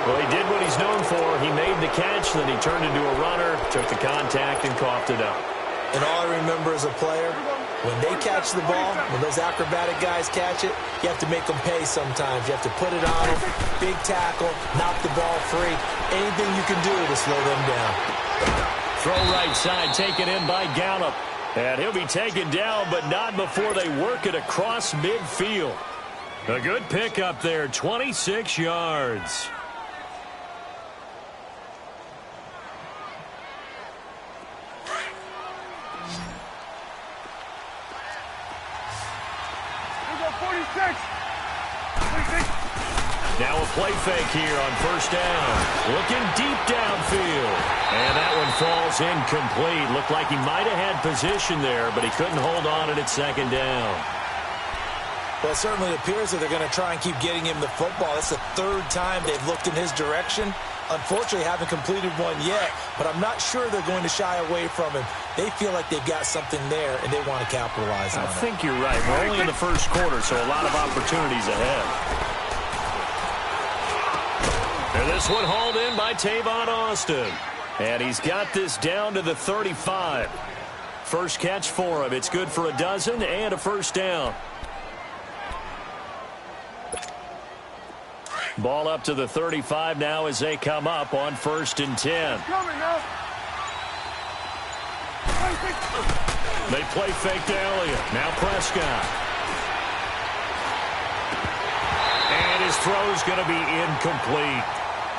Well, he did what he's known for. He made the catch, then he turned into a runner, took the contact, and coughed it up. And all I remember as a player, when they catch the ball, when those acrobatic guys catch it, you have to make them pay sometimes. You have to put it on them, big tackle, knock the ball free. Anything you can do to slow them down. Throw right side, taken in by Gallup. And he'll be taken down, but not before they work it across midfield. A good pickup there, 26 yards. Now a play fake here on 1st down. Looking deep downfield. And that one falls incomplete. Looked like he might have had position there, but he couldn't hold on at 2nd down. Well, it certainly appears that they're going to try and keep getting him the football. It's the 3rd time they've looked in his direction. Unfortunately, haven't completed one yet, but I'm not sure they're going to shy away from him. They feel like they've got something there, and they want to capitalize on it. I think you're right. We're only in the 1st quarter, so a lot of opportunities ahead. And this one hauled in by Tavon Austin. And he's got this down to the 35. First catch for him. It's good for a dozen and a 1st down. Ball up to the 35 now as they come up on 1st and 10. They play fake to Elliott. Now Prescott. And his throw's going to be incomplete.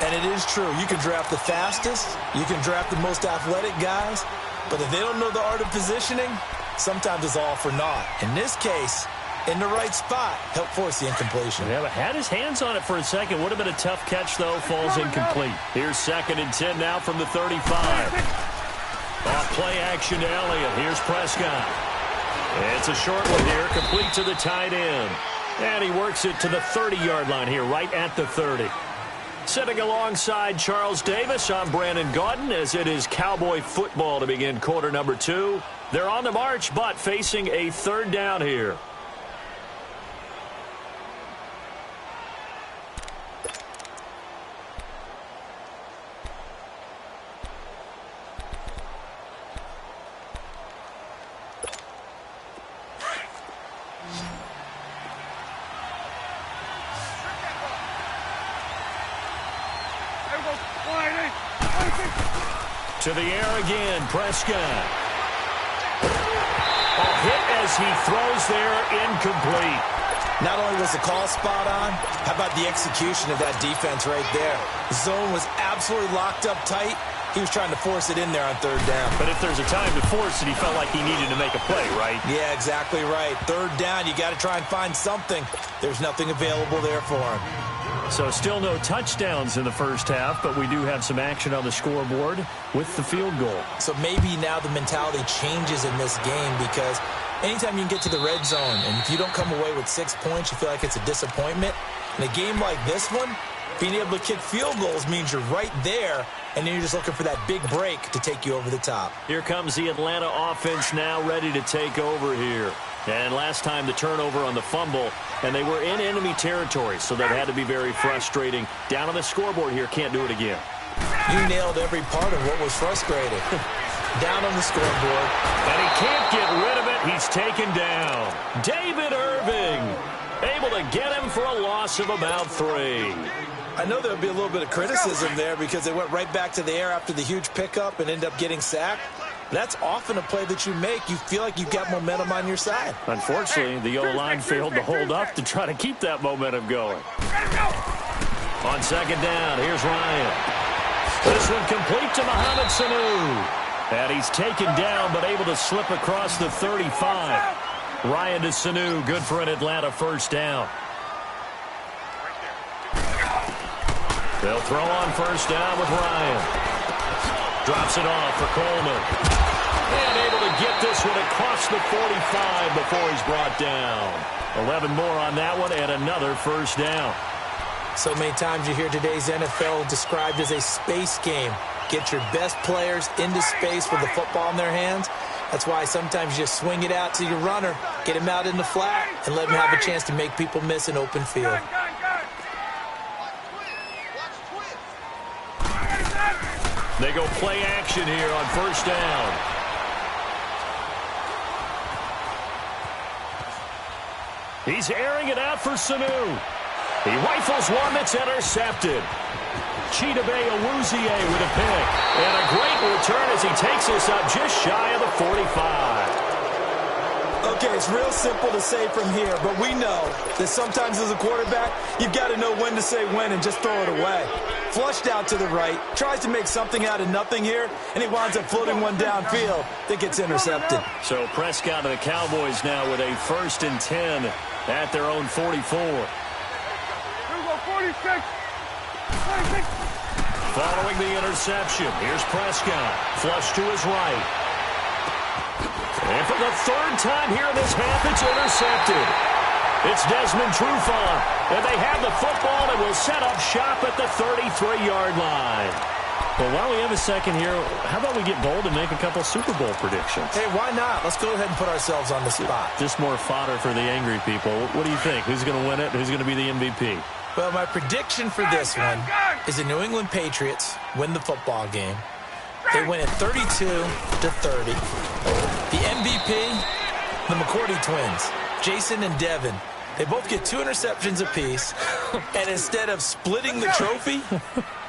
And it is true. You can draft the fastest. You can draft the most athletic guys. But if they don't know the art of positioning, sometimes it's all for naught. In this case, in the right spot, help force the incompletion. Yeah, but had his hands on it for a second. Would have been a tough catch, though. Falls incomplete. Here's 2nd and 10 now from the 35. Off play action to Elliott. Here's Prescott. It's a short one here, complete to the tight end. And he works it to the 30-yard line here, right at the 30. Sitting alongside Charles Davis, I'm Brandon Gaudin, as it is Cowboy football to begin quarter number 2. They're on the march, but facing a 3rd down here. To the air again, Prescott. A hit as he throws there, incomplete. Not only was the call spot on, how about the execution of that defense right there? The zone was absolutely locked up tight. He was trying to force it in there on 3rd down. But if there's a time to force it, he felt like he needed to make a play, right? Yeah, exactly right. 3rd down, you got to try and find something. There's nothing available there for him. So still no touchdowns in the 1st half, but we do have some action on the scoreboard with the field goal. So maybe now the mentality changes in this game, because anytime you can get to the red zone, and if you don't come away with 6 points, you feel like it's a disappointment. In a game like this one, being able to kick field goals means you're right there, and then you're just looking for that big break to take you over the top. Here comes the Atlanta offense now ready to take over here. And last time the turnover on the fumble, and they were in enemy territory, so that had to be very frustrating. Down on the scoreboard here, can't do it again. You nailed every part of what was frustrating. Down on the scoreboard. And he can't get rid of it. He's taken down. David Irving able to get him for a loss of about 3. I know there'll be a little bit of criticism there because they went right back to the air after the huge pickup and ended up getting sacked. That's often a play that you make. You feel like you've got momentum on your side. Unfortunately, the O-line failed to hold up to try to keep that momentum going. On 2nd down, here's Ryan. This one complete to Mohamed Sanu. And he's taken down, but able to slip across the 35. Ryan to Sanu, good for an Atlanta first down. They'll throw on first down with Ryan. Drops it off for Coleman. And able to get this one across the 45 before he's brought down. 11 more on that one and another first down. So many times you hear today's NFL described as a space game. Get your best players into space with the football in their hands. That's why sometimes you just swing it out to your runner, get him out in the flat, and let him have a chance to make people miss an open field. They go play action here on first down. He's airing it out for Sanu. He rifles one that's intercepted. Chidobe Awuzie with a pick. And a great return as he takes us up just shy of the 45. Okay, it's real simple to say from here, but we know that sometimes as a quarterback, you've got to know when to say when and just throw it away. Flushed out to the right, tries to make something out of nothing here, and he winds up floating one downfield that gets intercepted. So Prescott and the Cowboys now with a 1st and 10 at their own 44. 46. Following the interception, here's Prescott. Flush to his right. And for the 3rd time here in this half, it's intercepted. It's Desmond Trufant. And they have the football and will set up shop at the 33-yard line. Well, while we have a second here, how about we get bold and make a couple Super Bowl predictions? Hey, why not? Let's go ahead and put ourselves on the spot. Just more fodder for the angry people. What do you think? Who's going to win it? Who's going to be the MVP? Well, my prediction for this one is the New England Patriots win the football game. They win it 32-30. The MVP, the McCourty twins, Jason and Devin. They both get 2 interceptions apiece, and instead of splitting the trophy,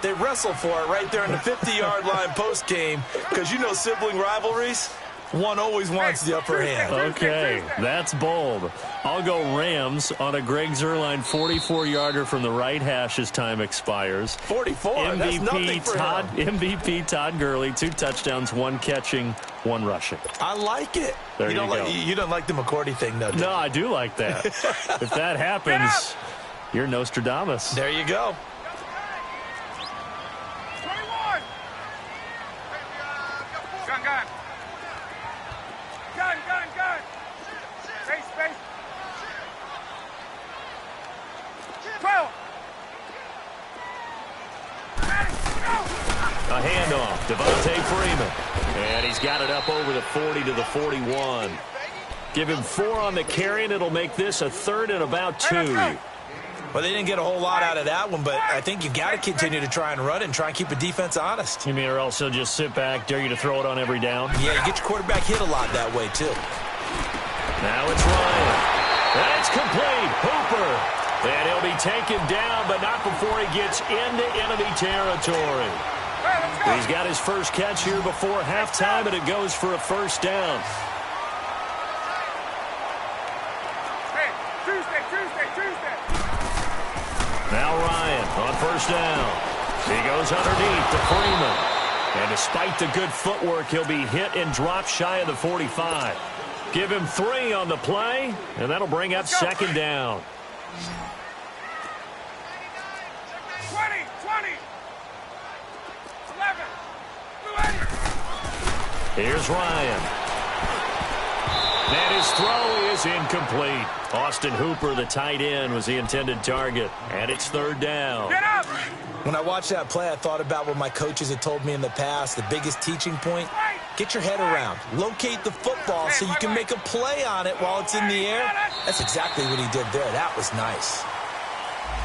they wrestle for it right there in the 50-yard line post-game, because you know sibling rivalries, one always wants the upper hand. Okay, that's bold. I'll go Rams on a Greg Zuerlein 44-yarder from the right hash as time expires. 44, that's nothing for him. MVP Todd Gurley, 2 touchdowns, 1 catching, 1 rushing. I like it. There you go. You don't like the McCourty thing, though, do you? No, I do like that. If that happens, you're Nostradamus. There you go. 21. Gun. Space. 12. A handoff, Devontae Freeman. And he's got it up over the 40 to the 41. Give him 4 on the carry, and it'll make this a 3rd and about 2. Well, they didn't get a whole lot out of that one, but I think you got to continue to try and run and try and keep the defense honest. You mean, or else he'll just sit back, dare you to throw it on every down? Yeah, you get your quarterback hit a lot that way, too. Now it's Ryan. That's complete. Hooper. And he'll be taken down, but not before he gets into enemy territory. He's got his first catch here before halftime, and it goes for a first down. Tuesday. Now Ryan on first down. He goes underneath to Freeman. And despite the good footwork, he'll be hit and dropped shy of the 45. Give him 3 on the play, and that'll bring up second down. 20. 11. Here's Ryan. And his throw is incomplete. Austin Hooper, the tight end, was the intended target. And it's 3rd down. Get up! When I watched that play, I thought about what my coaches had told me in the past. The biggest teaching point, get your head around. Locate the football so you can make a play on it while it's in the air. That's exactly what he did there. That was nice.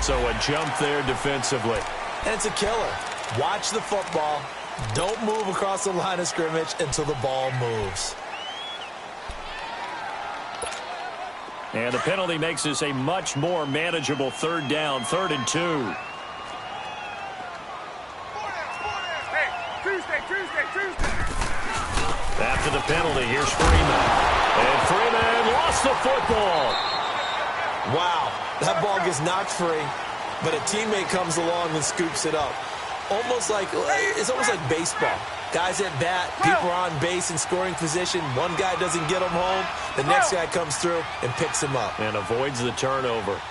So a jump there defensively. And it's a killer. Watch the football. Don't move across the line of scrimmage until the ball moves. And the penalty makes this a much more manageable 3rd down, 3rd and 2. Hey, Tuesday. After the penalty, here's Freeman. And Freeman lost the football. Wow, that ball gets knocked free, but a teammate comes along and scoops it up. It's almost like baseball. Guys at bat, people are on base in scoring position. One guy doesn't get him home. The next guy comes through and picks him up. And avoids the turnover.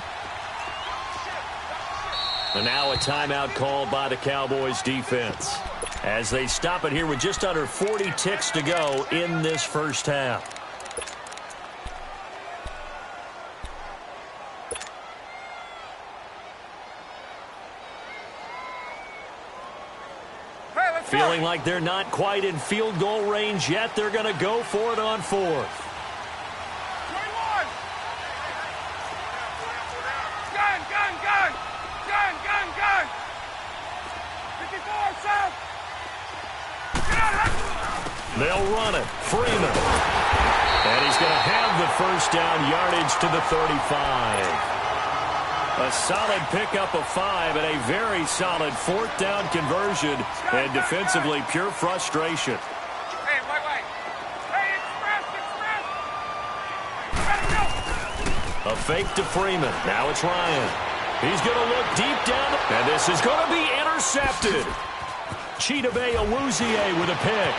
And now a timeout called by the Cowboys defense as they stop it here with just under 40 ticks to go in this first half. Feeling like they're not quite in field goal range yet. They're going to go for it on fourth. 21. Gun, gun, gun. Gun, gun, gun. 54, south. They'll run it. Freeman. And he's going to have the first down yardage to the 35. A solid pickup of 5 and a very solid fourth down conversion, and defensively pure frustration. Hey, wait. Hey, express. A fake to Freeman. Now it's Ryan. He's going to look deep down, and this is going to be intercepted. Chidobe Awuzie with a pick.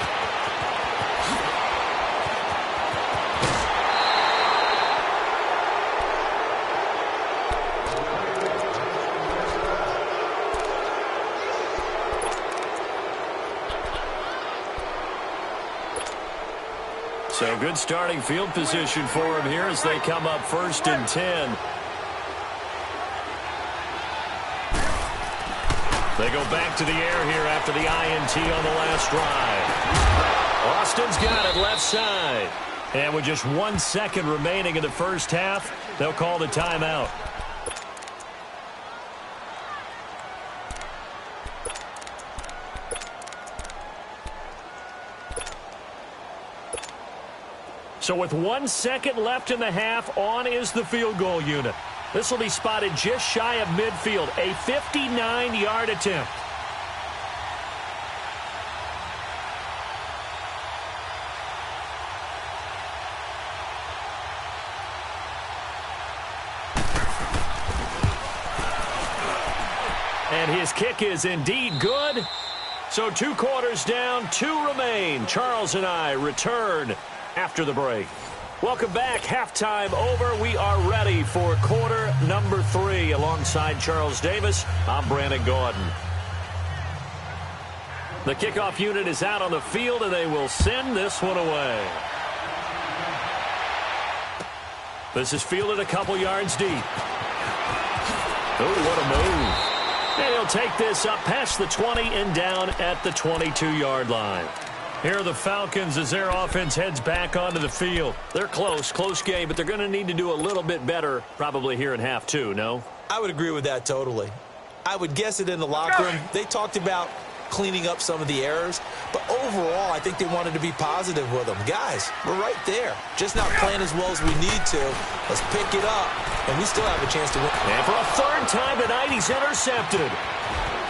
So good starting field position for him here as they come up 1st and 10. They go back to the air here after the INT on the last drive. Austin's got it left side. And with just 1 second remaining in the first half, they'll call the timeout. So with 1 second left in the half, on is the field goal unit. This will be spotted just shy of midfield, a 59-yard attempt. And his kick is indeed good. So 2 quarters down, 2 remain. Charles and I return after the break. Welcome back. Halftime over. We are ready for quarter number 3. Alongside Charles Davis, I'm Brandon Gordon. The kickoff unit is out on the field, and they will send this one away. This is fielded a couple yards deep. Oh, what a move. And he'll take this up past the 20 and down at the 22-yard line. Here are the Falcons as their offense heads back onto the field. They're close game, but they're going to need to do a little bit better probably here in half 2, no? I would agree with that totally. I would guess it in the locker room. They talked about cleaning up some of the errors, but overall, I think they wanted to be positive with them. Guys, we're right there. Just not playing as well as we need to. Let's pick it up, and we still have a chance to win. And for a 3rd time tonight, he's intercepted.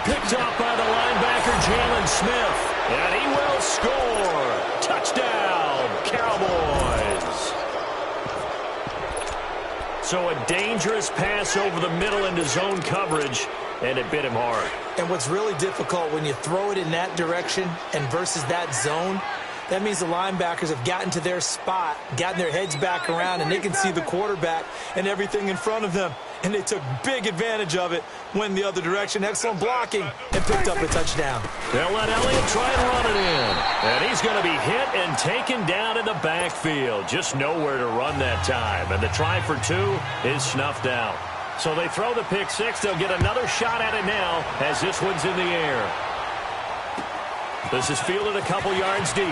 Picked up by the linebacker, Jalen Smith. And he will score. Touchdown, Cowboys. So a dangerous pass over the middle into zone coverage, and it bit him hard. And what's really difficult when you throw it in that direction and versus that zone, that means the linebackers have gotten to their spot, gotten their heads back around, and they can see the quarterback and everything in front of them. And they took big advantage of it, went the other direction. Excellent blocking, and picked up a touchdown. They'll let Elliott try and run it in. And he's going to be hit and taken down in the backfield. Just nowhere to run that time. And the try for 2 is snuffed out. So they throw the pick 6. They'll get another shot at it now as this one's in the air. This is fielded a couple yards deep.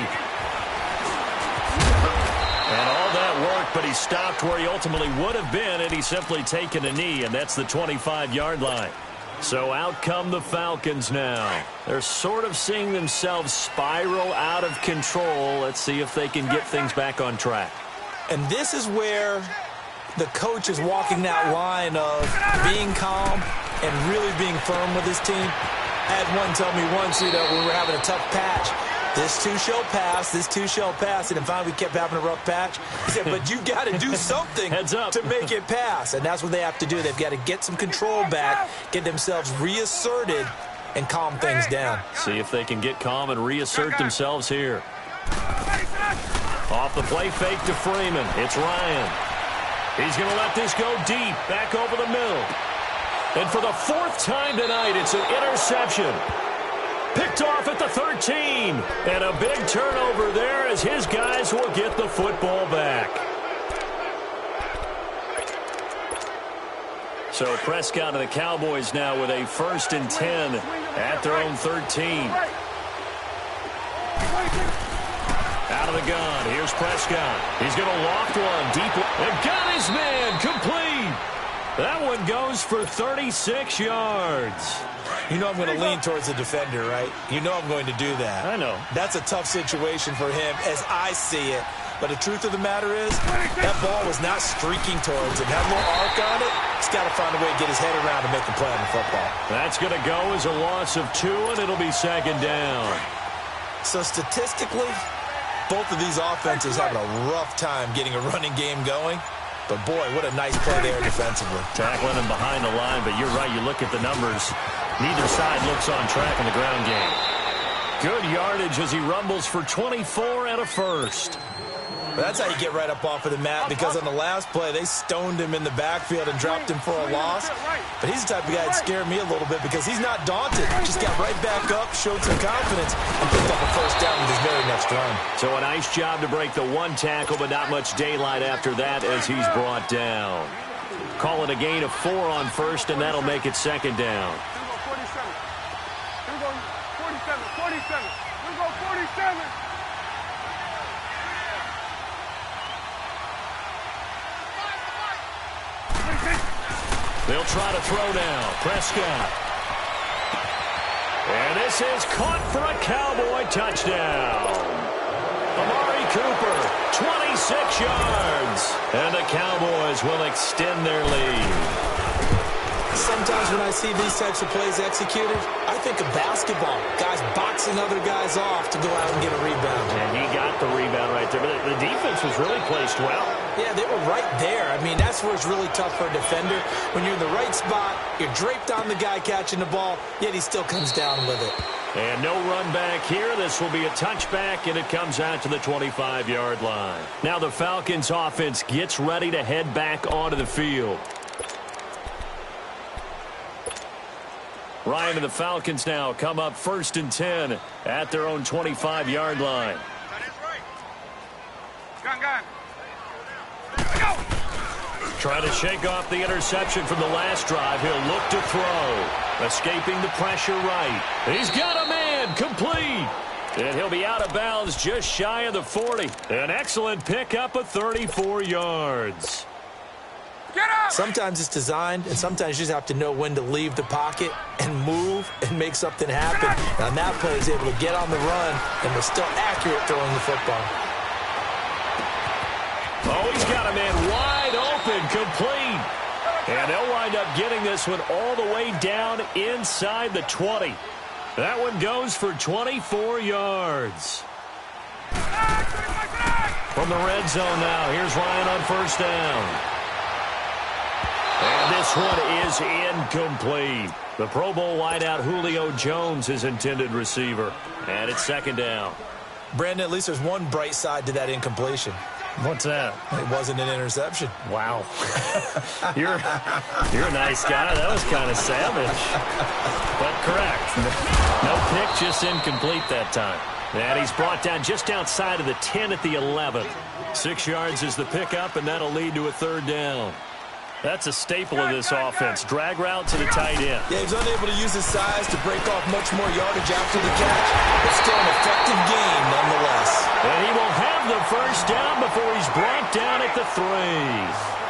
And all that work, but he stopped where he ultimately would have been, and he's simply taken a knee, and that's the 25-yard line. So out come the Falcons now. They're sort of seeing themselves spiral out of control. Let's see if they can get things back on track. And this is where the coach is walking that line of being calm and really being firm with his team. I had one tell me once, when we were having a tough patch, this too shall pass, this too shall pass. And finally, we kept having a rough patch. He said, but you got to do something to make it pass. And that's what they have to do. They've got to get some control back, get themselves reasserted, and calm things down. See if they can get calm and reassert themselves here. Off the play fake to Freeman. It's Ryan. He's going to let this go deep, back over the middle. And for the 4th time tonight, it's an interception. Picked off at the 13. And a big turnover there as his guys will get the football back. So Prescott and the Cowboys now with a 1st and 10 at their own 13. Out of the gun. Here's Prescott. He's going to loft one deep. And got his man complete. That one goes for 36 yards. You know I'm going to lean towards the defender, right? You know I'm going to do that. I know. That's a tough situation for him as I see it. But the truth of the matter is, that ball was not streaking towards him. Had a little arc on it. He's got to find a way to get his head around to make the play on the football. That's going to go as a loss of 2, and it'll be 2nd down. So statistically, both of these offenses having a rough time getting a running game going. But, boy, what a nice play there defensively. Tackling him behind the line, but you're right. You look at the numbers. Neither side looks on track in the ground game. Good yardage as he rumbles for 24 and a 1st. That's how you get right up off of the mat, because on the last play, they stoned him in the backfield and dropped him for a loss. But he's the type of guy that scared me a little bit because he's not daunted. Just got right back up, showed some confidence, and picked up a 1st down with his very next run. So a nice job to break the 1 tackle, but not much daylight after that as he's brought down. Call it a gain of 4 on 1st, and that'll make it 2nd down. 47. They'll try to throw now. Prescott. And this is caught for a Cowboy touchdown. Amari Cooper, 26 yards. And the Cowboys will extend their lead. Sometimes when I see these types of plays executed, I think of basketball. Guys boxing other guys off to go out and get a rebound. And he got the rebound right there. But the defense was really placed well. Yeah, they were right there. I mean, that's where it's really tough for a defender. When you're in the right spot, you're draped on the guy catching the ball, yet he still comes down with it. And no run back here. This will be a touchback, and it comes out to the 25-yard line. Now the Falcons offense gets ready to head back onto the field. Ryan and the Falcons now come up 1st and 10 at their own 25-yard line. Gun. Trying to shake off the interception from the last drive. He'll look to throw. Escaping the pressure right. He's got a man complete. And he'll be out of bounds just shy of the 40. An excellent pickup of 34 yards. Sometimes it's designed, and sometimes you just have to know when to leave the pocket and move and make something happen. And on that play, he's able to get on the run and was still accurate throwing the football. Oh, he's got a man wide open, complete. And they'll wind up getting this one all the way down inside the 20. That one goes for 24 yards. From the red zone now, here's Ryan on 1st down. And this one is incomplete. The Pro Bowl wideout Julio Jones is intended receiver. And it's 2nd down. Brandon, at least there's one bright side to that incompletion. What's that? It wasn't an interception. Wow. You're a nice guy. That was kind of savage. But correct. No pick, just incomplete that time. And he's brought down just outside of the 10 at the 11. 6 yards is the pickup, and that'll lead to a 3rd down. That's a staple of this offense. Drag route to the tight end. Yeah, he's unable to use his size to break off much more yardage after the catch, but still an effective gain nonetheless. And he will have the 1st down before he's brought down at the 3.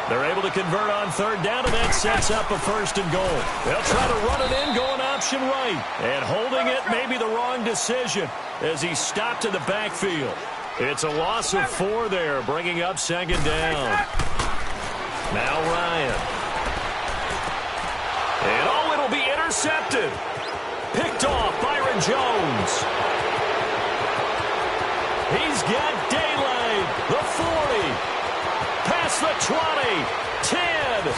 They're able to convert on 3rd down, and that sets up a 1st and goal. They'll try to run it in, going option right. And holding it may be the wrong decision as he stopped in the backfield. It's a loss of 4 there, bringing up 2nd down. Now Ryan. And oh, it'll be intercepted. Picked off Byron Jones. He's got daylight. The 40. Past the 20. 10.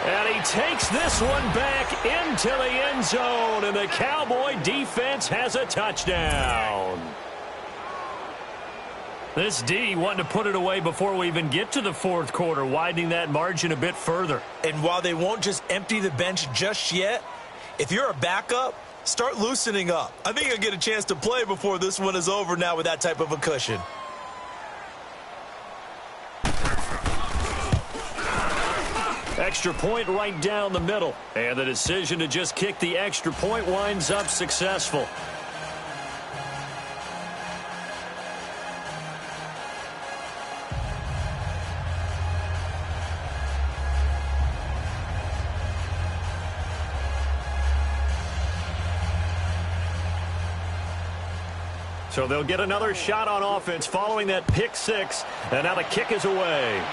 And he takes this one back into the end zone, and the Cowboy defense has a touchdown. This D wanting to put it away before we even get to the fourth quarter, widening that margin a bit further. And while they won't just empty the bench just yet, if you're a backup, start loosening up. I think you'll get a chance to play before this one is over now with that type of a cushion. Extra point right down the middle. And the decision to just kick the extra point winds up successful. So they'll get another shot on offense following that pick six. And now the kick is away.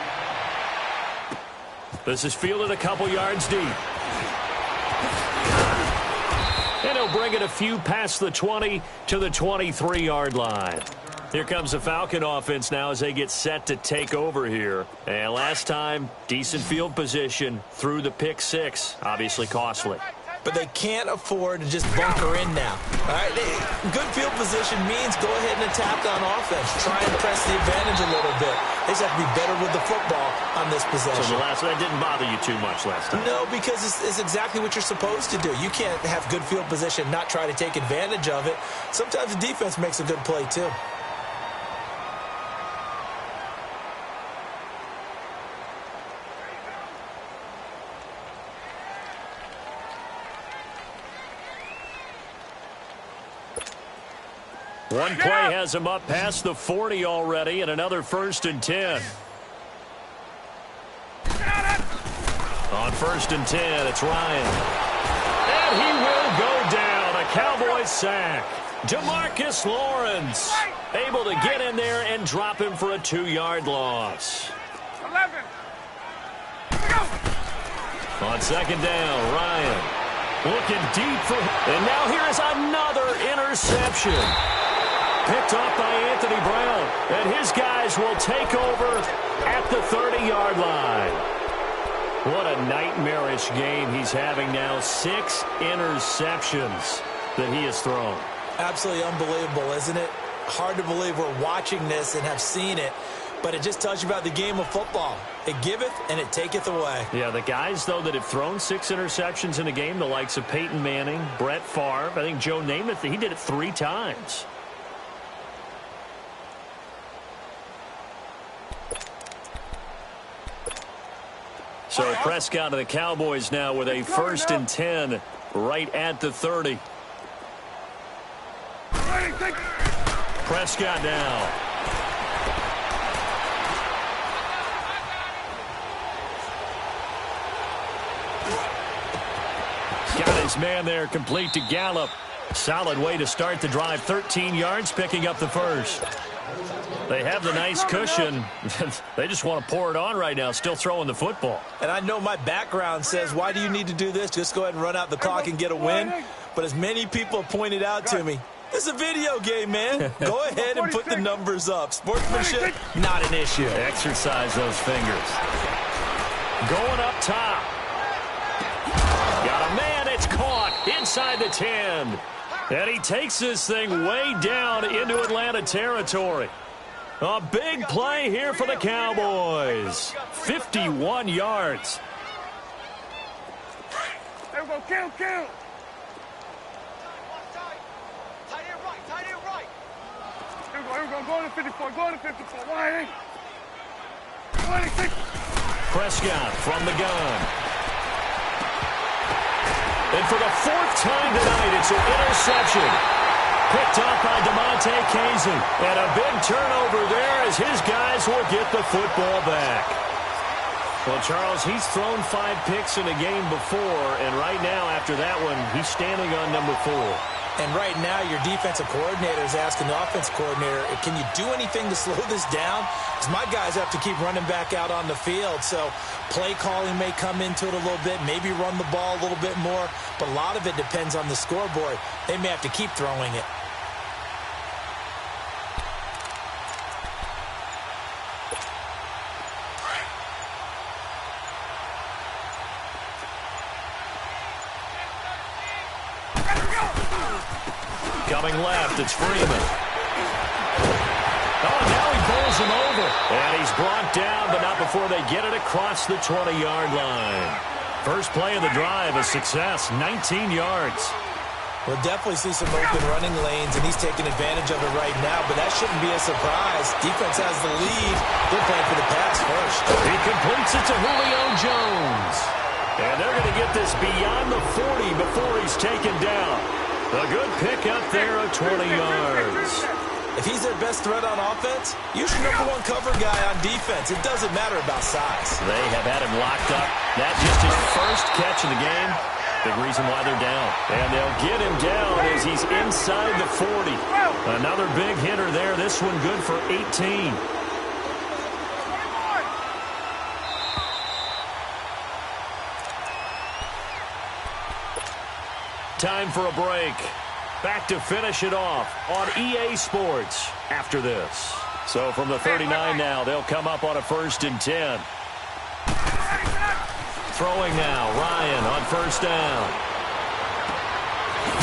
This is fielded a couple yards deep. And he'll bring it a few past the 20 to the 23-yard line. Here comes the Falcon offense now as they get set to take over here. And last time, decent field position through the pick six. Obviously costly. But they can't afford to just bunker in now. All right, good field position means go ahead and attack on offense. Try and press the advantage a little bit. They just have to be better with the football on this possession. So that didn't bother you too much last time? No, because it's exactly what you're supposed to do. You can't have good field position, not try to take advantage of it. Sometimes the defense makes a good play too. One play has him up past the 40 already, and another 1st and 10. On 1st and 10, it's Ryan. And he will go down. A Cowboys sack. DeMarcus Lawrence able to get in there and drop him for a 2-yard loss. 11. On 2nd down, Ryan looking deep for, and now here is another interception. Picked off by Anthony Brown. And his guys will take over at the 30-yard line. What a nightmarish game he's having now. 6 interceptions that he has thrown. Absolutely unbelievable, isn't it? Hard to believe we're watching this and have seen it. But it just tells you about the game of football. It giveth and it taketh away. Yeah, the guys, though, that have thrown 6 interceptions in a game, the likes of Peyton Manning, Brett Favre, I think Joe Namath, he did it 3 times. So Prescott of the Cowboys now with a 1st and 10 right at the 30. Prescott now. Got his man there complete to Gallup. Solid way to start the drive. 13 yards, picking up the 1st. They have the nice cushion. They just want to pour it on right now, still throwing the football. And I know my background says, why do you need to do this? Just go ahead and run out the clock and get a win. But as many people have pointed out to me, this is a video game, man. Go ahead and put the numbers up. Sportsmanship, not an issue. Exercise those fingers. Going up top. Got a man, it's caught inside the 10. And he takes this thing way down into Atlanta territory. A big play here for the Cowboys. 51 yards. There we go, kill. Tight end right. Here we go, go to 54, wide. 26. Prescott from the gun. And for the 4th time tonight, it's an interception. Picked up by DeMonte Casey. And a big turnover there as his guys will get the football back. Well, Charles, he's thrown 5 picks in a game before, and right now, after that one, he's standing on number 4. And right now, your defensive coordinator is asking the offensive coordinator, can you do anything to slow this down? Because my guys have to keep running back out on the field. So play calling may come into it a little bit, maybe run the ball a little bit more. But a lot of it depends on the scoreboard. They may have to keep throwing it. Coming left, it's Freeman. Oh, now he bowls him over. And he's brought down, but not before they get it across the 20-yard line. First play of the drive, a success, 19 yards. We'll definitely see some open running lanes, and he's taking advantage of it right now, but that shouldn't be a surprise. Defense has the lead. They're playing for the pass first. He completes it to Julio Jones. And they're going to get this beyond the 40 before he's taken down. A good pick up there of 20 yards. If he's their best threat on offense, use your #1 cover guy on defense. It doesn't matter about size. They have had him locked up. That's just his first catch of the game. Big reason why they're down. And they'll get him down as he's inside the 40. Another big hitter there. This one good for 18. Time for a break. Back to finish it off on EA Sports after this. So from the 39 now, they'll come up on a 1st and 10. Throwing now, Ryan on 1st down.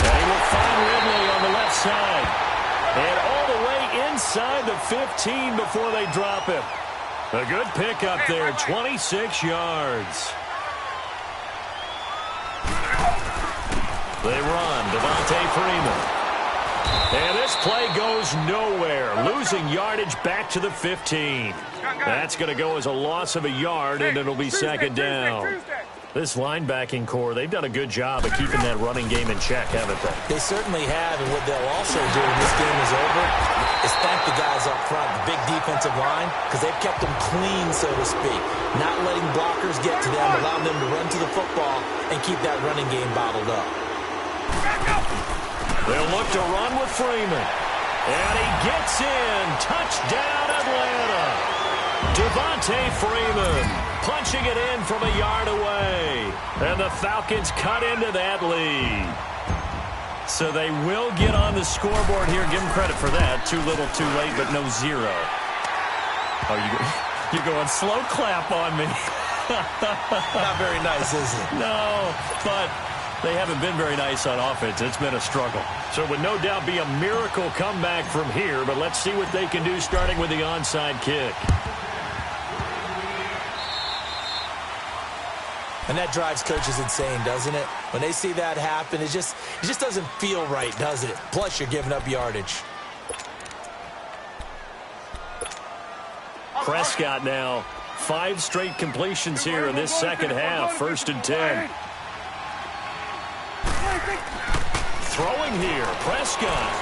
And he will find Ridley on the left side. And all the way inside the 15 before they drop him. A good pick up there, 26 yards. They run, Devontae Freeman. And this play goes nowhere. Losing yardage back to the 15. That's going to go as a loss of a yard, and it'll be 2nd down. This linebacking core, they've done a good job of keeping that running game in check, haven't they? They certainly have, and what they'll also do when this game is over is thank the guys up front, the big defensive line, because they've kept them clean, so to speak. Not letting blockers get to them, allowing them to run to the football and keep that running game bottled up. They'll look to run with Freeman. And he gets in. Touchdown, Atlanta. Devontae Freeman punching it in from a yard away. And the Falcons cut into that lead. So they will get on the scoreboard here. Give them credit for that. Too little, too late, but no zero. Oh, you're going slow clap on me. Not very nice, is it? No, but they haven't been very nice on offense. It's been a struggle. So it would no doubt be a miracle comeback from here, but let's see what they can do starting with the onside kick. And that drives coaches insane, doesn't it? When they see that happen, it just doesn't feel right, does it? Plus, you're giving up yardage. Prescott now, 5 straight completions here in this second half. 1st and 10. Throwing here, Prescott.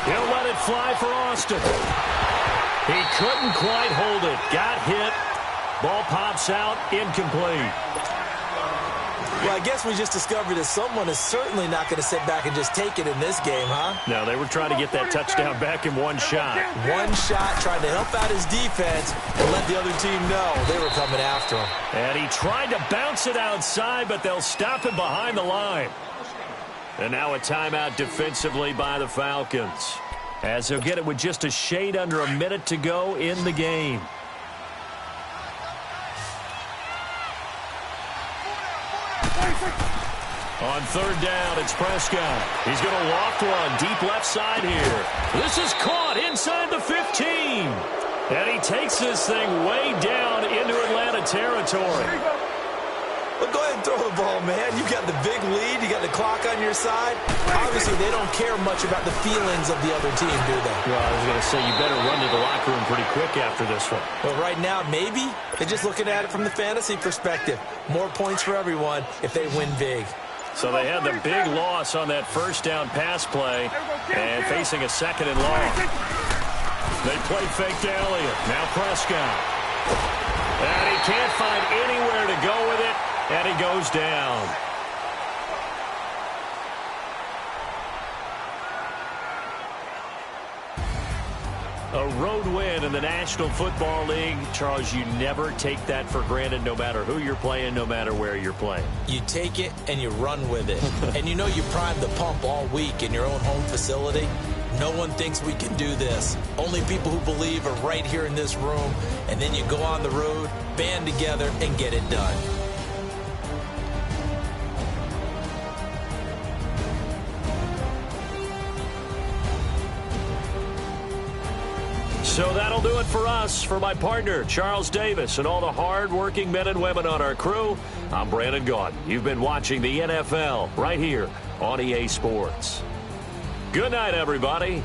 He'll let it fly for Austin. He couldn't quite hold it. Got hit. Ball pops out, incomplete. Well, I guess we just discovered that someone is certainly not going to sit back and just take it in this game, huh? No, they were trying to get that touchdown back in one shot. One shot, trying to help out his defense and let the other team know they were coming after him. And he tried to bounce it outside, but they'll stop him behind the line. And now a timeout defensively by the Falcons, as they'll get it with just a shade under a minute to go in the game. On 3rd down, it's Prescott. He's going to loft one deep left side here. This is caught inside the 15. And he takes this thing way down into Atlanta territory. Well, go ahead and throw the ball, man. You got the big lead. You got the clock on your side. Obviously, they don't care much about the feelings of the other team, do they? Well, I was going to say, you better run to the locker room pretty quick after this one. Well, right now, maybe they're just looking at it from the fantasy perspective. More points for everyone if they win big. So they had the big loss on that 1st down pass play and facing a 2nd and long. They play fake to Elliott. Now Prescott. And he can't find anywhere to go with it, and he goes down. A road win in the National Football League. Charles, you never take that for granted, no matter who you're playing, no matter where you're playing. You take it and you run with it. And you know you primed the pump all week in your own home facility. No one thinks we can do this. Only people who believe are right here in this room. And then you go on the road, band together, and get it done. do it for us. For my partner, Charles Davis, and all the hard-working men and women on our crew, I'm Brandon Gaudin. You've been watching the NFL right here on EA Sports. Good night, everybody.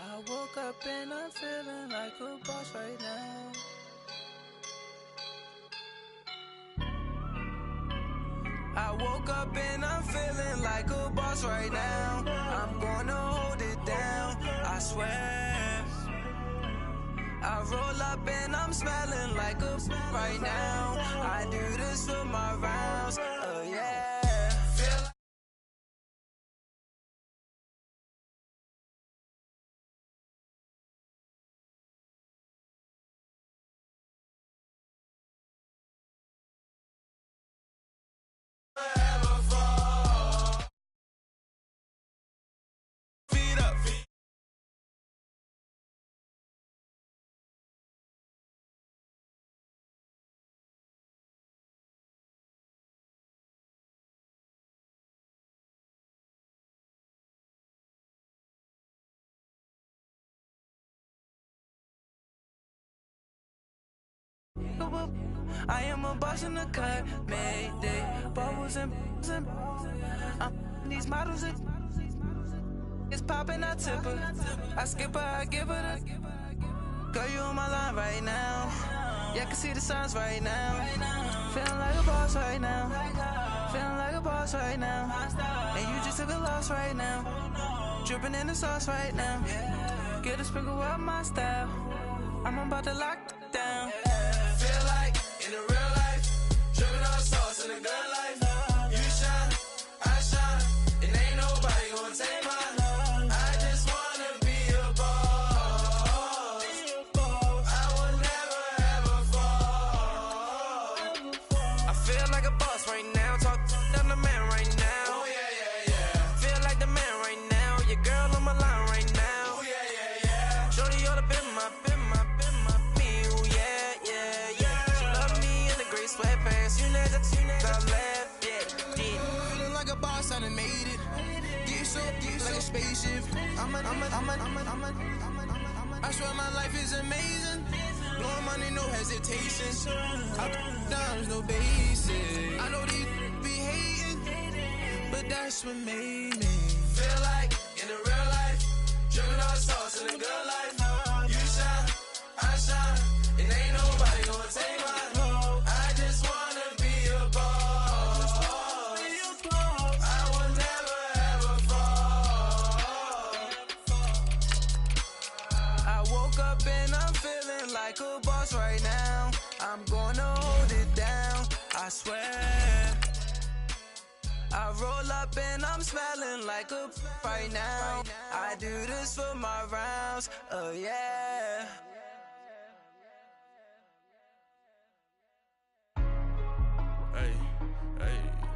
I woke up and I'm feeling like a boss right now. I woke up and I'm feeling like a boss right now. I'm gonna hold it down, I swear. I roll up and I'm smelling like a right now. I do this for my rounds, yeah. Feel like I am a boss in the cut, Mayday. Bubbles and these models are it's popping, I tip her. I skip her, I give her the girl, you on my line right now. Yeah, I can see the signs right now. Feeling like a boss right now. Feeling like a boss right now. And you just took a loss right now. Dripping in the sauce right now. Get a sprinkle up my style. I'm about to lock it down. Feel like in the real life, dripping on sauce in the good life. You shine, I shine, and ain't nobody gonna take mine. I just wanna be a boss. I will never ever fall. I feel like a boss right now. Talk to the man right now. Oh yeah, yeah, yeah. Feel like the man right now. Your girl on my line right now. Oh yeah, yeah, yeah. Shorty ought to be my I done made it. Get so deep like a spaceship. I swear my life is amazing. Blowing money, no hesitation. I put down, no basic. I know these be hating, but that's what made me feel like in the real life, dripping all sauce in the good life. You shine, I shine, and ain't nobody gonna take mine. I just wanna be a boss. And I'm feeling like a boss right now. I'm gonna hold it down, I swear. I roll up and I'm smelling like a right now. I do this for my rounds, yeah. Hey,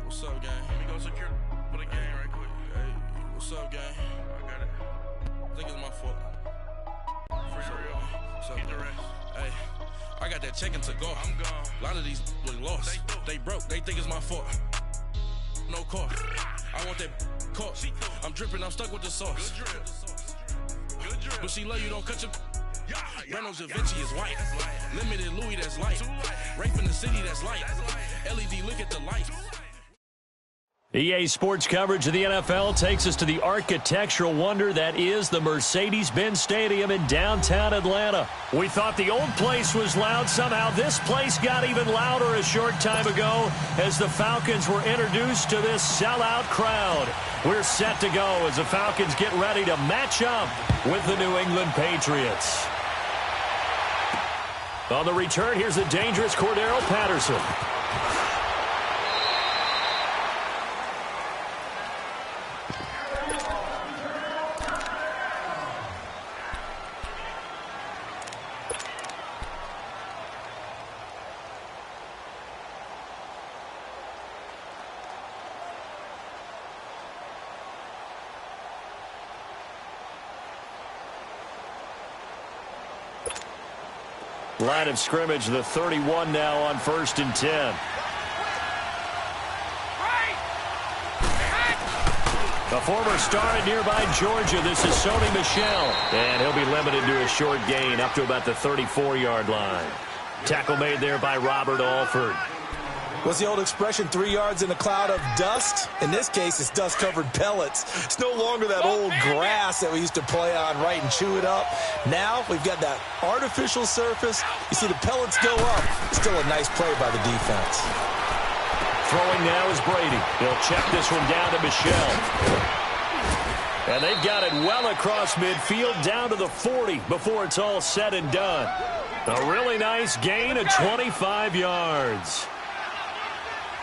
what's up, gang? Let me go secure for the game right quick. Hey, what's up, gang? I got it. I think it's my fault. Hey, I got that chicken to go. I'm gone. A lot of these look lost. They broke. They think it's my fault. No cost. I want that cost. I'm dripping. I'm stuck with the sauce. Good But she love you, don't cut your... Reynolds Da Vinci is white. Limited Louis, that's light. Rape in the city, that's light. LED, look at the light. EA Sports coverage of the NFL takes us to the architectural wonder that is the Mercedes-Benz Stadium in downtown Atlanta. We thought the old place was loud. Somehow this place got even louder a short time ago as the Falcons were introduced to this sellout crowd. We're set to go as the Falcons get ready to match up with the New England Patriots. On the return, here's the dangerous Cordero Patterson. Line of scrimmage, the 31 now on 1st and 10. A former star at nearby Georgia, this is Sony Michel. And he'll be limited to a short gain up to about the 34-yard line. Tackle made there by Robert Alford. What's the old expression, 3 yards in a cloud of dust? In this case, it's dust-covered pellets. It's no longer that old grass that we used to play on, right, and chew it up. Now we've got that artificial surface. You see the pellets go up. Still a nice play by the defense. Throwing now is Brady. He'll check this one down to Michel. And they've got it well across midfield down to the 40 before it's all said and done. A really nice gain of 25 yards.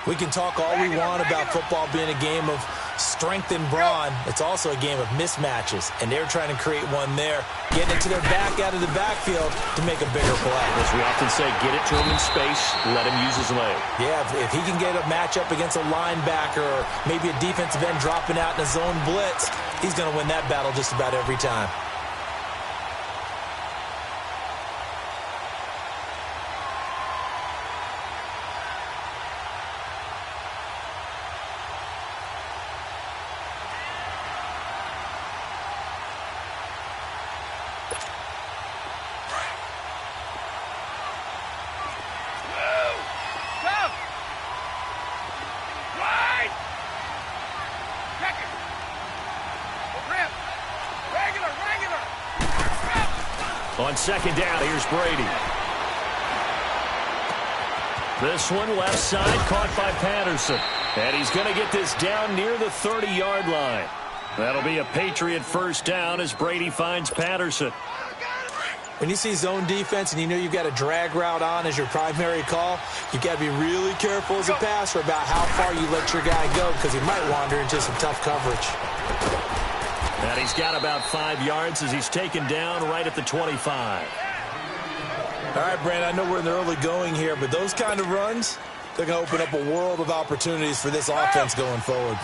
We can talk all we want about football being a game of strength and brawn. It's also a game of mismatches, and they're trying to create one there, getting it to their back out of the backfield to make a bigger play. As we often say, get it to him in space, let him use his leg. Yeah, if he can get a matchup against a linebacker or maybe a defensive end dropping out in a zone blitz, he's going to win that battle just about every time. On second down, here's Brady. This one left side caught by Patterson. And he's going to get this down near the 30-yard line. That'll be a Patriot first down as Brady finds Patterson. When you see zone defense and you know you've got a drag route on as your primary call, you've got to be really careful as a passer about how far you let your guy go because he might wander into some tough coverage. And he's got about 5 yards as he's taken down right at the 25. All right, Brandon, I know we're in the early going here, but those kind of runs, they're going to open up a world of opportunities for this offense going forward.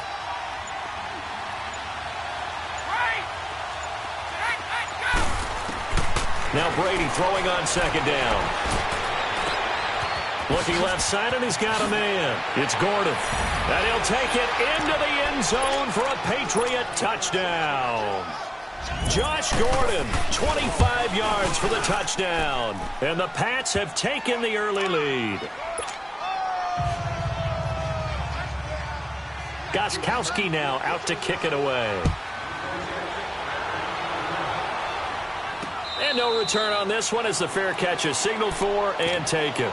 Now Brady throwing on second down. Looking left side, and he's got a man. It's Gordon. And he'll take it into the end zone for a Patriot touchdown. Josh Gordon, 25 yards for the touchdown. And the Pats have taken the early lead. Gostkowski now out to kick it away. And no return on this one as the fair catch is signaled for and taken.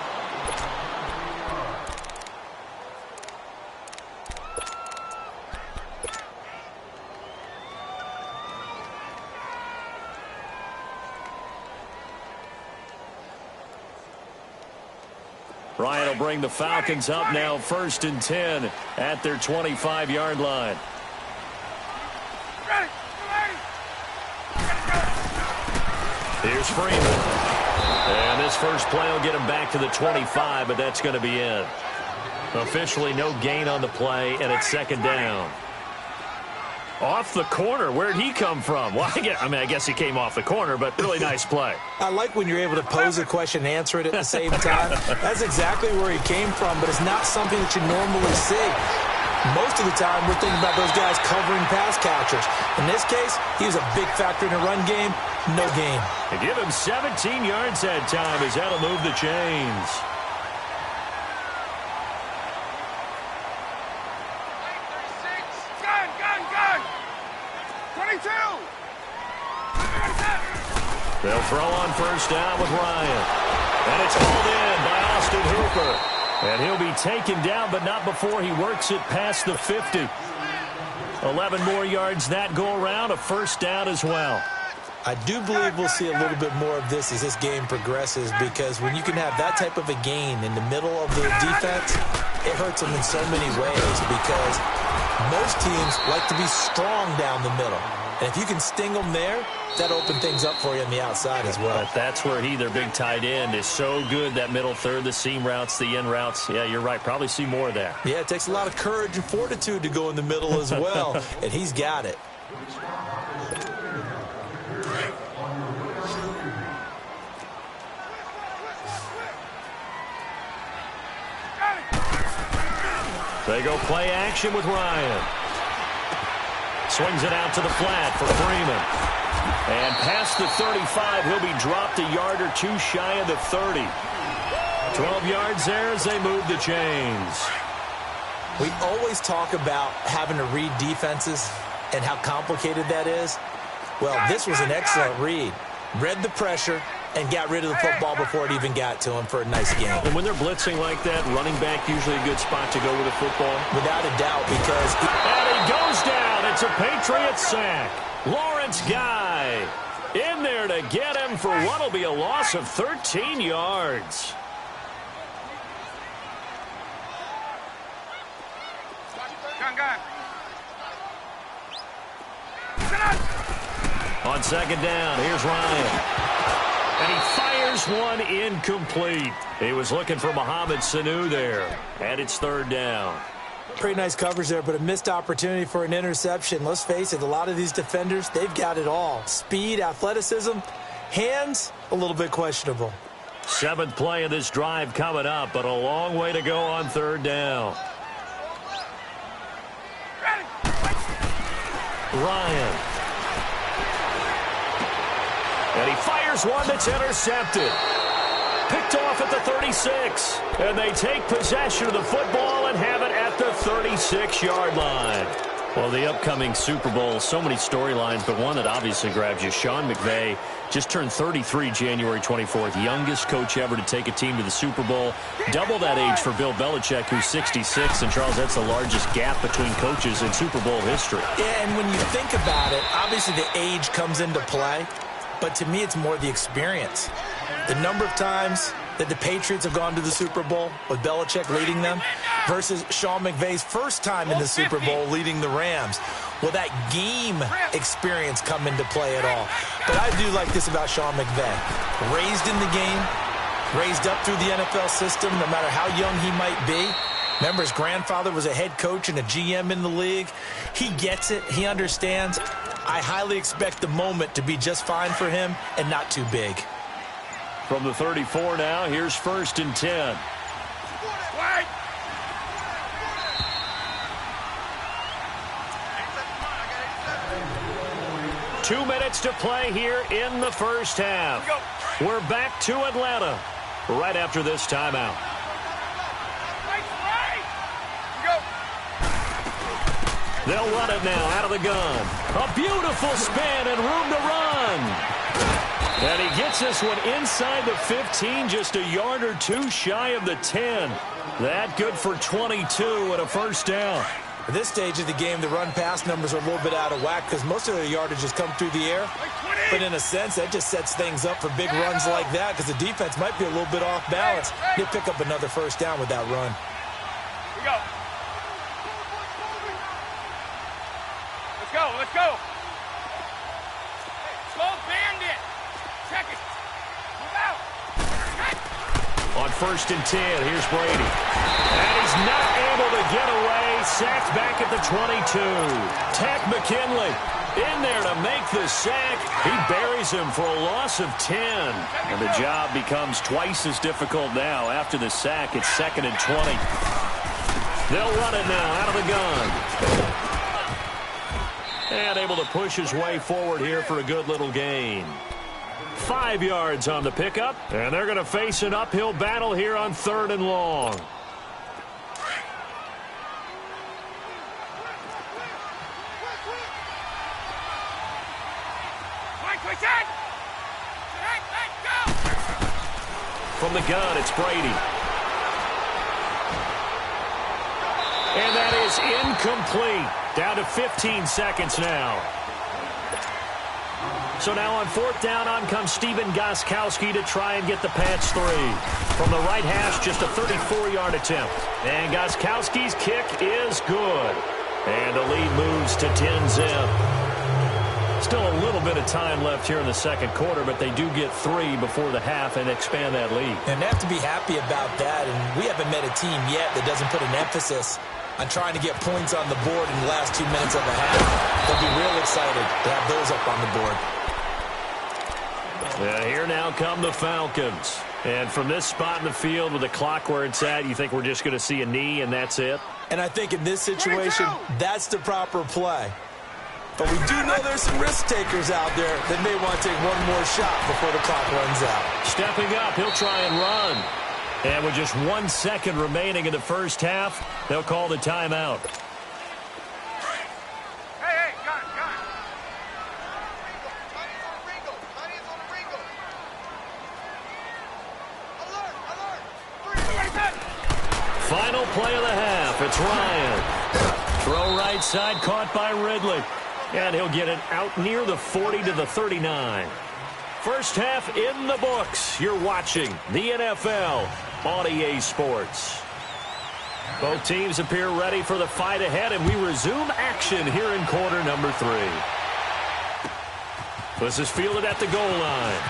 Ryan will bring the Falcons up now 1st and 10 at their 25-yard line. Here's Freeman. And this first play will get him back to the 25, but that's going to be it. Officially no gain on the play, and it's second down. Off the corner. Where'd he come from? Well, I guess he came off the corner, but really nice play. I like when you're able to pose a question and answer it at the same time. That's exactly where he came from, but it's not something that you normally see. Most of the time, we're thinking about those guys covering pass catchers. In this case, he was a big factor in the run game. No gain. They give him 17 yards that time as that'll move the chains. Gun! 22! They'll throw on first down with Ryan. And it's hauled in by Austin Hooper. And he'll be taken down, but not before he works it past the 50. 11 more yards that go around, a first down as well. I do believe we'll see a little bit more of this as this game progresses, because when you can have that type of a gain in the middle of the defense, it hurts them in so many ways, because most teams like to be strong down the middle. And if you can sting them there, that'll open things up for you on the outside as well. But that's where their big tight end, is so good, that middle third, the seam routes, the in routes. Yeah, you're right. Probably see more of that. Yeah, it takes a lot of courage and fortitude to go in the middle as well, and he's got it. They go play action with Ryan. Swings it out to the flat for Freeman. And past the 35, he'll be dropped a yard or two shy of the 30. 12 yards there as they move the chains. We always talk about having to read defenses and how complicated that is. Well, this was an excellent read. Read the pressure and got rid of the football before it even got to him for a nice game. And when they're blitzing like that, running back usually a good spot to go with the football? Without a doubt, because... And he goes down. It's a Patriot sack. Lawrence Guy in there to get him for what will be a loss of 13 yards. Gun. On second down, here's Ryan. And he fires one incomplete. He was looking for Mohamed Sanu there. And it's third down. Pretty nice coverage there, but a missed opportunity for an interception. Let's face it, a lot of these defenders, they've got it all. Speed, athleticism, hands, a little bit questionable. Seventh play of this drive coming up, but a long way to go on third down. Ryan. And he fires one that's intercepted. Picked off at the 36. And they take possession of the football and have it at the 36-yard line. Well, the upcoming Super Bowl, so many storylines, but one that obviously grabs you. Sean McVay just turned 33 January 24th. Youngest coach ever to take a team to the Super Bowl. Double that age for Bill Belichick, who's 66. And, Charles, that's the largest gap between coaches in Super Bowl history. Yeah, and when you think about it, obviously the age comes into play. But to me, it's more the experience. The number of times that the Patriots have gone to the Super Bowl with Belichick leading them versus Sean McVay's first time in the Super Bowl leading the Rams. Will that game experience come into play at all? But I do like this about Sean McVay. Raised in the game, raised up through the NFL system, no matter how young he might be. Remember, his grandfather was a head coach and a GM in the league. He gets it. He understands. I highly expect the moment to be just fine for him and not too big. From the 34 now, here's first and 10. 2 minutes to play here in the first half. We're back to Atlanta right after this timeout. They'll run it now out of the gun. A beautiful spin and room to run. And he gets this one inside the 15, just a yard or two shy of the 10. That good for 22 and a first down. At this stage of the game, the run-pass numbers are a little bit out of whack because most of their yardage has come through the air. But in a sense, that just sets things up for big runs like that because the defense might be a little bit off balance. They'll pick up another first down with that run. Here we go. Let's go. Slow bandit. Check it. Move out. On first and 10, here's Brady. And he's not able to get away. Sacked back at the 22. Takk McKinley in there to make the sack. He buries him for a loss of 10. And the job becomes twice as difficult now. After the sack, it's second and 20. They'll run it now out of the gun. And able to push his way forward here for a good little gain. 5 yards on the pickup, and they're going to face an uphill battle here on 3rd and long. From the gun, it's Brady. And that is incomplete. Down to 15 seconds now. So now on 4th down, on comes Steven Gostkowski to try and get the Pats 3. From the right hash, just a 34-yard attempt. And Gostkowski's kick is good. And the lead moves to 10-zip. Still a little bit of time left here in the second quarter, but they do get 3 before the half and expand that lead. And they have to be happy about that, and we haven't met a team yet that doesn't put an emphasis on trying to get points on the board in the last 2 minutes of the half. They'll be real excited to have those up on the board. Here now come the Falcons. And from this spot in the field with the clock where it's at, you think we're just going to see a knee and that's it? And I think in this situation, that's the proper play. But we do know there's some risk takers out there that may want to take one more shot before the clock runs out. Stepping up, he'll try and run. And with just 1 second remaining in the first half, they'll call the timeout. Hey, gun. Alert. Final play of the half, it's Ryan. Throw right side, caught by Ridley. And he'll get it out near the 40 to the 39. First half in the books. You're watching the NFL on EA Sports. Both teams appear ready for the fight ahead, and we resume action here in quarter number 3. This is fielded at the goal line.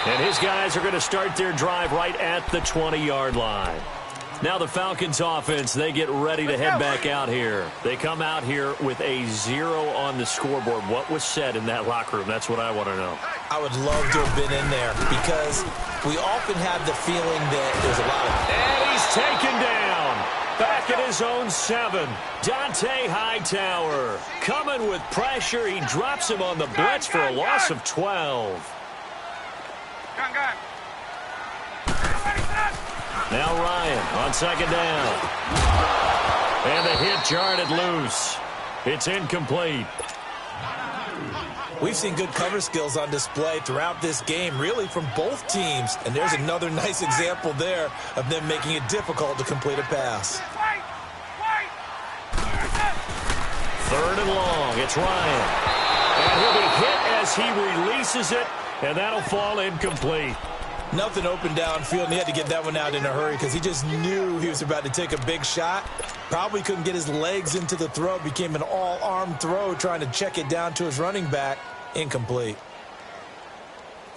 And his guys are going to start their drive right at the 20-yard line. Now the Falcons offense, they get ready to head back out here. They come out here with a 0 on the scoreboard. What was said in that locker room? That's what I want to know. I would love to have been in there because we often have the feeling that there's a lot of... And he's taken down. Back at his own 7. Dante Hightower coming with pressure. He drops him on the blitz for a loss of 12. Gun. Now Ryan on second down. And the hit jarred loose. It's incomplete. We've seen good cover skills on display throughout this game, really from both teams. And there's another nice example there of them making it difficult to complete a pass. 3rd and long. It's Ryan. And he'll be hit as he releases it. And that'll fall incomplete. Nothing open downfield, and he had to get that one out in a hurry because he just knew he was about to take a big shot. Probably couldn't get his legs into the throw. Became an all-arm throw trying to check it down to his running back. Incomplete.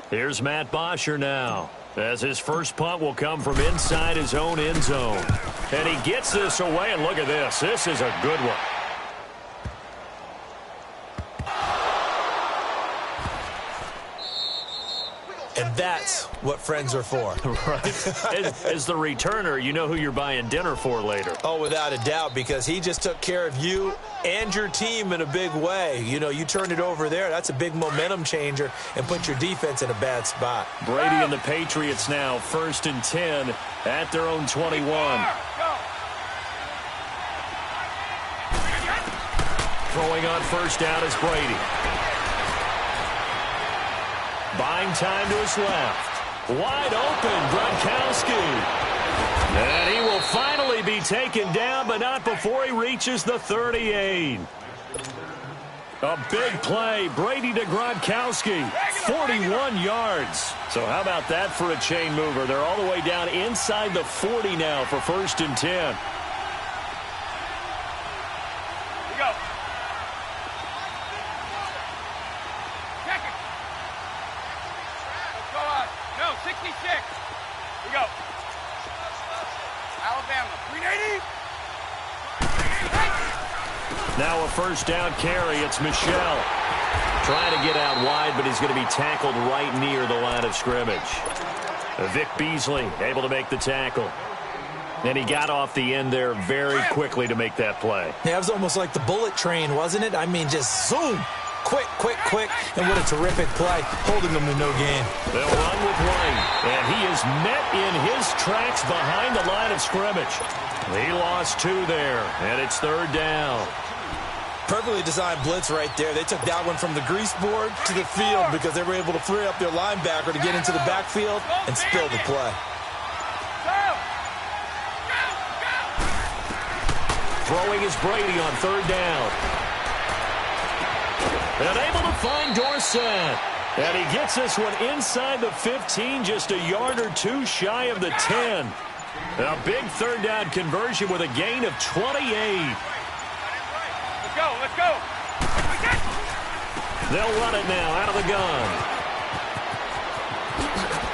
Here's Matt Bosher now, as his first punt will come from inside his own end zone. And he gets this away, and look at this. This is a good one. And that's what friends are for. Right. As the returner, you know who you're buying dinner for later. Oh, without a doubt, because he just took care of you and your team in a big way. You know, you turned it over there. That's a big momentum changer and put your defense in a bad spot. Brady and the Patriots now 1st and 10 at their own 21. Throwing on first down is Brady. Buying time to his left. Wide open, Gronkowski. And he will finally be taken down, but not before he reaches the 38. A big play. Brady to Gronkowski. 41 yards. So how about that for a chain mover? They're all the way down inside the 40 now for 1st and 10. Now a first down carry. It's Michel. Trying to get out wide, but he's going to be tackled right near the line of scrimmage. Vic Beasley able to make the tackle. And he got off the end there very quickly to make that play. Yeah, it was almost like the bullet train, wasn't it? I mean, just zoom. Quick, quick, quick. And what a terrific play, holding them to no gain. They'll run with White. And he is met in his tracks behind the line of scrimmage. He lost 2 there, and it's 3rd down. Perfectly designed blitz right there. They took that one from the grease board to the field because they were able to free up their linebacker to get into the backfield and spill the play. Throwing is Brady on 3rd down. And able to find Dorsett. And he gets this one inside the 15, just a yard or 2 shy of the 10. A big 3rd down conversion with a gain of 28. Let's go, let's go. They'll run it now out of the gun.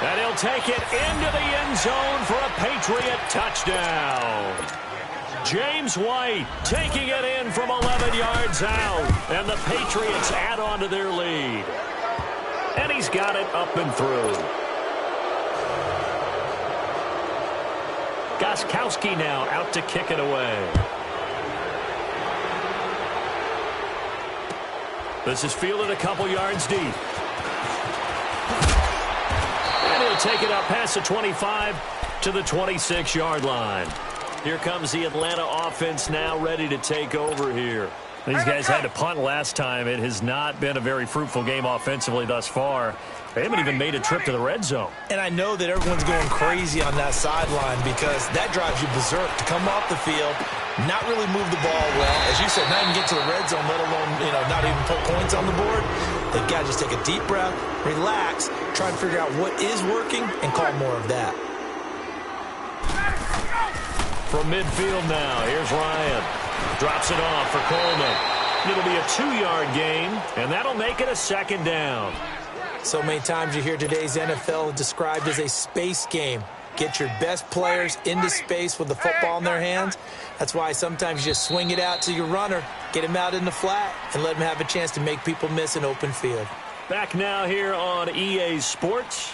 And he'll take it into the end zone for a Patriot touchdown. James White taking it in from 11 yards out. And the Patriots add on to their lead. And he's got it up and through. Gostkowski now out to kick it away. This is fielded a couple yards deep. And he'll take it up past the 25 to the 26-yard line. Here comes the Atlanta offense now ready to take over here. These guys had to punt last time. It has not been a very fruitful game offensively thus far. They haven't even made a trip to the red zone. And I know that everyone's going crazy on that sideline because that drives you berserk to come off the field, not really move the ball well. As you said, not even get to the red zone, let alone, not even put points on the board. They've got to just take a deep breath, relax, try and figure out what is working, and call more of that. From midfield now, here's Ryan. Drops it off for Coleman. It'll be a 2-yard gain, and that'll make it a 2nd down. So many times you hear today's NFL described as a space game. Get your best players into space with the football in their hands. That's why sometimes you just swing it out to your runner, get him out in the flat, and let him have a chance to make people miss an open field. Back now here on EA Sports.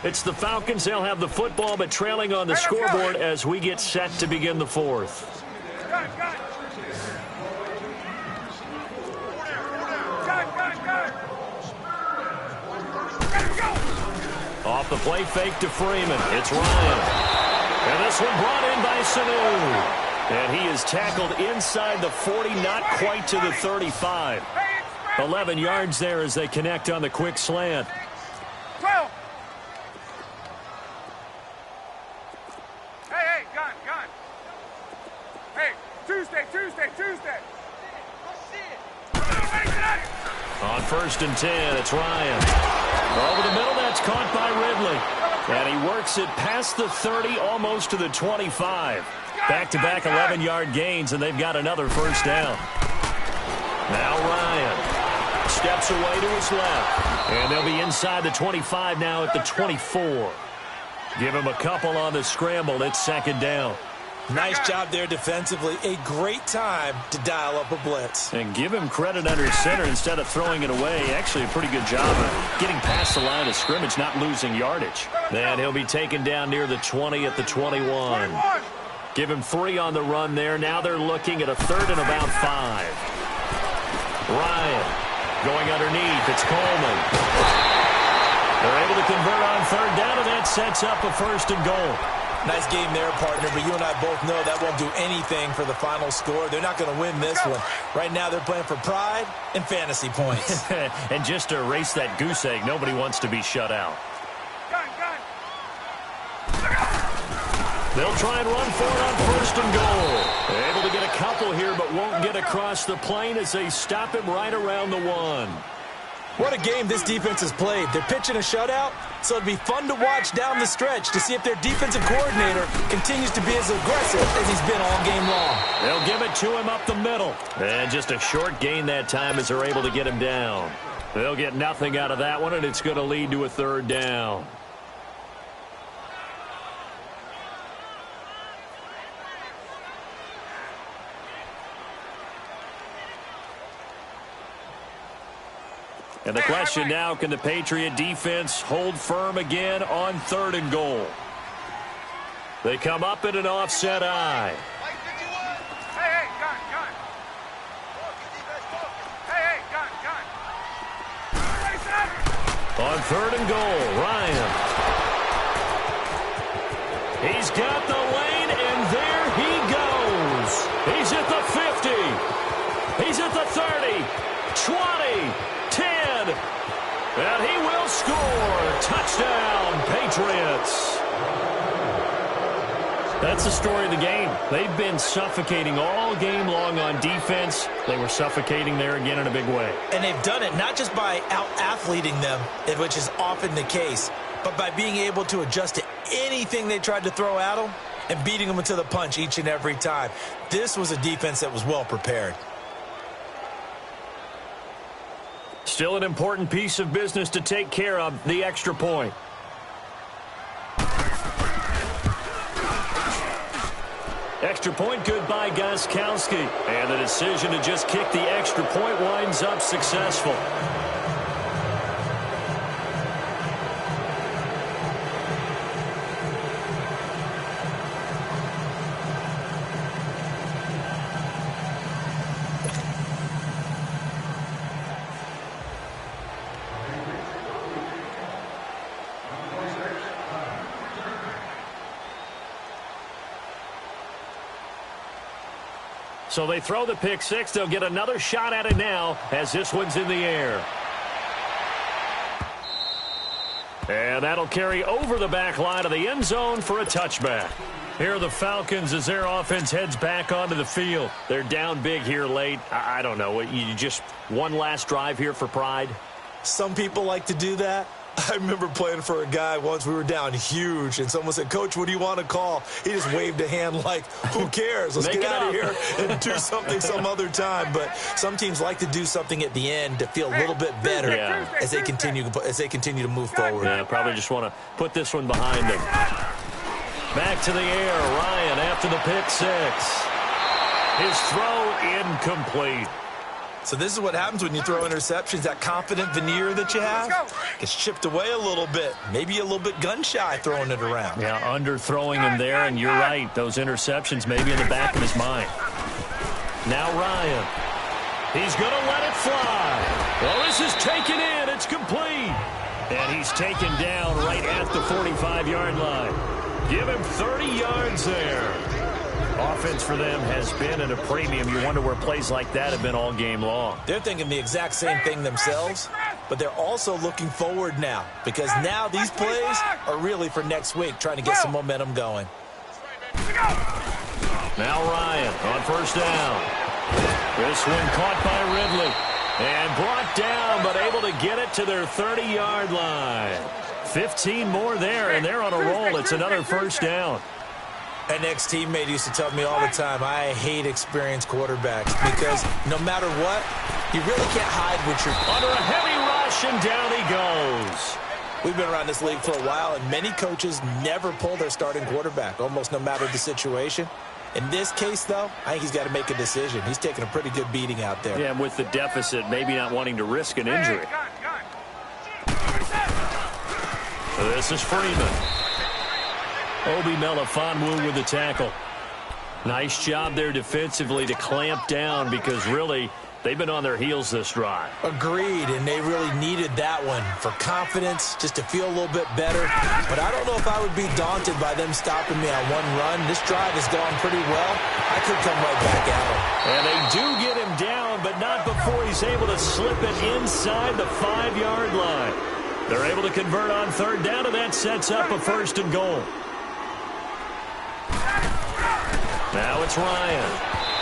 It's the Falcons. They'll have the football, but trailing on the scoreboard as we get set to begin the 4th. Off the play fake to Freeman. It's Ryan. And this one brought in by Sanu. And he is tackled inside the 40, not quite to the 35. 11 yards there as they connect on the quick slant. 12. Hey, gun. Hey, Tuesday. On 1st and 10, it's Ryan. Over the middle, that's caught by Ridley. And he works it past the 30, almost to the 25. Back-to-back 11-yard gains, and they've got another 1st down. Now Ryan steps away to his left. And they'll be inside the 25 now at the 24. Give him a couple on the scramble. It's 2nd down. Nice job there defensively. A great time to dial up a blitz. And give him credit under center instead of throwing it away. Actually a pretty good job of getting past the line of scrimmage, not losing yardage. Then he'll be taken down near the 20 at the 21. Give him 3 on the run there. Now they're looking at a 3rd and about 5. Ryan going underneath. It's Coleman. They're able to convert on 3rd down, and that sets up a 1st and goal. Nice game there, partner, but you and I both know that won't do anything for the final score. They're not going to win this one. Right now they're playing for pride and fantasy points. And just to erase that goose egg, nobody wants to be shut out. They'll try and run for it on 1st and goal. They're able to get a couple here, but won't get across the plane as they stop him right around the 1. What a game this defense has played. They're pitching a shutout, so it'd be fun to watch down the stretch to see if their defensive coordinator continues to be as aggressive as he's been all game long. They'll give it to him up the middle. And just a short gain that time as they're able to get him down. They'll get nothing out of that one, and it's going to lead to a 3rd down. And the question now, can the Patriot defense hold firm again on 3rd and goal? They come up in an offset eye. Hey, gun. Hey, gun. On 3rd and goal, Ryan. He's got the lane, and there he goes. He's at the 50. He's at the 30, 20, 10. And he will score. Touchdown, Patriots. That's the story of the game. They've been suffocating all game long on defense. They were suffocating there again in a big way. And they've done it not just by out-athleting them, which is often the case, but by being able to adjust to anything they tried to throw at them and beating them to the punch each and every time. This was a defense that was well prepared. Still an important piece of business to take care of, the extra point. Extra point good by Gostkowski. And the decision to just kick the extra point winds up successful. So they throw the pick six. They'll get another shot at it now as this one's in the air. And that'll carry over the back line of the end zone for a touchback. Here are the Falcons as their offense heads back onto the field. They're down big here late. I don't know. You just one last drive here for pride? Some people like to do that. I remember playing for a guy once. We were down huge, and someone said, "Coach, what do you want to call?" He just waved a hand like, who cares? Let's get out of here and do something some other time. But some teams like to do something at the end to feel a little bit better as they continue to move forward. Yeah, probably just want to put this one behind them. Back to the air, Ryan after the pick six. His throw incomplete. So this is what happens when you throw interceptions. That confident veneer that you have gets chipped away a little bit. Maybe a little bit gun-shy throwing it around. Yeah, under-throwing him there, and you're right. Those interceptions may be in the back of his mind. Now Ryan. He's going to let it fly. Well, this is taken in. It's complete. And he's taken down right at the 45-yard line. Give him 30 yards there. Offense for them has been at a premium. You wonder where plays like that have been all game long. They're thinking the exact same thing themselves, but they're also looking forward now because now these plays are really for next week, trying to get some momentum going. Now Ryan on first down. This one caught by Ridley and brought down, but able to get it to their 30-yard line. 15 more there, and they're on a roll. It's another first down. An ex-teammate used to tell me all the time, I hate experienced quarterbacks because no matter what, you really can't hide what you're... Under a heavy rush, and down he goes. We've been around this league for a while, and many coaches never pull their starting quarterback, almost no matter the situation. In this case, though, I think he's got to make a decision. He's taking a pretty good beating out there. Yeah, and with the deficit, maybe not wanting to risk an injury. This is Freeman. Obi Melifonwu with the tackle. Nice job there defensively to clamp down because really they've been on their heels this drive. Agreed, and they really needed that one for confidence, just to feel a little bit better. But I don't know if I would be daunted by them stopping me on one run. This drive has gone pretty well. I could come right back at him. And they do get him down, but not before he's able to slip it inside the 5-yard line. They're able to convert on third down, and that sets up a first and goal. Now it's Ryan.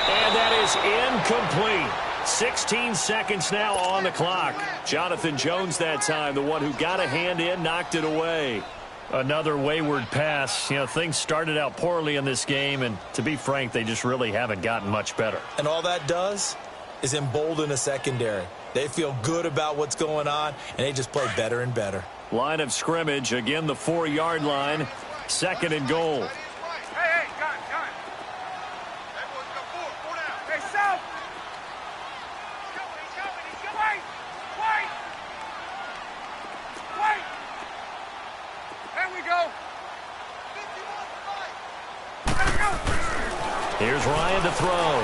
And that is incomplete. 16 seconds now on the clock. Jonathan Jones that time, the one who got a hand in, knocked it away. Another wayward pass. You know, things started out poorly in this game, and to be frank, they just really haven't gotten much better. And all that does is embolden a secondary. They feel good about what's going on, and they just play better and better. Line of scrimmage, again the 4-yard line. Second and goal. Hey, gun. Hey, South. Wait. There we go. Here's Ryan to throw.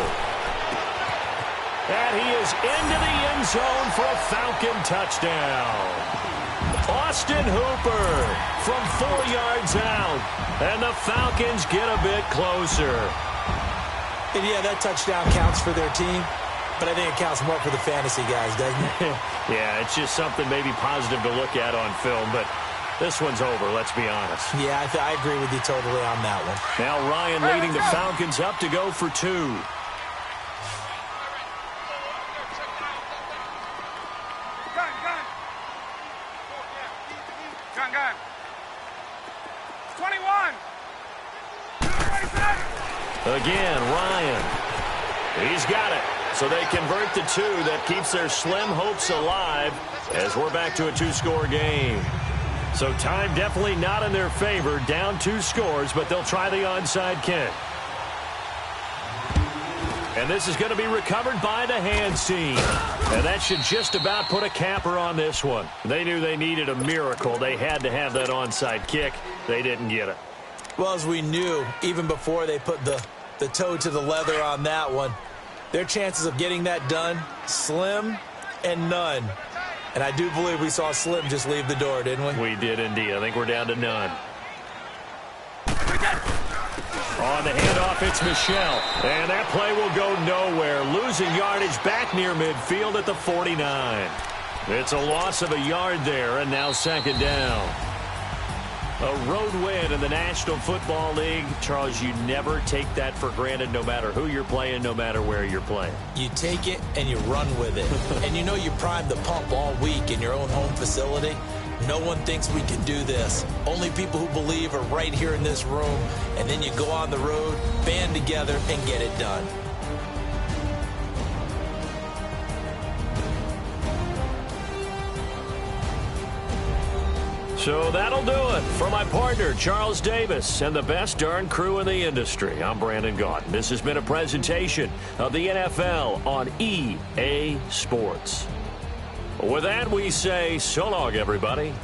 And he is into the end zone for a Falcon touchdown. Austin Hooper from 4 yards out. And the Falcons get a bit closer. And yeah, that touchdown counts for their team, but I think it counts more for the fantasy guys, doesn't it? Yeah, it's just something maybe positive to look at on film, but this one's over, let's be honest. Yeah, I agree with you totally on that one. Now Ryan leading the Falcons up to go for 2. Gun. 21. Again, Ryan. He's got it. So they convert the 2. That keeps their slim hopes alive as we're back to a 2-score game. So time definitely not in their favor. Down 2 scores, but they'll try the onside kick. And this is going to be recovered by the hands team. And that should just about put a capper on this one. They knew they needed a miracle. They had to have that onside kick. They didn't get it. Well, as we knew, even before they put the toe to the leather on that one, their chances of getting that done, slim and none. And I do believe we saw Slim just leave the door, didn't we? We did indeed. I think we're down to none. On the handoff, it's Michelle. And that play will go nowhere. Losing yardage back near midfield at the 49. It's a loss of a yard there, and now second down. A road win in the National Football League. Charles, you never take that for granted no matter who you're playing, no matter where you're playing. You take it and you run with it. And you know you primed the pump all week in your own home facility. No one thinks we can do this. Only people who believe are right here in this room. And then you go on the road, band together, and get it done. So that'll do it for my partner, Charles Davis, and the best darn crew in the industry. I'm Brandon Gaudin. This has been a presentation of the NFL on EA Sports. With that, we say so long, everybody.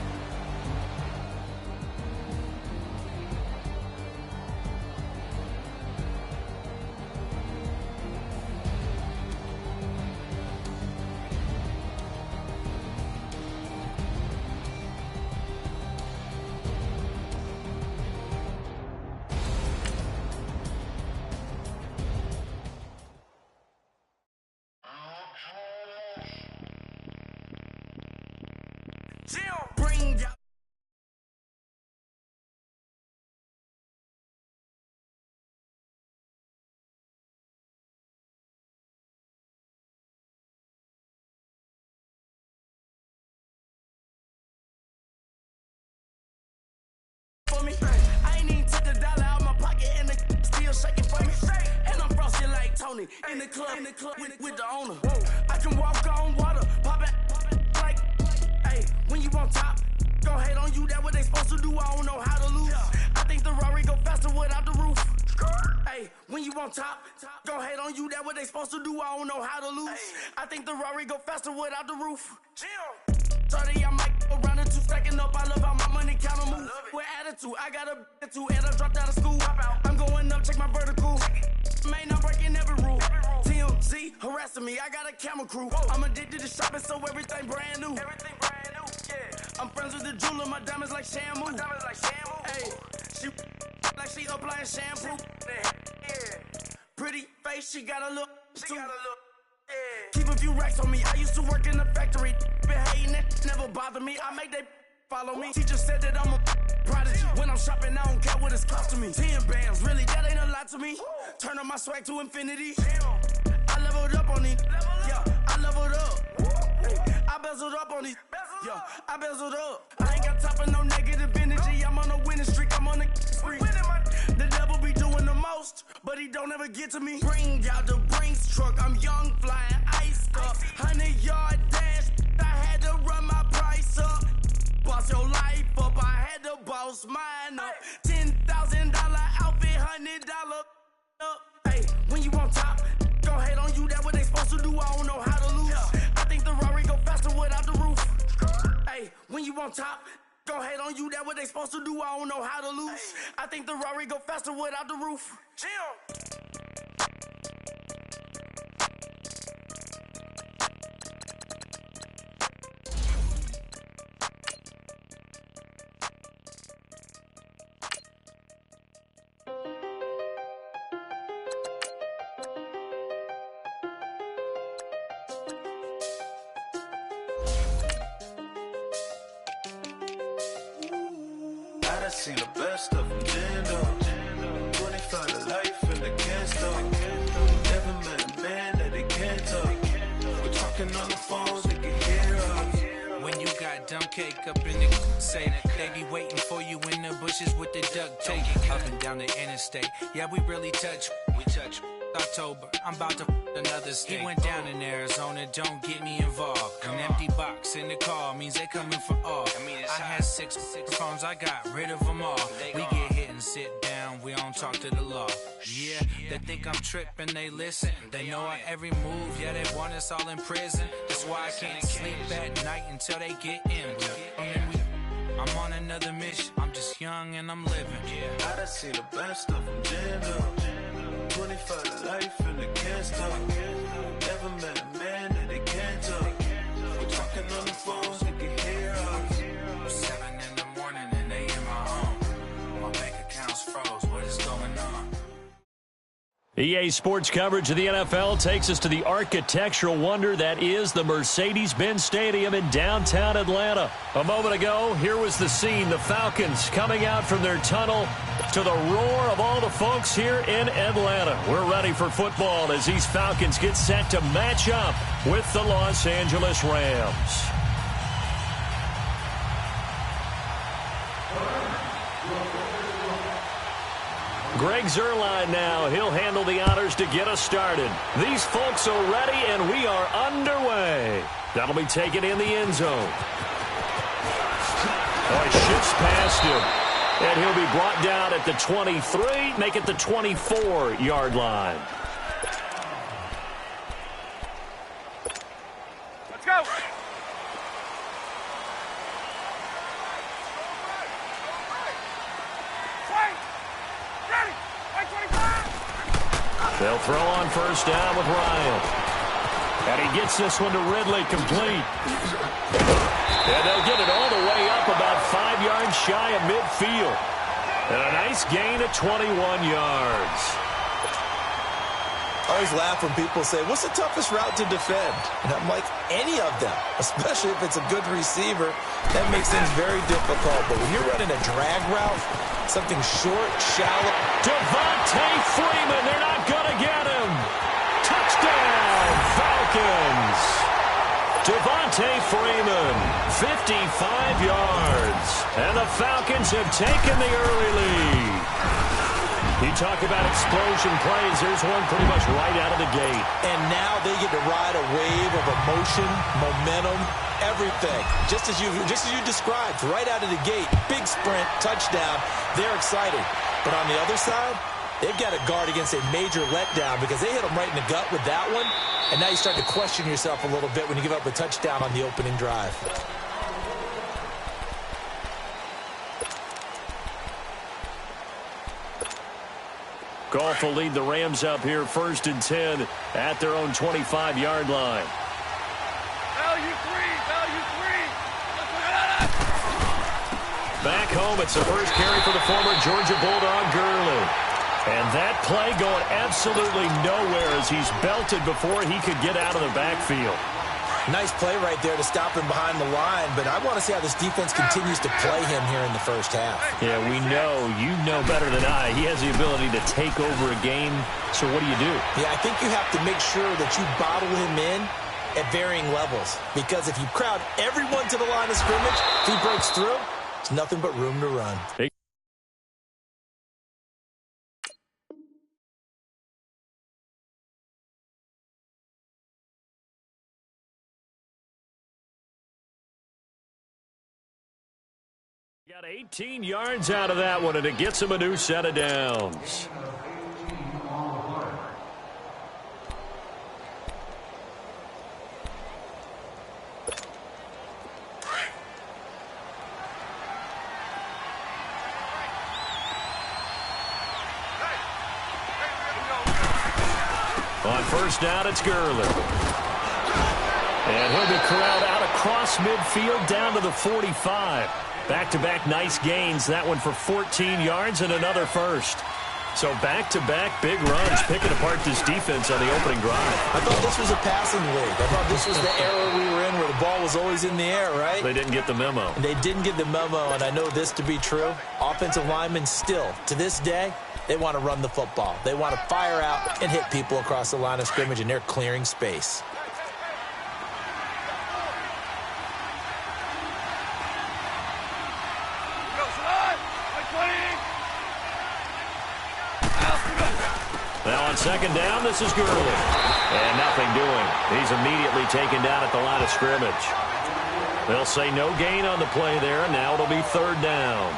Bring ya. For me, I ain't even took a dollar out my pocket and the still shaking for me. And I'm frosty like Tony in the club with the owner. I can walk on water, pop it like, hey, when you on top, go hate on you, that what they supposed to do, I don't know how to lose. I think the Rari go faster without the roof. Hey, when you on top, go hate on you, that what they supposed to do, I don't know how to lose. I think the Rari go faster without the roof. 30, I'm like around the 2 stacking up, I love how my money count on move. With attitude, I got a attitude, and I dropped out of school. I'm going up, check my vertical. Man, I'm breaking every rule. TMZ harassing me, I got a camera crew. I'm addicted to shopping, so everything brand new. I'm friends with the jeweler, my diamonds like Shamu. Hey, she like she applying shampoo. Pretty face, she got a look. Keep a few racks on me. I used to work in the factory. Been hating it, never bother me. I make they follow me. Teacher said that I'm a prodigy. When I'm shopping, I don't care what it's costing me. 10 bands, really, that ain't a lot to me. Turn up my swag to infinity. I leveled up on these. Yeah, I leveled up. I bezeled up on these. Yeah, I bezeled up. I ain't got time for no negative energy. I'm on a winning streak. I'm on a spree. The devil be doing the most, but he don't ever get to me. Bring out the Brinks truck. I'm young, flying, iced up. 100-yard dash. I had to run my price up. Boss your life up. I had to boss mine up. $10,000 outfit, $100 up. Hey, when you on top, go hate on you. That what they supposed to do. I don't know how to lose. I think the Rari go faster without the roof. Hey, when you on top, go hate on you. That what they supposed to do. I don't know how to lose. I think the Rari go faster without the roof. best of them, jammed up. 25 to life and they can't stop. Never met a man that they can't talk. We're talking on the phones, they can hear us. When you got dumb cake up in the say they be waiting for you in the bushes with the duct tape. Up and down the interstate, yeah, we really touch. We touch. October, I'm about to another state. He went down in Arizona, don't get me involved. An empty box in the car means they coming for all. I had six phones, I got rid of them all. We get hit and sit down, we don't talk to the law. Yeah, they think I'm tripping, they listen. They know our every move, yeah, they want us all in prison. That's why I can't sleep at night until they get in. I'm on another mission, I'm just young and I'm living. I done seen the best of them, jammed up. 25 to life and they can't stop. Never met a man that they can't talk. We're talking on the phones, they can hear us. 7 in the morning and they in my home. My bank account's froze, what is going on? EA Sports coverage of the NFL takes us to the architectural wonder that is the Mercedes-Benz Stadium in downtown Atlanta. A moment ago, here was the scene. The Falcons coming out from their tunnel to the roar of all the folks here in Atlanta. We're ready for football as these Falcons get set to match up with the Los Angeles Rams. Greg Zuerlein now. He'll handle the honors to get us started. These folks are ready, and we are underway. That'll be taken in the end zone. Oh, he shifts past him. And he'll be brought down at the 23, make it the 24-yard line. Let's go. They'll throw on first down with Ryan. And he gets this one to Ridley, complete. And they'll get it all the way up about 5 yards shy of midfield. And a nice gain of 21 yards. I always laugh when people say, what's the toughest route to defend? And I'm like, any of them, especially if it's a good receiver. That makes things very difficult. But when you're running a drag route, something short, shallow. Devontae Freeman, they're not going to get him. Touchdown, Falcons. Devontae Freeman, 55 yards. And the Falcons have taken the early lead. You talk about explosion plays. There's one pretty much right out of the gate. And now they get to ride a wave of emotion, momentum, everything. Just as you described, right out of the gate, big sprint, touchdown. They're excited. But on the other side, they've got to guard against a major letdown because they hit them right in the gut with that one. And now you start to question yourself a little bit when you give up a touchdown on the opening drive. Goff will lead the Rams up here 1st and 10 at their own 25-yard line. Value three. Back home, it's the first carry for the former Georgia Bulldog Gurley. And that play going absolutely nowhere as he's belted before he could get out of the backfield. Nice play right there to stop him behind the line, but I want to see how this defense continues to play him here in the first half. Yeah, we know, you know better than I, he has the ability to take over a game, so what do you do? Yeah, I think you have to make sure that you bottle him in at varying levels, because if you crowd everyone to the line of scrimmage, if he breaks through, it's nothing but room to run. Got 18 yards out of that one, and it gets him a new set of downs. On first down, it's Gurley. And he'll be corralled out across midfield down to the 45. Back-to-back nice gains. That one for 14 yards and another first. So back-to-back big runs picking apart this defense on the opening drive. I thought this was a passing league. I thought this was the era we were in where the ball was always in the air, right? They didn't get the memo. They didn't get the memo, and I know this to be true. Offensive linemen still, to this day, they want to run the football. They want to fire out and hit people across the line of scrimmage, and they're clearing space. Now on second down, this is Gurley. And nothing doing. He's immediately taken down at the line of scrimmage. They'll say no gain on the play there, and now it'll be third down.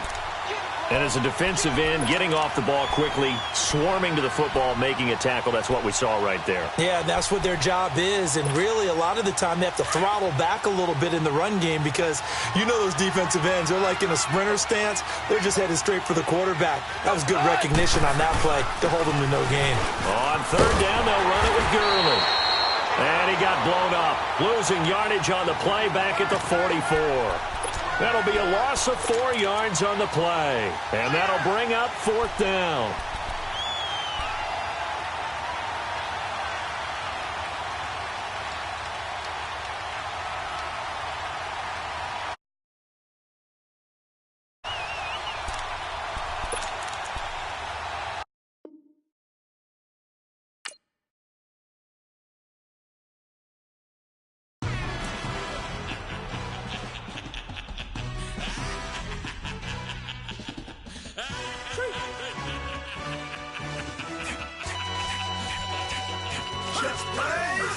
And as a defensive end, getting off the ball quickly, swarming to the football, making a tackle, that's what we saw right there. Yeah, and that's what their job is. And really, a lot of the time, they have to throttle back a little bit in the run game because you know those defensive ends, they're like in a sprinter stance. They're just headed straight for the quarterback. That was good recognition on that play to hold them to no gain. On third down, they'll run it with Gurley. And he got blown up, losing yardage on the play back at the 44. That'll be a loss of 4 yards on the play. And that'll bring up fourth down.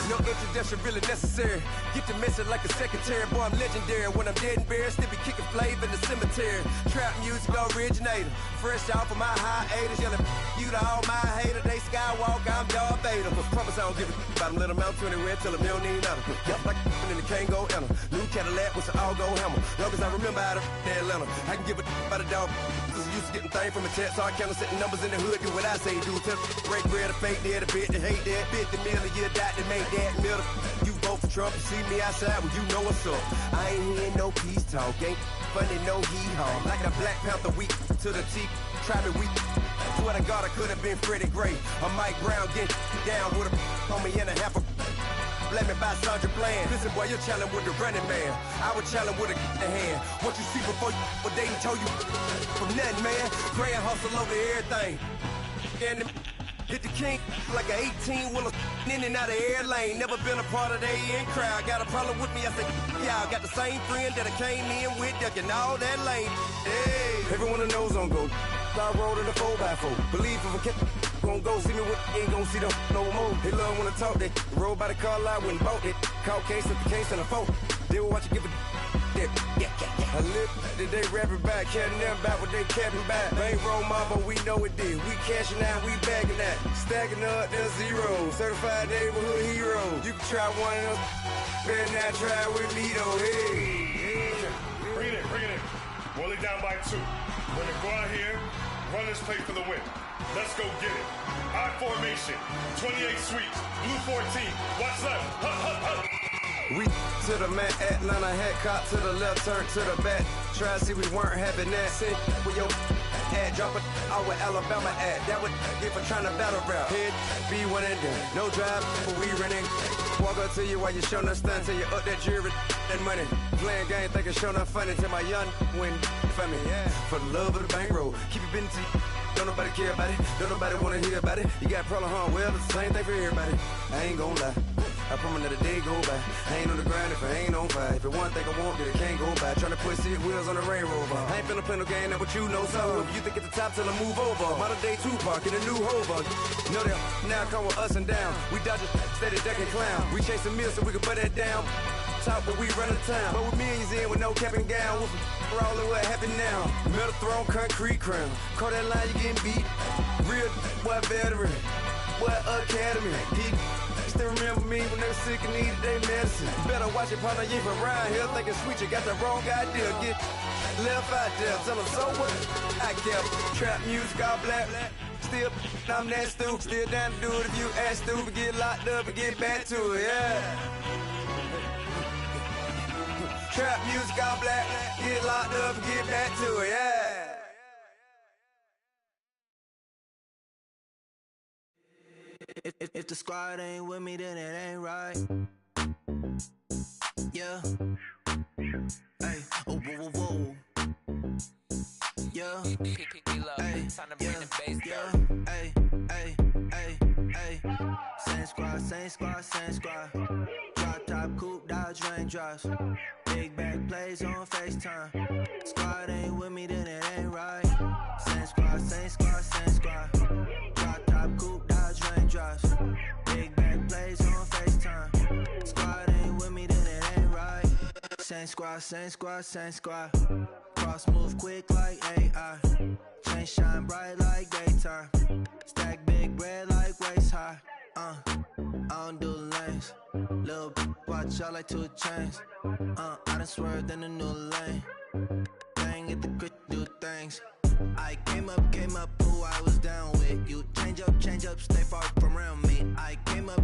No introduction really necessary. Get the message like a secretary. Boy, I'm legendary. When I'm dead and buried, still be kicking flavor in the cemetery. Trap music originator. Fresh off of my hiatus. Yelling you to all my haters. They skywalk, I'm Darth Vader. Promise I don't give a about them. Let them out 20 red till them don't need nothing. Yup, like and the can't go enter. New Cadillac with an all-go hammer. Long as I remember out of Atlanta. I can give a about a dog. Used to getting things from a text, so I count setting numbers in the hood. Do what I say, do. Break bread, a fake dead, a bit to hate that. 50 million, you die to make that middle. You vote for Trump, you see me outside, well, you know what's up. I ain't hearing no peace talk, ain't funny, no hee-haw. Like a Black Panther weak to the teeth, try me weak. Swear to God, I could have been Freddie Gray. Or Mike Brown getting down with a on me and a half a. Let me buy Sandra Bland. Listen, boy, you're challenging with the running man. I would challenge with a hand. What you see before you, what they told you from nothing, man. Pray and hustle over everything. And hit the king like an 18-wheeler in and out of air lane. Never been a part of the in crowd. Got a problem with me, I said, y'all got the same friend that I came in with, ducking all that lane. Hey, everyone knows on go. I rolled in a 4x4. Believe if a kid gon' go see me with ain't gon' see them no more. They love when I talk, they roll by the car lot when bought it. Call case at the case and a phone. They will watch you give a I live that they rapping back, catching them back what they capping back. They ain't roll mama, we know it did. We cashing out, we bagging that. Stacking up, there's zero. Certified neighborhood hero. You can try one of them, better not try with me though. Hey. Bring it in. Roll it down by 2. We're gonna go out here, run this play for the win. Let's go get it. I formation, 28 sweeps, blue 14. Watch left. Hut. We to the man, Atlanta hat caught to the left, turn to the back. Try to see we weren't having that. Sit with your ad, drop it out with Alabama ad. That would get for trying to battle rap. Head, be one and done. No drive, but we running. Walk up to you while you showing us stun till you up that jury, that money. Playing game, thinking showing up funny till my young win for me. Yeah. For the love of the bankroll, keep it busy. Don't nobody care about it. Don't nobody wanna hear about it. You got a problem, huh? Well, it's the same thing for everybody. I ain't gon' lie. I promise that a day go by. I ain't on the grind if I ain't on fire. If it one thing I want, then it can't go by. Tryna put 6 wheels on the Range Rover. I ain't finna play no game, that what you know. So if you think at the top till I move over. Modern day Tupac in a new Hova. Know that now come with us and down. We dodge it, steady ducking clown. We chasing meals so we can put that down. Top, but we run the town. But with millions in with no cap and gown. We're all in what happened now. Metal throne, concrete crown. Call that line, you getting beat. Real boy veteran. Boy academy. He still remember me when they were sick and needed their medicine. Better watch it, partner, you from around here thinking sweet. You got the wrong idea. Get left out there. Tell them so what? I kept trap music all black. Still, I'm that stupid. Still down to do it if you ask stupid. Get locked up and get back to it, yeah. Trap music all black. Get locked up and get back to it, yeah. If the squad ain't with me, then it ain't right. Yeah. Hey, oh, whoa, whoa, whoa. Yeah. Hey, yeah. Hey, hey, hey, hey. Same squad, same squad, same squad. Drop top, coupe, Dodge raindrops. Big back plays on FaceTime. Squad ain't with me, then it ain't right. Same squad, same squad, same squad. Drop top, coupe, Dodge raindrops. Big back plays on FaceTime. Squad ain't with me, then it ain't right. Same squad, same squad, same squad. Cross move quick like AI. Chain shine bright like daytime. Stack big bread like waist high. I don't do lanes. Little watch out like 2 chains. I done swerved in a new lane. Bang at the grit, do things. I came up, who I was down with. You change up, stay far from around me. I came up,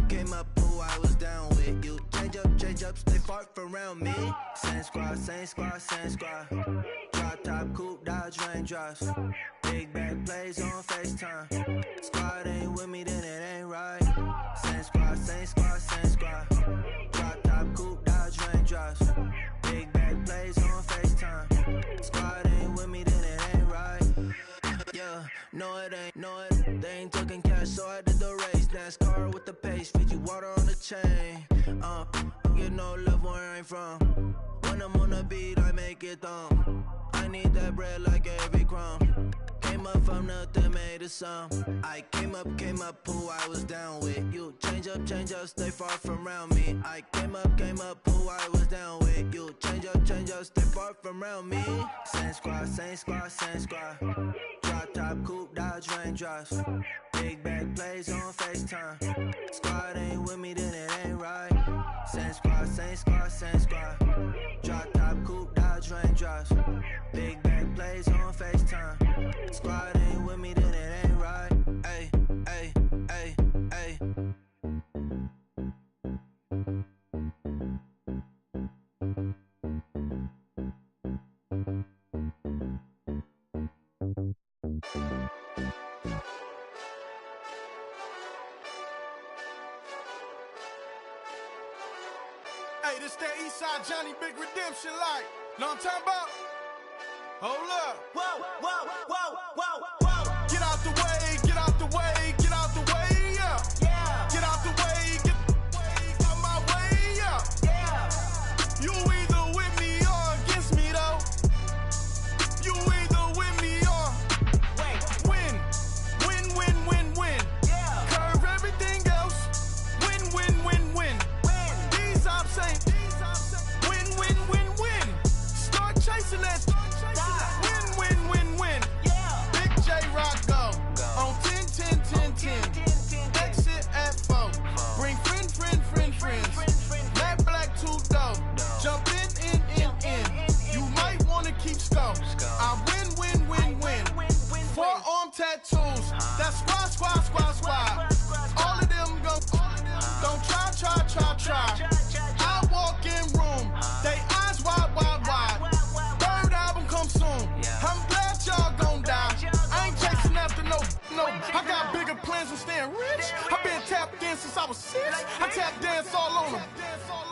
who I was down with. You change up, stay far from around me. Same squad, same squad, same squad. Drop top, coupe, Dodge raindrops. Big back plays on FaceTime. Squad ain't with me, then it ain't right. Same squad, same squad, same squad. Drop top, coupe, Dodge raindrops. Big back plays on FaceTime. Squad ain't with me, then it ain't right. Yeah, no it ain't, they ain't talking cash, so I did the race. NASCAR with the pace, feed you water on the chain. Get no love where I'm from. When I'm on the beat, I make it thumb. I need that bread like every crumb. Came up from nothing, made a sum. I came up, who I was down with. You change up, stay far from around me. I came up, who I was down with. You change up, stay far from around me. Same squad, same squad, same squad. Drop top, coupe, Dodge raindrops. Big back plays on FaceTime. Squad ain't with me, then it ain't right. Same squad, same squad, same squad. Drop top, coupe, Dodge raindrops. Big back plays on FaceTime. Squad ain't with me, then it ain't right. Ay, ay, ay, ay. Hey, this that Eastside Johnny Big Redemption like. Know what I'm talking about? Hold up. Whoa, whoa, whoa, whoa, whoa. Get out the way, get out the way, get out the way, yeah. Yeah. Get out the way, get out my way, yeah. Yeah. You either with me or against me, though. You either with me or win. Win, win, win, win. Yeah. Curve everything else. Win, win, win, win. These ops ain't. Win, win, win, win. Start chasing that. Win, win, win, win. Yeah. Big J Rock go. On 10, 10, 10, 10. Exit at 4. Bring friends. Matt Black 2 dough. Jump in. You might wanna keep score. I win. Forearm tattoos. That's squad. All of them go. Don't try. I walk in room. They eyes wide. Third album come soon. I'm glad y'all gon' die. I ain't chasing after no. I got bigger plans than staying rich. I been tapped in since I was 6. I tap dance all on them.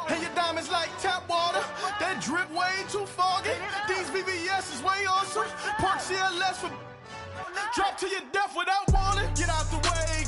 And your diamonds like tap water. That drip way too foggy. These VVS is way awesome. Park CLS for drop to your death without warning. Get out the way.